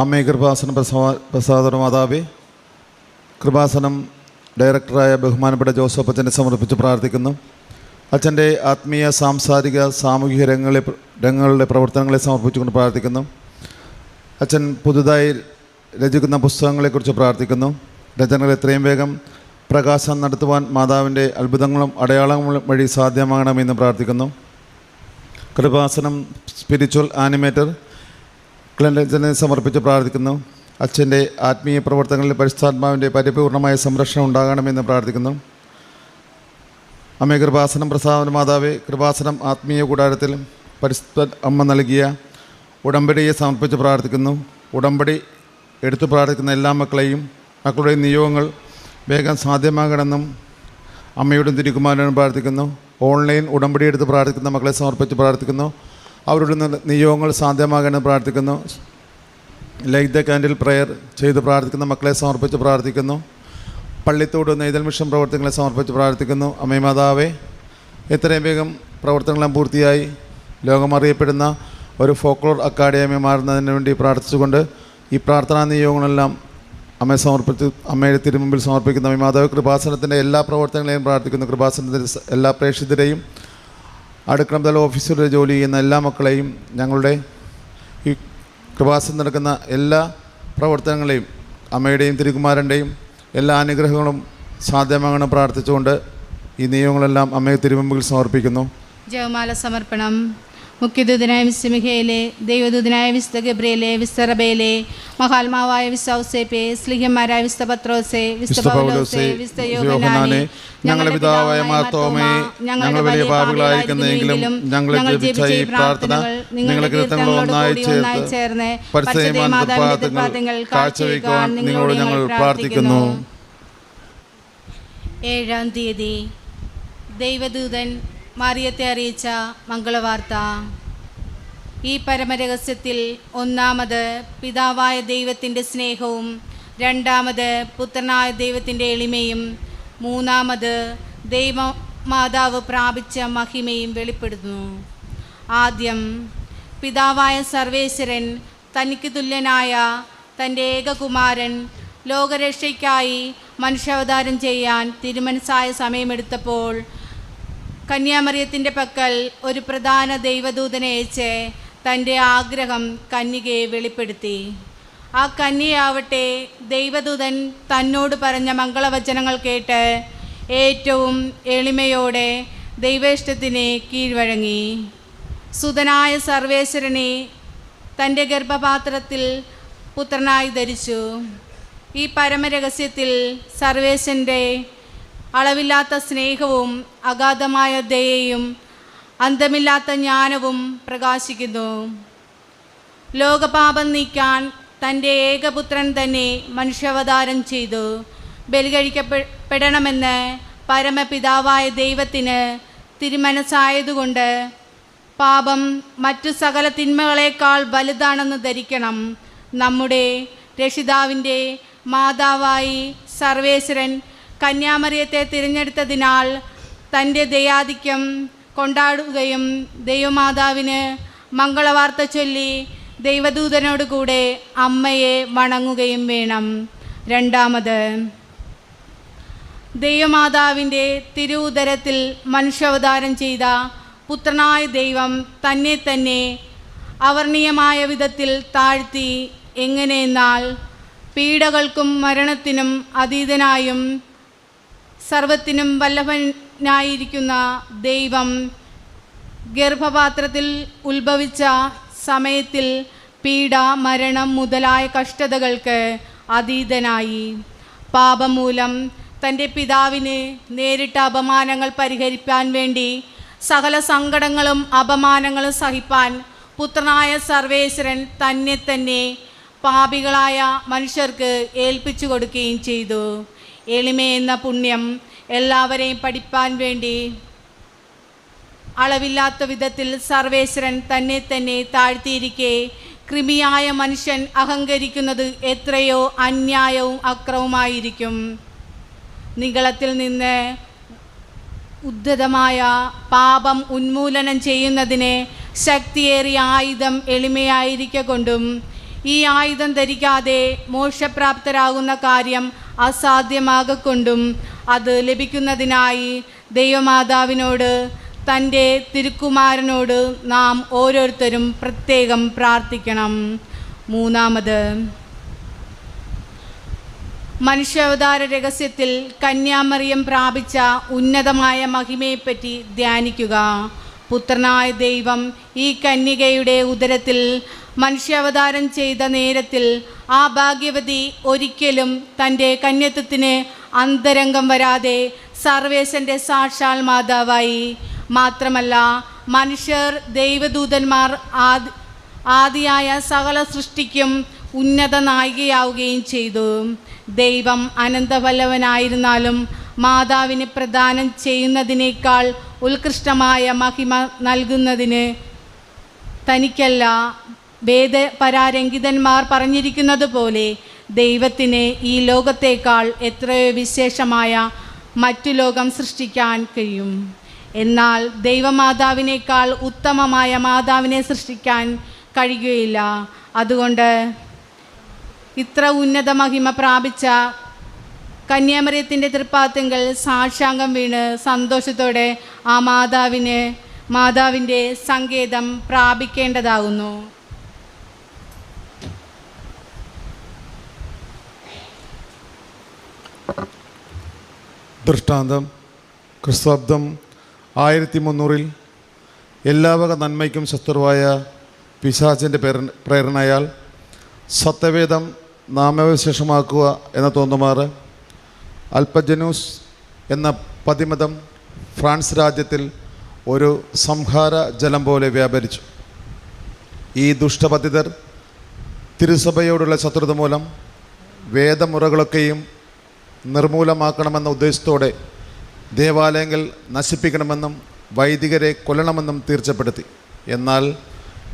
അമ്മേ കൃപാസനം പ്രസാദ മാതാവേ, കൃപാസനം ഡയറക്ടറായ ബഹുമാനപ്പെട്ട ജോസഫ് അച്ഛനെ സമർപ്പിച്ച് പ്രാർത്ഥിക്കുന്നു. അച്ഛൻ്റെ ആത്മീയ സാംസ്കാരിക സാമൂഹിക രംഗങ്ങളുടെ പ്രവർത്തനങ്ങളെ സമർപ്പിച്ചുകൊണ്ട് പ്രാർത്ഥിക്കുന്നു. അച്ഛൻ പുതുതായി രചിക്കുന്ന പുസ്തകങ്ങളെക്കുറിച്ച് പ്രാർത്ഥിക്കുന്നു. രചനകൾ എത്രയും വേഗം പ്രകാശനം നടത്തുവാൻ മാതാവിൻ്റെ അത്ഭുതങ്ങളും അടയാളങ്ങളും വഴി സാധ്യമാകണമെന്ന് പ്രാർത്ഥിക്കുന്നു. കൃപാസനം സ്പിരിച്വൽ ആനിമേറ്റർ ക്ലെൻഡനെ സമർപ്പിച്ച് പ്രാർത്ഥിക്കുന്നു. അച്ഛൻ്റെ ആത്മീയ പ്രവർത്തനങ്ങളിൽ പരിശുദ്ധാത്മാവിൻ്റെ പരിപൂർണമായ സംരക്ഷണം ഉണ്ടാകണമെന്ന് പ്രാർത്ഥിക്കുന്നു. അമ്മേ കൃപാസനം പ്രസാദ മാതാവേ, കൃപാസനം ആത്മീയ കൂടാരത്തിൽ പരിശുദ്ധ അമ്മ നൽകിയ ഉടമ്പടിയെ സമർപ്പിച്ച് പ്രാർത്ഥിക്കുന്നു. ഉടമ്പടി എടുത്തു പ്രാർത്ഥിക്കുന്ന എല്ലാ മക്കളുടെ നിയോഗങ്ങൾ വേഗം സാധ്യമാകണമെന്നും അമ്മയോടും തിരുക്കുമാരനും പ്രാർത്ഥിക്കുന്നു. ഓൺലൈൻ ഉടമ്പടി എടുത്ത് പ്രാർത്ഥിക്കുന്ന മക്കളെ സമർപ്പിച്ച് പ്രാർത്ഥിക്കുന്നു. അവരുടെ നിയോഗങ്ങൾ സാധ്യമാകണമെന്ന് പ്രാർത്ഥിക്കുന്നു. ലൈറ്റ് ദ കാൻഡിൽ പ്രെയർ ചെയ്ത് പ്രാർത്ഥിക്കുന്ന മക്കളെ സമർപ്പിച്ച് പ്രാർത്ഥിക്കുന്നു. പള്ളിത്തോട് നെയ്തൽ മിഷൻ പ്രവർത്തനങ്ങളെ സമർപ്പിച്ച് പ്രാർത്ഥിക്കുന്നു. അമ്മേ മാതാവേ, എത്രയും വേഗം പ്രവർത്തനങ്ങളെല്ലാം പൂർത്തിയായി ലോകമറിയപ്പെടുന്ന ഒരു ഫോക്ലോർ അക്കാഡമി മാറുന്നതിന് വേണ്ടി പ്രാർത്ഥിച്ചുകൊണ്ട് ഈ പ്രാർത്ഥനാ നിയോഗങ്ങളെല്ലാം അമ്മയെ സമർപ്പിച്ച് അമ്മയുടെ തിരുമുമ്പിൽ സമർപ്പിക്കുന്ന അമ്മേ മാതാവ്, കൃപാസനത്തിൻ്റെ എല്ലാ പ്രവർത്തനങ്ങളെയും പ്രാർത്ഥിക്കുന്നു. കൃപാസനത്തിൻ്റെ എല്ലാ പ്രേക്ഷിതരെയും അടുക്കള തല ഓഫീസുകളിൽ ജോലി ചെയ്യുന്ന എല്ലാ മക്കളെയും ഞങ്ങളുടെ ഈ കൃപാസനം നടക്കുന്ന എല്ലാ പ്രവർത്തനങ്ങളെയും അമ്മയുടെയും തിരുകുമാരൻ്റെയും എല്ലാ അനുഗ്രഹങ്ങളും സാധ്യമാകണം പ്രാർത്ഥിച്ചുകൊണ്ട് ഈ നിയമങ്ങളെല്ലാം അമ്മയെ തിരുമുമ്പിൽ സമർപ്പിക്കുന്നു. ജപമാല സമർപ്പണം. മുഖ്യദൂതനായ വിശുദ്ധ മിഖായേലേ, ദൈവദൂതനായ വിശുദ്ധ ഗബ്രിയേലേ, വിശുദ്ധ റബേലേ, മഹാത്മാവായ വിശുദ്ധ ഔസേപ്പേ, സ്ലിഹന്മാരായ വിശുദ്ധ പത്രോസേ, വിശുദ്ധ പൗലോസേ, വിശുദ്ധ യോഹന്നാനേ, ഞങ്ങളുടെ പിതാവായ മാർത്തോമേ, ഞങ്ങൾ വലിയ പാപികളായിരിക്കുന്നെങ്കിലും ഞങ്ങൾ ജപിച്ച ഈ പ്രാർത്ഥന നിങ്ങളുടെ കീർത്തനങ്ങൾ ഒന്നായി ചേർന്ന് പരിശുദ്ധ കാഴ്ചവെക്കുവാൻ നിങ്ങളോട് ഞങ്ങൾ പ്രാർത്ഥിക്കുന്നു. 7-ാം തീയതി ദൈവദൂതൻ മറിയത്തെ അറിയിച്ച മംഗളവാർത്ത. ഈ പരമരഹസ്യത്തിൽ ഒന്നാമത് പിതാവായ ദൈവത്തിൻ്റെ സ്നേഹവും, രണ്ടാമത് പുത്രനായ ദൈവത്തിൻ്റെ എളിമയും, മൂന്നാമത് ദൈവമാതാവ് പ്രാപിച്ച മഹിമയും വെളിപ്പെടുന്നു. ആദ്യം പിതാവായ സർവേശ്വരൻ തനിക്ക് തുല്യനായ തൻ്റെ ഏകകുമാരൻ ലോകരക്ഷയ്ക്കായി മനുഷ്യാവതാരം ചെയ്യാൻ തിരുമനസ്സായ സമയമെടുത്തപ്പോൾ കന്യാമറിയത്തിൻ്റെ പക്കൽ ഒരു പ്രധാന ദൈവദൂതനെ അയച്ച് തൻ്റെ ആഗ്രഹം കന്യകയെ വെളിപ്പെടുത്തി. ആ കന്യയാവട്ടെ ദൈവദൂതൻ തന്നോട് പറഞ്ഞ മംഗളവചനങ്ങൾ കേട്ട് ഏറ്റവും എളിമയോടെ ദൈവേഷ്ടത്തിന് കീഴ്വഴങ്ങി. സുതനായ സർവേശ്വരനെ തൻ്റെ ഗർഭപാത്രത്തിൽ പുത്രനായി ധരിച്ചു. ഈ പരമരഹസ്യത്തിൽ സർവേശ്വരൻ്റെ അളവില്ലാത്ത സ്നേഹവും അഗാധമായ ദയയും അന്തമില്ലാത്ത ജ്ഞാനവും പ്രകാശിക്കുന്നു. ലോകപാപം നീക്കാൻ തൻ്റെ ഏകപുത്രൻ തന്നെ മനുഷ്യാവതാരം ചെയ്തു. ബലികഴിക്കപ്പെടണമെന്ന് പരമപിതാവായ ദൈവത്തിന് തിരുമനസ്സായതുകൊണ്ട് പാപം മറ്റു സകല തിന്മകളേക്കാൾ വലുതാണെന്ന് ധരിക്കണം. നമ്മുടെ രക്ഷിതാവിൻ്റെ മാതാവായി സർവേശ്വരൻ കന്യാമറിയത്തെ തിരഞ്ഞെടുത്തതിനാൽ തൻ്റെ ദയാധിക്യം കൊണ്ടാടുകയും ദൈവമാതാവിന് മംഗളവാർത്ത ചൊല്ലി ദൈവദൂതനോട് കൂടെ അമ്മയെ വണങ്ങുകയും വേണം. രണ്ടാമത് ദൈവമാതാവിൻ്റെ തിരുവുദരത്തിൽ മനുഷ്യാവതാരം ചെയ്ത പുത്രനായ ദൈവം തന്നെ അവർണീയമായ വിധത്തിൽ താഴ്ത്തി. എങ്ങനെയെന്നാൽ പീഡകൾക്കും മരണത്തിനും അതീതനായും സർവത്തിനും വല്ലഭനായിരിക്കുന്ന ദൈവം ഗർഭപാത്രത്തിൽ ഉത്ഭവിച്ച സമയത്തിൽ പീഡ, മരണം മുതലായ കഷ്ടതകൾക്ക് അതീതനായി. പാപം മൂലം തൻ്റെ പിതാവിന് നേരിട്ട അപമാനങ്ങൾ പരിഹരിക്കാൻ വേണ്ടി സകല സങ്കടങ്ങളും അപമാനങ്ങളും സഹിപ്പാൻ പുത്രനായ സർവേശ്വരൻ തന്നെ പാപികളായ മനുഷ്യർക്ക് ഏൽപ്പിച്ചു കൊടുക്കുകയും ചെയ്തു. എളിമയെന്ന പുണ്യം എല്ലാവരെയും പഠിപ്പാൻ വേണ്ടി അളവില്ലാത്ത വിധത്തിൽ സർവേശ്വരൻ തന്നെ താഴ്ത്തിയിരിക്കെ കൃമിയായ മനുഷ്യൻ അഹങ്കരിക്കുന്നത് എത്രയോ അന്യായവും അക്രമവുമായിരിക്കും. നിഗളത്തിൽ നിന്ന് ഉദ്ധതമായ പാപം ഉന്മൂലനം ചെയ്യുന്നതിന് ശക്തിയേറിയ ആയുധം എളിമയായിരിക്കൊണ്ടും ഈ ആയുധം ധരിക്കാതെ മോക്ഷപ്രാപ്തരാകുന്ന കാര്യം അസാധ്യമാകൊണ്ടും അത് ലഭിക്കുന്നതിനായി ദൈവമാതാവിനോട് തൻ്റെ തിരുക്കുമാരനോട് നാം ഓരോരുത്തരും പ്രത്യേകം പ്രാർത്ഥിക്കണം. മൂന്നാമത് മനുഷ്യാവതാര രഹസ്യത്തിൽ കന്യാമറിയം പ്രാപിച്ച ഉന്നതമായ മഹിമയെപ്പറ്റി ധ്യാനിക്കുക. പുത്രനായ ദൈവം ഈ കന്യകയുടെ ഉദരത്തിൽ മനുഷ്യാവതാരം ചെയ്ത നേരത്തിൽ ആ ഭാഗ്യവതി ഒരിക്കലും തൻ്റെ കന്യത്വത്തിന് അന്തരംഗം വരാതെ സർവേശ്വരൻ്റെ സാക്ഷാൽ മാതാവായി. മാത്രമല്ല മനുഷ്യർ ദൈവദൂതന്മാർ ആദിയായ സകല സൃഷ്ടിക്കും ഉന്നത നായികയാവുകയും ചെയ്തു. ദൈവം അനന്തവല്ലവനായിരുന്നാലും മാതാവിന് പ്രദാനം ചെയ്യുന്നതിനേക്കാൾ ഉത്കൃഷ്ടമായ മഹിമ നൽകുന്നതിന് തനിക്കല്ല. വേദപരാരംഗിതന്മാർ പറഞ്ഞിരിക്കുന്നത് പോലെ ദൈവത്തിന് ഈ ലോകത്തേക്കാൾ എത്രയോ വിശേഷമായ മറ്റു ലോകം സൃഷ്ടിക്കാൻ കഴിയും. എന്നാൽ ദൈവമാതാവിനേക്കാൾ ഉത്തമമായ മാതാവിനെ സൃഷ്ടിക്കാൻ കഴിയുകയില്ല. അതുകൊണ്ട് ഇത്ര ഉന്നത മഹിമ പ്രാപിച്ച കന്യാമറിയത്തിൻ്റെ തൃപ്പാദത്തിങ്കൽ സാഷ്ടാംഗം വീണ് സന്തോഷത്തോടെ ആ മാതാവിൻ്റെ സങ്കേതം പ്രാപിക്കേണ്ടതാകുന്നു. ദൃഷ്ടാന്തം. ക്രിസ്താബ്ദം 1300 എല്ലാവക നന്മയ്ക്കും ശത്രുവായ പിശാചിൻ്റെ പ്രേരണയാൽ സത്യവേദം നാമവിശേഷമാക്കുക എന്ന തോന്നുമാറ് അൽപ്പജനൂസ് എന്ന പതിമതം ഫ്രാൻസ് രാജ്യത്തിൽ ഒരു സംഹാര ജലം പോലെ വ്യാപരിച്ചു. ഈ ദുഷ്ടപതിതർ തിരുസഭയോടുള്ള ശത്രുത മൂലം വേദമുറകളൊക്കെയും നിർമൂലമാക്കണമെന്ന ഉദ്ദേശത്തോടെ ദേവാലയങ്ങൾ നശിപ്പിക്കണമെന്നും വൈദികരെ കൊല്ലണമെന്നും തീർച്ചപ്പെടുത്തി. എന്നാൽ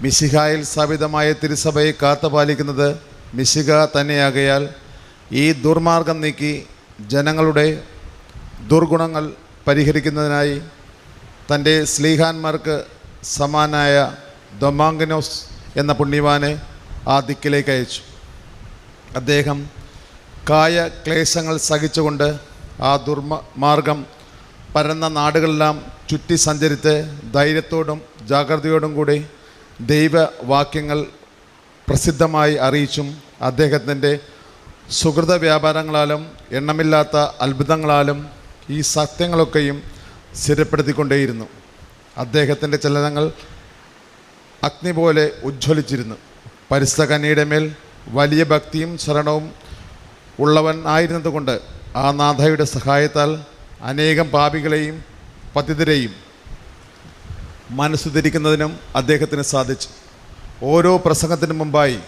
മിശിഹായിൽ സ്ഥാപിതമായ തിരുസഭയെ കാത്തുപാലിക്കുന്നത് മിശിഹ തന്നെയാകയാൽ ഈ ദുർമാർഗം നീക്കി ജനങ്ങളുടെ ദുർഗുണങ്ങൾ പരിഹരിക്കുന്നതിനായി തൻ്റെ സ്ലീഹാന്മാർക്ക് സമാനായ ദൊമാങ്കനോസ് എന്ന പുണ്യവാനെ ആ ദിക്കിലേക്ക് അയച്ചു. അദ്ദേഹം കായക്ലേശങ്ങൾ സഹിച്ചുകൊണ്ട് ആ ദുർമാർഗം പരന്ന നാടുകളെല്ലാം ചുറ്റി സഞ്ചരിച്ച് ധൈര്യത്തോടും ജാഗ്രതയോടും കൂടി ദൈവവാക്യങ്ങൾ പ്രസിദ്ധമായി അറിയിച്ചും അദ്ദേഹത്തിൻ്റെ സുഹൃത വ്യാപാരങ്ങളാലും എണ്ണമില്ലാത്ത അത്ഭുതങ്ങളാലും ഈ സത്യങ്ങളൊക്കെയും സ്ഥിരപ്പെടുത്തിക്കൊണ്ടേയിരുന്നു. അദ്ദേഹത്തിൻ്റെ ചലനങ്ങൾ അഗ്നി പോലെ ഉജ്ജ്വലിച്ചിരുന്നു. പരിശുദ്ധ കന്യയുടെ മേൽ വലിയ ഭക്തിയും ശരണവും ഉള്ളവൻ ആയിരുന്നതുകൊണ്ട് ആ നാഥയുടെ സഹായത്താൽ അനേകം പാപികളെയും പതിതരെയും മനസ്സു തിരിക്കുന്നതിനും അദ്ദേഹത്തിന് സാധിച്ചു. ഓരോ പ്രസംഗത്തിനു മുമ്പായി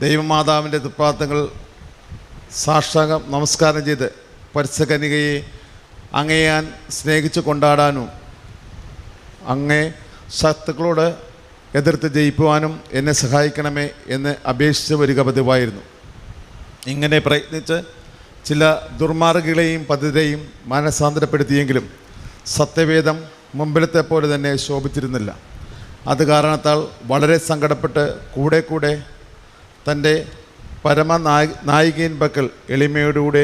ദൈവമാതാവിൻ്റെ തൃപ്പാദങ്ങൾ സാഷ്ടാംഗം നമസ്കാരം ചെയ്ത് പരിശുദ്ധ കന്യകയെ അങ്ങയാൻ സ്നേഹിച്ച് കൊണ്ടാടാനും അങ്ങേ ശത്രുക്കളോട് എതിർത്ത് ജയിക്കുവാനും എന്നെ സഹായിക്കണമേ എന്ന് അപേക്ഷിച്ച് വരിക പതിവായിരുന്നു. ഇങ്ങനെ പ്രയത്നിച്ച് ചില ദുർമാർഗികളെയും പതിരെയും മാനസാന്തരപ്പെടുത്തിയെങ്കിലും സത്യവേദം മുമ്പിലത്തെ പോലെ തന്നെ ശോഭിച്ചിരുന്നില്ല. അത് കാരണത്താൽ വളരെ സങ്കടപ്പെട്ട് കൂടെ തൻ്റെ നായികയിൻ പക്കൽ എളിമയോടുകൂടെ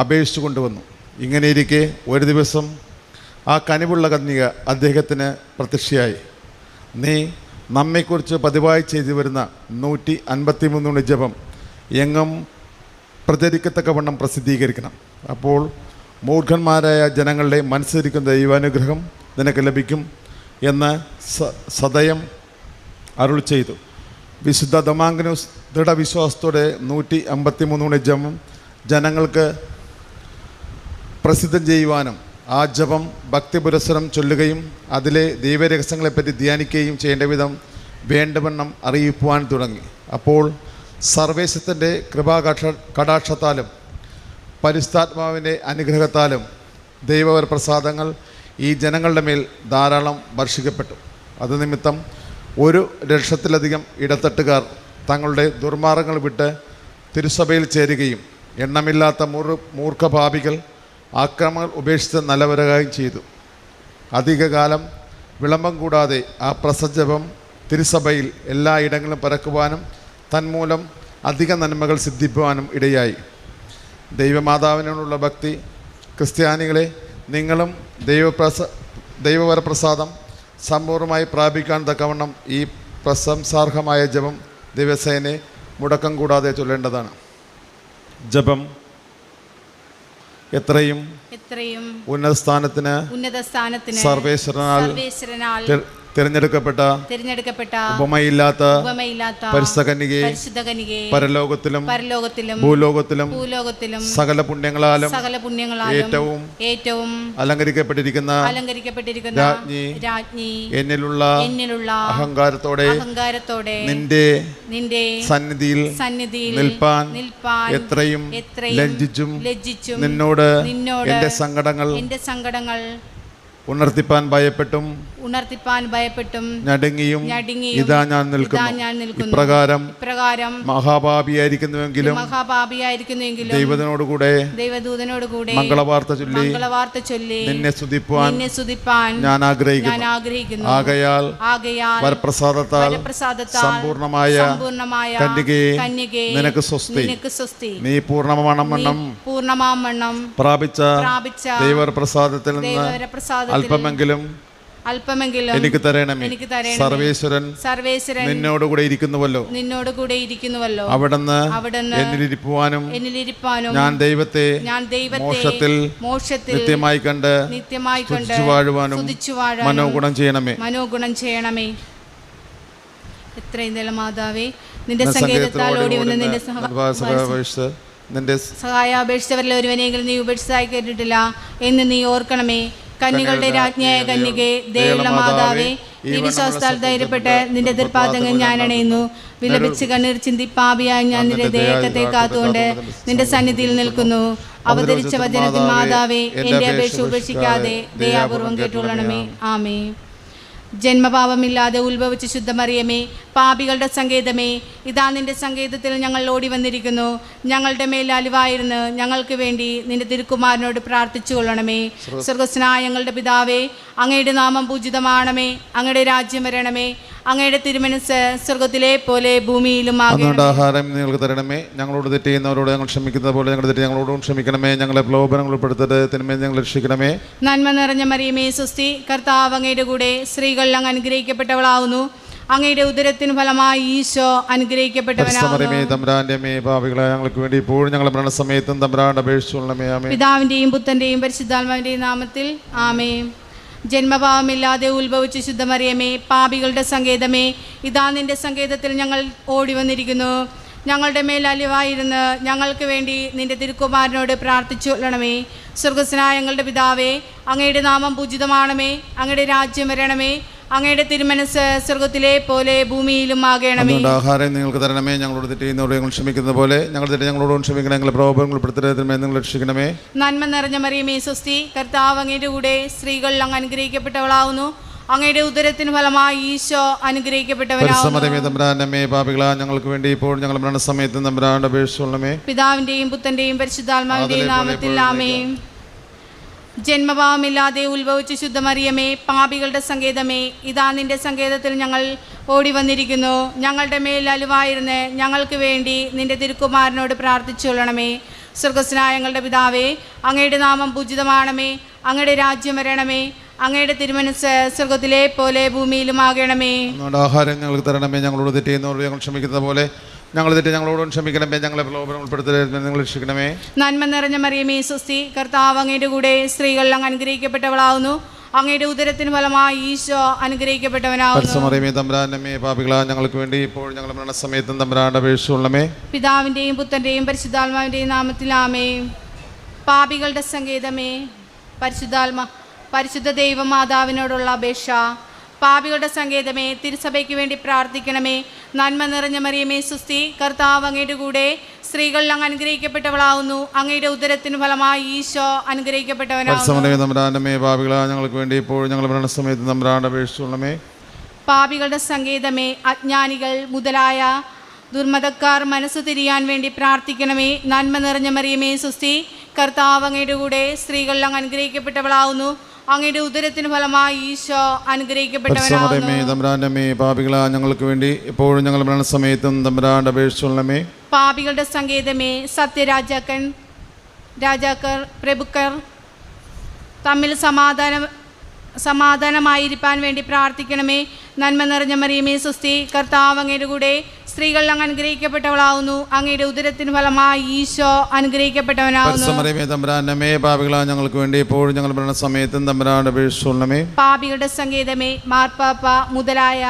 അപേക്ഷിച്ചു കൊണ്ടുവന്നു. ഇങ്ങനെയിരിക്കെ ഒരു ദിവസം ആ കനിവുള്ള കന്യക അദ്ദേഹത്തിന് പ്രത്യക്ഷയായി. നീ നമ്മെക്കുറിച്ച് പതിവായി ചെയ്തു വരുന്ന 153 ജപം എങ്ങും പ്രചരിക്കത്തക്കവണ്ണം പ്രസിദ്ധീകരിക്കണം. അപ്പോൾ മൂർഖന്മാരായ ജനങ്ങളുടെ മനസ്സിരിക്കുന്ന ദൈവാനുഗ്രഹം നിനക്ക് ലഭിക്കും എന്ന് സദയം അരുൾ ചെയ്തു. വിശുദ്ധ ദൊമാങ്കനൂസ് ദൃഢവിശ്വാസത്തോടെ 153 ജപം ജനങ്ങൾക്ക് പ്രസിദ്ധം ചെയ്യുവാനും ആ ജപം ഭക്തിപുരസ്സരം ചൊല്ലുകയും അതിലെ ദൈവരഹസ്യങ്ങളെപ്പറ്റി ധ്യാനിക്കുകയും ചെയ്യേണ്ട വിധം വേണ്ടവണ്ണം അറിയിക്കുവാൻ തുടങ്ങി. അപ്പോൾ സർവേശ്വരത്തിൻ്റെ കടാക്ഷത്താലും പരിശുദ്ധാത്മാവിൻ്റെ അനുഗ്രഹത്താലും ദൈവവരപ്രസാദങ്ങൾ ഈ ജനങ്ങളുടെ മേൽ ധാരാളം വർഷിക്കപ്പെട്ടു. അത് നിമിത്തം 1,00,000-ത്തിലധികം ഇടത്തട്ടുകാർ തങ്ങളുടെ ദുർമാർഗങ്ങൾ വിട്ട് തിരുസഭയിൽ ചേരുകയും എണ്ണമില്ലാത്ത മൂർഖപാപികൾ ആക്രമങ്ങൾ ഉപേക്ഷിച്ച് നല്ലവരാകുകയും ചെയ്തു. അധികകാലം വിളംബം കൂടാതെ ആ പ്രസജപം തിരുസഭയിൽ എല്ലാ ഇടങ്ങളിലും പരക്കുവാനും തന്മൂലം അധിക നന്മകൾ സിദ്ധിക്കുവാനും ഇടയായി. ദൈവമാതാവിനോടുള്ള ഭക്തി ക്രിസ്ത്യാനികളെ നിങ്ങളും ദൈവവരപ്രസാദം സമ്പൂർണ്ണമായി പ്രാപിക്കാൻ തക്കവണ്ണം ഈ പ്രശംസാർഹമായ ജപം ദിവസേന മുടക്കം കൂടാതെ ചൊല്ലേണ്ടതാണ്. ജപം എത്രയും ഉന്നത സ്ഥാനത്തിന് സർവേശ്വരനാൽ തിരഞ്ഞെടുക്കപ്പെട്ട ഉപമയില്ലാത്ത പരിശുദ്ധ കന്യകയെ പരലോകത്തിലും ഭൂലോകത്തിലും സകല പുണ്യങ്ങളാലും ഏറ്റവും അലങ്കരിക്കപ്പെട്ടിരിക്കുന്ന രാജ്ഞി എന്നിലുള്ള അഹങ്കാരത്തോടെ നിന്റെ സന്നിധിയിൽ നിൽപ്പാൻ എത്രയും ലജ്ജിച്ചും നിന്നോട് എന്റെ സങ്കടങ്ങൾ ഉണർത്തിപ്പാൻ ഭയപ്പെട്ടും ഉണർത്തിപ്പാൻ ഭയപ്പെട്ടും ഞടുങ്ങിയും ഞടുങ്ങിയും ഇതാ ഞാൻ ഞാൻ നിൽക്കുന്നു. നിൽക്കുന്നു. ഇപ്രകാരം മഹാപാപിയായിരിക്കുന്നുവെങ്കിലും ദൈവത്തിനോടുകൂടെ ദൈവദൂതനോടുകൂടെ മംഗളവാർത്ത ചൊല്ലി നിന്നെ സ്തുതിപ്പാൻ ഞാൻ ആഗ്രഹിക്കുന്നു. ആകയാൽ വരപ്രസാദത്താൽ സമ്പൂർണമായ കന്യകേ നിനക്ക് സ്വസ്തി. നീ പൂർണ്ണമാവണ്ണം പ്രാപിച്ച ദൈവപ്രസാദത്തിൽ നിന്ന് അല്പമെങ്കിലും എനിക്ക് തരണമേ. സർവേശ്വരൻ നിന്നോടുകൂടെ ഇരിക്കുന്നുവല്ലോ. അവിടുന്ന് എന്നിലിരിക്കുവാനും ഞാൻ ദൈവത്തെ മോക്ഷത്തിൽ നിത്യമായി കണ്ട് സ്തുതിച്ചു വാഴുവാനും മനോഗുണം ചെയ്യണമേ. എത്രയും നല്ല മാതാവേ, നിന്റെ സങ്കേതത്താൽ ഓടി വന്ന് നിന്റെ സഹായാപേക്ഷിച്ചവരിൽ ഒരുവനെങ്കിലും നീ ഉപേക്ഷിച്ചതായി കേട്ടിട്ടില്ല എന്ന് നീ ഓർക്കണമേ. കന്യകളുടെ രാജ്ഞിയായ കന്യകേ, ദയുള്ള മാതാവേ, നീ വിശ്വാസത്താൽ ധൈര്യപ്പെട്ട് നിന്റെ എതിർപ്പാദങ്ങൾ ഞാൻ അണയുന്നു. വിലപിച്ച് കണ്ണീർ ചിന്തി പാപിയായി ഞാൻ നിന്റെ ദേഹത്തെ കാത്തുകൊണ്ട് നിന്റെ സന്നിധിയിൽ നിൽക്കുന്നു. അവതരിച്ച വചനത്തിൽ മാതാവേ, എന്റെ അപേക്ഷ ഉപേക്ഷിക്കാതെ ദയാപൂർവം കേട്ടുകൊള്ളണമേ. ആമേ. ജന്മപാപമില്ലാതെ ഉത്ഭവിച്ച ശുദ്ധമറിയമേ, പാപികളുടെ സങ്കേതമേ, ഇതാ നിന്റെ സങ്കേതത്തിൽ ഞങ്ങൾ ഓടി വന്നിരിക്കുന്നു. ഞങ്ങളുടെ മേൽ അലിവായിരുന്ന് ഞങ്ങൾക്ക് വേണ്ടി നിന്റെ തിരുക്കുമാരനോട് പ്രാർത്ഥിച്ചു കൊള്ളണമേ. സ്വർഗസ്നായ ഞങ്ങളുടെ പിതാവേ, അങ്ങയുടെ നാമം പൂജിതമാണമേ. അങ്ങയുടെ രാജ്യം വരണമേ. അങ്ങയുടെ തിരുമനസ് സ്വർഗത്തിലെ പോലെ ഭൂമിയിലും ആഹാരം നിങ്ങൾക്ക് തരണമേ. ഞങ്ങളോട് തെറ്റ് ചെയ്യുന്നവരോട് ഞങ്ങൾ ക്ഷമിക്കുന്നത് പോലെ ഞങ്ങളുടെ തെറ്റ് ഞങ്ങളോടും ക്ഷമിക്കണമേ. ഞങ്ങളെ പ്രലോഭനങ്ങൾ ഉൾപ്പെടുത്തരുത്, തിന്മയിൽ ഞങ്ങൾ രക്ഷിക്കണമേ. നന്മ നിറഞ്ഞ മറിയമേ, സ്വസ്തി. കർത്താവ് അങ്ങയുടെ കൂടെ സ്ത്രീകൾ അങ്ങ് അനുഗ്രഹിക്കപ്പെട്ടവളാവുന്നു. അങ്ങയുടെ ഉദരത്തിന് ഫലമായി ഈശോ അനുഗ്രഹിക്കപ്പെട്ടവനാകുന്നു. പാപികളായ ഞങ്ങൾക്ക് വേണ്ടി ഇപ്പോഴും ഞങ്ങളുടെ മരണസമയത്തും തമ്പുരാനോട് അപേക്ഷിച്ചുകൊള്ളണമേ. ആമേൻ. പിതാവിന്റെയും പുത്രന്റെയും പരിശുദ്ധാത്മാവിന്റെയും നാമത്തിൽ ആമേൻ. ജന്മഭാവമില്ലാതെ ഉത്ഭവിച്ച ശുദ്ധമറിയമേ, പാപികളുടെ സങ്കേതമേ, ഇതാ നിന്റെ സങ്കേതത്തിൽ ഞങ്ങൾ ഓടി വന്നിരിക്കുന്നു. ഞങ്ങളുടെ മേൽ അലിവായിരുന്ന് ഞങ്ങൾക്ക് വേണ്ടി നിന്റെ തിരുക്കുമാരനോട് പ്രാർത്ഥിച്ചു കൊള്ളണമേ. സ്വർഗസ്നായ ഞങ്ങളുടെ പിതാവേ, അങ്ങയുടെ നാമം പൂജിതമാണമേ. അങ്ങയുടെ രാജ്യം വരണമേ. അങ്ങയുടെ തിരുമനസ് സ്വർഗത്തിലെ പോലെ ഭൂമിയിലും ആകണമേ. ആഹാരം നിങ്ങൾക്ക് തരണമേ. ഞങ്ങളോട് തെറ്റ് ചെയ്യുന്നവരോട് ഞങ്ങൾ ക്ഷമിക്കുന്നത് പോലെ ഞങ്ങളുടെ തെറ്റ് ഞങ്ങളോടും ക്ഷമിക്കണം. ഞങ്ങളെ പ്രലോഭനങ്ങൾ ഉൾപ്പെടുത്തരുത്, നിങ്ങൾ രക്ഷിക്കണമേ. നന്മ നിറഞ്ഞ മറിയമേ, സ്വസ്തി. കർത്താവ് അങ്ങയുടെ കൂടെ സ്ത്രീകൾ അങ്ങ് അനുഗ്രഹിക്കപ്പെട്ടവളാവുന്നു. അങ്ങയുടെ ഉദരത്തിന് ഫലമായി ഈശോ അനുഗ്രഹിക്കപ്പെട്ടവനാകുന്നു. പാപികളാ ഞങ്ങൾക്ക് വേണ്ടി ഇപ്പോൾ ഞങ്ങളുടെ മരണസമയത്ത് തമ്പുരാനോട് അപേക്ഷിച്ചുകൊള്ളണമേ. പിതാവിന്റെയും പുത്രന്റെയും പരിശുദ്ധാത്മാവിന്റെയും നാമത്തിൽ ആമേൻ. ജന്മഭാവമില്ലാതെ ഉത്ഭവിച്ച ശുദ്ധമറിയമേ, പാപികളുടെ സങ്കേതമേ, ഇതാ നിന്റെ സങ്കേതത്തിൽ ഞങ്ങൾ ഓടി വന്നിരിക്കുന്നു. ഞങ്ങളുടെ മേൽ അലിവായിരുന്ന് ഞങ്ങൾക്ക് വേണ്ടി നിന്റെ തിരുക്കുമാരനോട് പ്രാർത്ഥിച്ചു കൊള്ളണമേ. സ്വർഗസ്നായ ഞങ്ങളുടെ പിതാവേ, അങ്ങയുടെ നാമം പൂജിതമാണമേ. അങ്ങയുടെ രാജ്യം വരണമേ. അങ്ങയുടെ തിരുമനസ് സ്വർഗത്തിലെ പോലെ ഭൂമിയിലും ആകണമേ. ആഹാരം ഞങ്ങൾക്ക് തരണമേ. ഞങ്ങളോട് തെറ്റ് ചെയ്യുന്നവരോട് ഞങ്ങൾ ക്ഷമിക്കുന്നത് പോലെ ഞങ്ങൾ തെറ്റ് ഞങ്ങളോടും ക്ഷമിക്കണമേ. ഞങ്ങളെ പ്രലോഭനം ഉൾപ്പെടുത്തരുത്, നിങ്ങൾ രക്ഷിക്കണമേ. നന്മ നിറഞ്ഞ മറിയമേ, സ്വസ്തി. കർത്താവ് അങ്ങയുടെ കൂടെ സ്ത്രീകൾ അങ്ങ് അനുഗ്രഹിക്കപ്പെട്ടവളാവുന്നു. അങ്ങയുടെ ഉദരത്തിന് ഫലമായി ഈശോ അനുഗ്രഹിക്കപ്പെട്ടവനാകുന്നു. തമ്പുരാനമ്മേ, പാപികളാ ഞങ്ങൾക്ക് വേണ്ടി ഇപ്പോൾ ഞങ്ങളുടെ മരണസമയത്തും തമ്പുരാനോട് അപേക്ഷിച്ചുകൊള്ളണമേ. പിതാവിന്റെയും പുത്രന്റെയും പരിശുദ്ധാത്മാവിന്റെയും നാമത്തിൽ ആമേൻ. പാപികളുടെ സങ്കേതമേ, പരിശുദ്ധ ദൈവമാതാവിനോടുള്ള അപേക്ഷ. പാപികളുടെ സങ്കേതമേ, തിരുസഭയ്ക്ക് വേണ്ടി പ്രാർത്ഥിക്കണമേ. നന്മ നിറഞ്ഞ മറിയമേ, സുസ്തി. കർത്താവ് അങ്ങയുടെ കൂടെ സ്ത്രീകൾ അങ്ങ് അനുഗ്രഹിക്കപ്പെട്ടവളാവുന്നു. അങ്ങയുടെ ഉദരത്തിന് ഫലമായി ഈശോ അനുഗ്രഹിക്കപ്പെട്ടവനാകുന്നു. പാപികളാ ഞങ്ങൾക്ക് വേണ്ടി ഇപ്പോൾ ഞങ്ങളുടെ മരണസമയത്ത് തമ്പുരാനോട് അപേക്ഷിച്ചുകൊള്ളണമേ. പാപികളുടെ സങ്കേതമേ, അജ്ഞാനികൾ മുതലായ ദുർമതക്കാർ മനസ്സു തിരിയാൻ വേണ്ടി പ്രാർത്ഥിക്കണമേ. നന്മ നിറഞ്ഞ മറിയമേ, സുസ്തി. കർത്താവ് അങ്ങയുടെ കൂടെ സ്ത്രീകൾ അങ്ങ് അനുഗ്രഹിക്കപ്പെട്ടവളാവുന്നു. അങ്ങയുടെ ഉദരത്തിന് ഫലമായി ഈശോ അനുഗ്രഹിക്കപ്പെട്ടവനാകുന്നു. പാപികളാ ഞങ്ങൾക്ക് വേണ്ടി എപ്പോഴും ഞങ്ങളുടെ മരണസമയത്തും തമ്പുരാനോട് അപേക്ഷിച്ചുകൊള്ളണമേ. പാപികളുടെ സങ്കേതമേ, രാജാക്കർ പ്രഭുക്കർ തമ്മിൽ സമാധാനമായിരിക്കാൻ വേണ്ടി പ്രാർത്ഥിക്കണമേ. നന്മ നിറഞ്ഞ മറിയമേ, സുസ്തി. കർത്താവ് അങ്ങയുടെ കൂടെ സ്ത്രീകൾ അങ്ങ് അനുഗ്രഹിക്കപ്പെട്ടവളാവുന്നു. അങ്ങയുടെ ഉദരത്തിന് ഫലമായി ഈശോ അനുഗ്രഹിക്കപ്പെട്ടവനാകുന്നു. പാപികളാ ഞങ്ങൾക്ക് വേണ്ടി എപ്പോഴും ഞങ്ങളുടെ മരണസമയത്തും തമ്പുരാനോട് അപേക്ഷിച്ചുകൊള്ളണമേ. പാപികളുടെ സങ്കേതമേ, മാർപ്പാപ്പ മുതലായ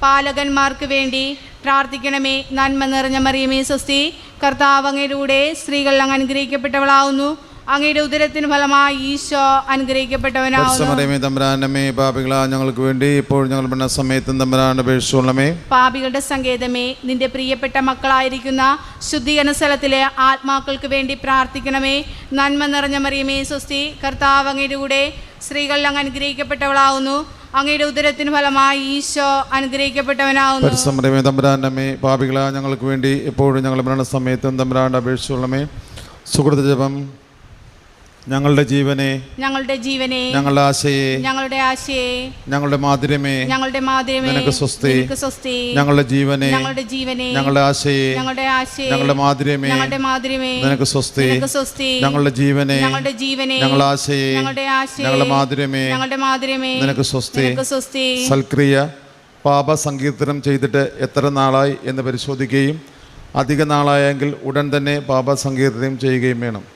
പാലകന്മാർക്ക് വേണ്ടി പ്രാർത്ഥിക്കണമേ. നന്മ നിറഞ്ഞ മറിയമേ, സ്വസ്തി. കർത്താവ് അങ്ങയുടെ കൂടെ സ്ത്രീകൾ അങ്ങ് അനുഗ്രഹിക്കപ്പെട്ടവളാവുന്നു. അങ്ങയുടെ ഉദരത്തിന് ഫലമായി ഈശോ അനുഗ്രഹിക്കപ്പെട്ടവനാകുന്നു. തമ്പുരാനമ്മേ, പാപികളാ ഞങ്ങൾക്ക് വേണ്ടി ഇപ്പോൾ ഞങ്ങൾ മരണ സമയത്തും തമ്പുരാന്റെ അപേക്ഷിച്ചുകൊള്ളണമേ. പാപികളുടെ സങ്കേതമേ, നിന്റെ പ്രിയപ്പെട്ട മക്കളായിരിക്കുന്ന ശുദ്ധീകരണ സ്ഥലത്തിലെ ആത്മാക്കൾക്ക് വേണ്ടി പ്രാർത്ഥിക്കണമേ. നന്മ നിറഞ്ഞ മറിയമേ സ്വസ്തി, കർത്താവ് അങ്ങയുടെ കൂടെ സ്ത്രീകളിൽ അങ്ങ് അനുഗ്രഹിക്കപ്പെട്ടവളാവുന്നു. അങ്ങയുടെ ഉദരത്തിന് ഫലമായി ഈശോ അനുഗ്രഹിക്കപ്പെട്ടവനാവുന്നു. തമ്പുരാനമ്മേ, പാപികളാ ഞങ്ങൾക്ക് വേണ്ടി എപ്പോഴും ഞങ്ങൾ മരണ സമയത്തും തമ്പുരാന്റെ അപേക്ഷിച്ചുകൊള്ളണമേ. സുഹൃത്ത് ജപം. ഞങ്ങളുടെ ജീവനെ, ഞങ്ങളുടെ ജീവനെ, ഞങ്ങളുടെ ആശയെ, ഞങ്ങളുടെ ആശയെ, ഞങ്ങളുടെ മാധുര്യമേ, ഞങ്ങളുടെ മാധുര്യമേ, നിനക്ക് സ്വസ്തി. സ്വസ്തി. ഞങ്ങളുടെ ജീവനെ, ഞങ്ങളുടെ ജീവനെ, ഞങ്ങളുടെ ആശയെ, ഞങ്ങളുടെ ആശയെ, ഞങ്ങളുടെ മാധുര്യമേ, ഞങ്ങളുടെ മാധുര്യമേ, നിനക്ക് സ്വസ്തി. സ്വസ്തി. ഞങ്ങളുടെ ജീവനെ, ഞങ്ങളുടെ ജീവനെ, ഞങ്ങളുടെ ആശയെ, ഞങ്ങളുടെ ആശയെ, ഞങ്ങളുടെ മാധുര്യമേ, ഞങ്ങളുടെ മാധുര്യമേ, നിനക്ക് സ്വസ്തി. സ്വസ്തി. സൽക്രിയ. പാപ സങ്കീർത്തനം ചെയ്തിട്ട് എത്ര നാളായി എന്ന് പരിശോധിക്കുകയും അധിക നാളായെങ്കിൽ ഉടൻ തന്നെ പാപ സങ്കീർത്തനം ചെയ്യുകയും വേണം.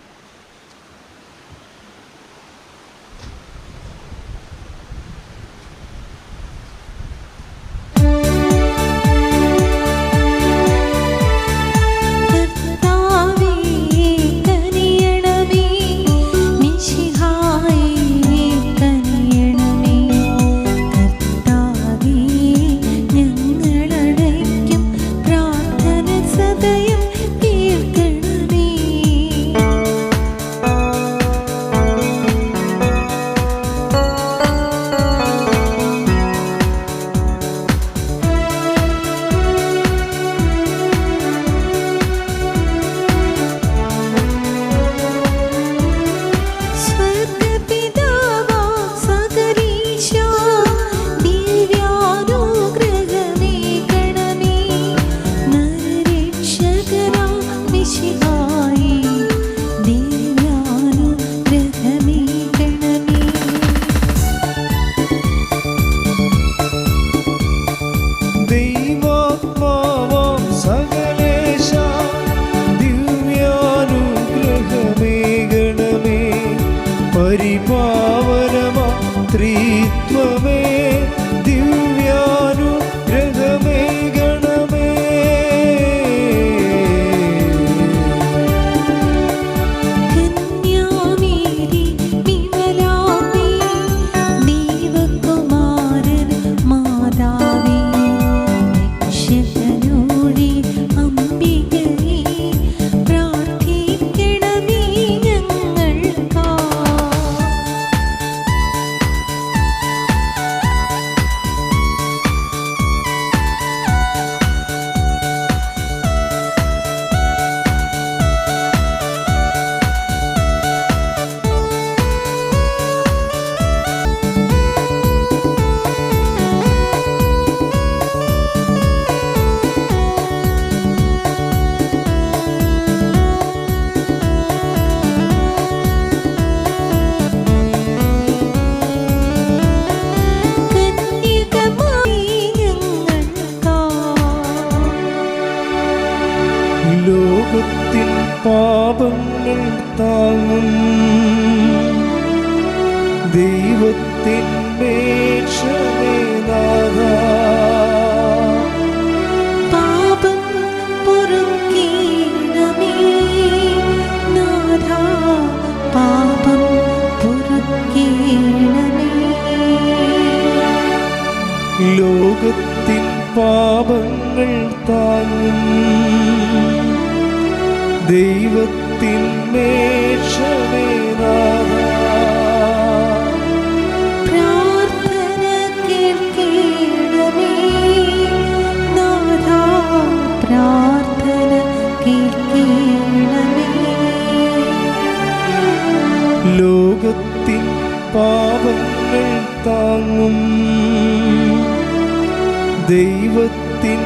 പരിപാവനമാ ത്രിത്വമേ, ദിവ്യാനുഗ്രഹമേ ഗണമേ. കന്യാമേരി വിമലാമേ, ദൈവകുമാരൻ മാതാവേ, രക്ഷകനോടെ അംബികയേ, പ്രാർത്ഥിക്കണമേ ഞങ്ങൾക്കാ. ലോകത്തിൻ പാപങ്ങൾ താങ്ങും ദൈവത്തിൻ മേക്ഷമേ നാഥാ. പാപം പൊറുക്കണമേ നാഥാ, പാപം പൊറുക്കണമേ. ലോകത്തിൻ പാപങ്ങൾ താങ്ങും ദൈവത്തിൻ മേക്ഷമേ നാഥാ. പ്രാർത്ഥന കേൾക്കണമേ നാഥാ, പ്രാർത്ഥന കേൾക്കണമേ. ലോകത്തിൻ പാപങ്ങൾ താങ്ങും ദൈവത്തിൻ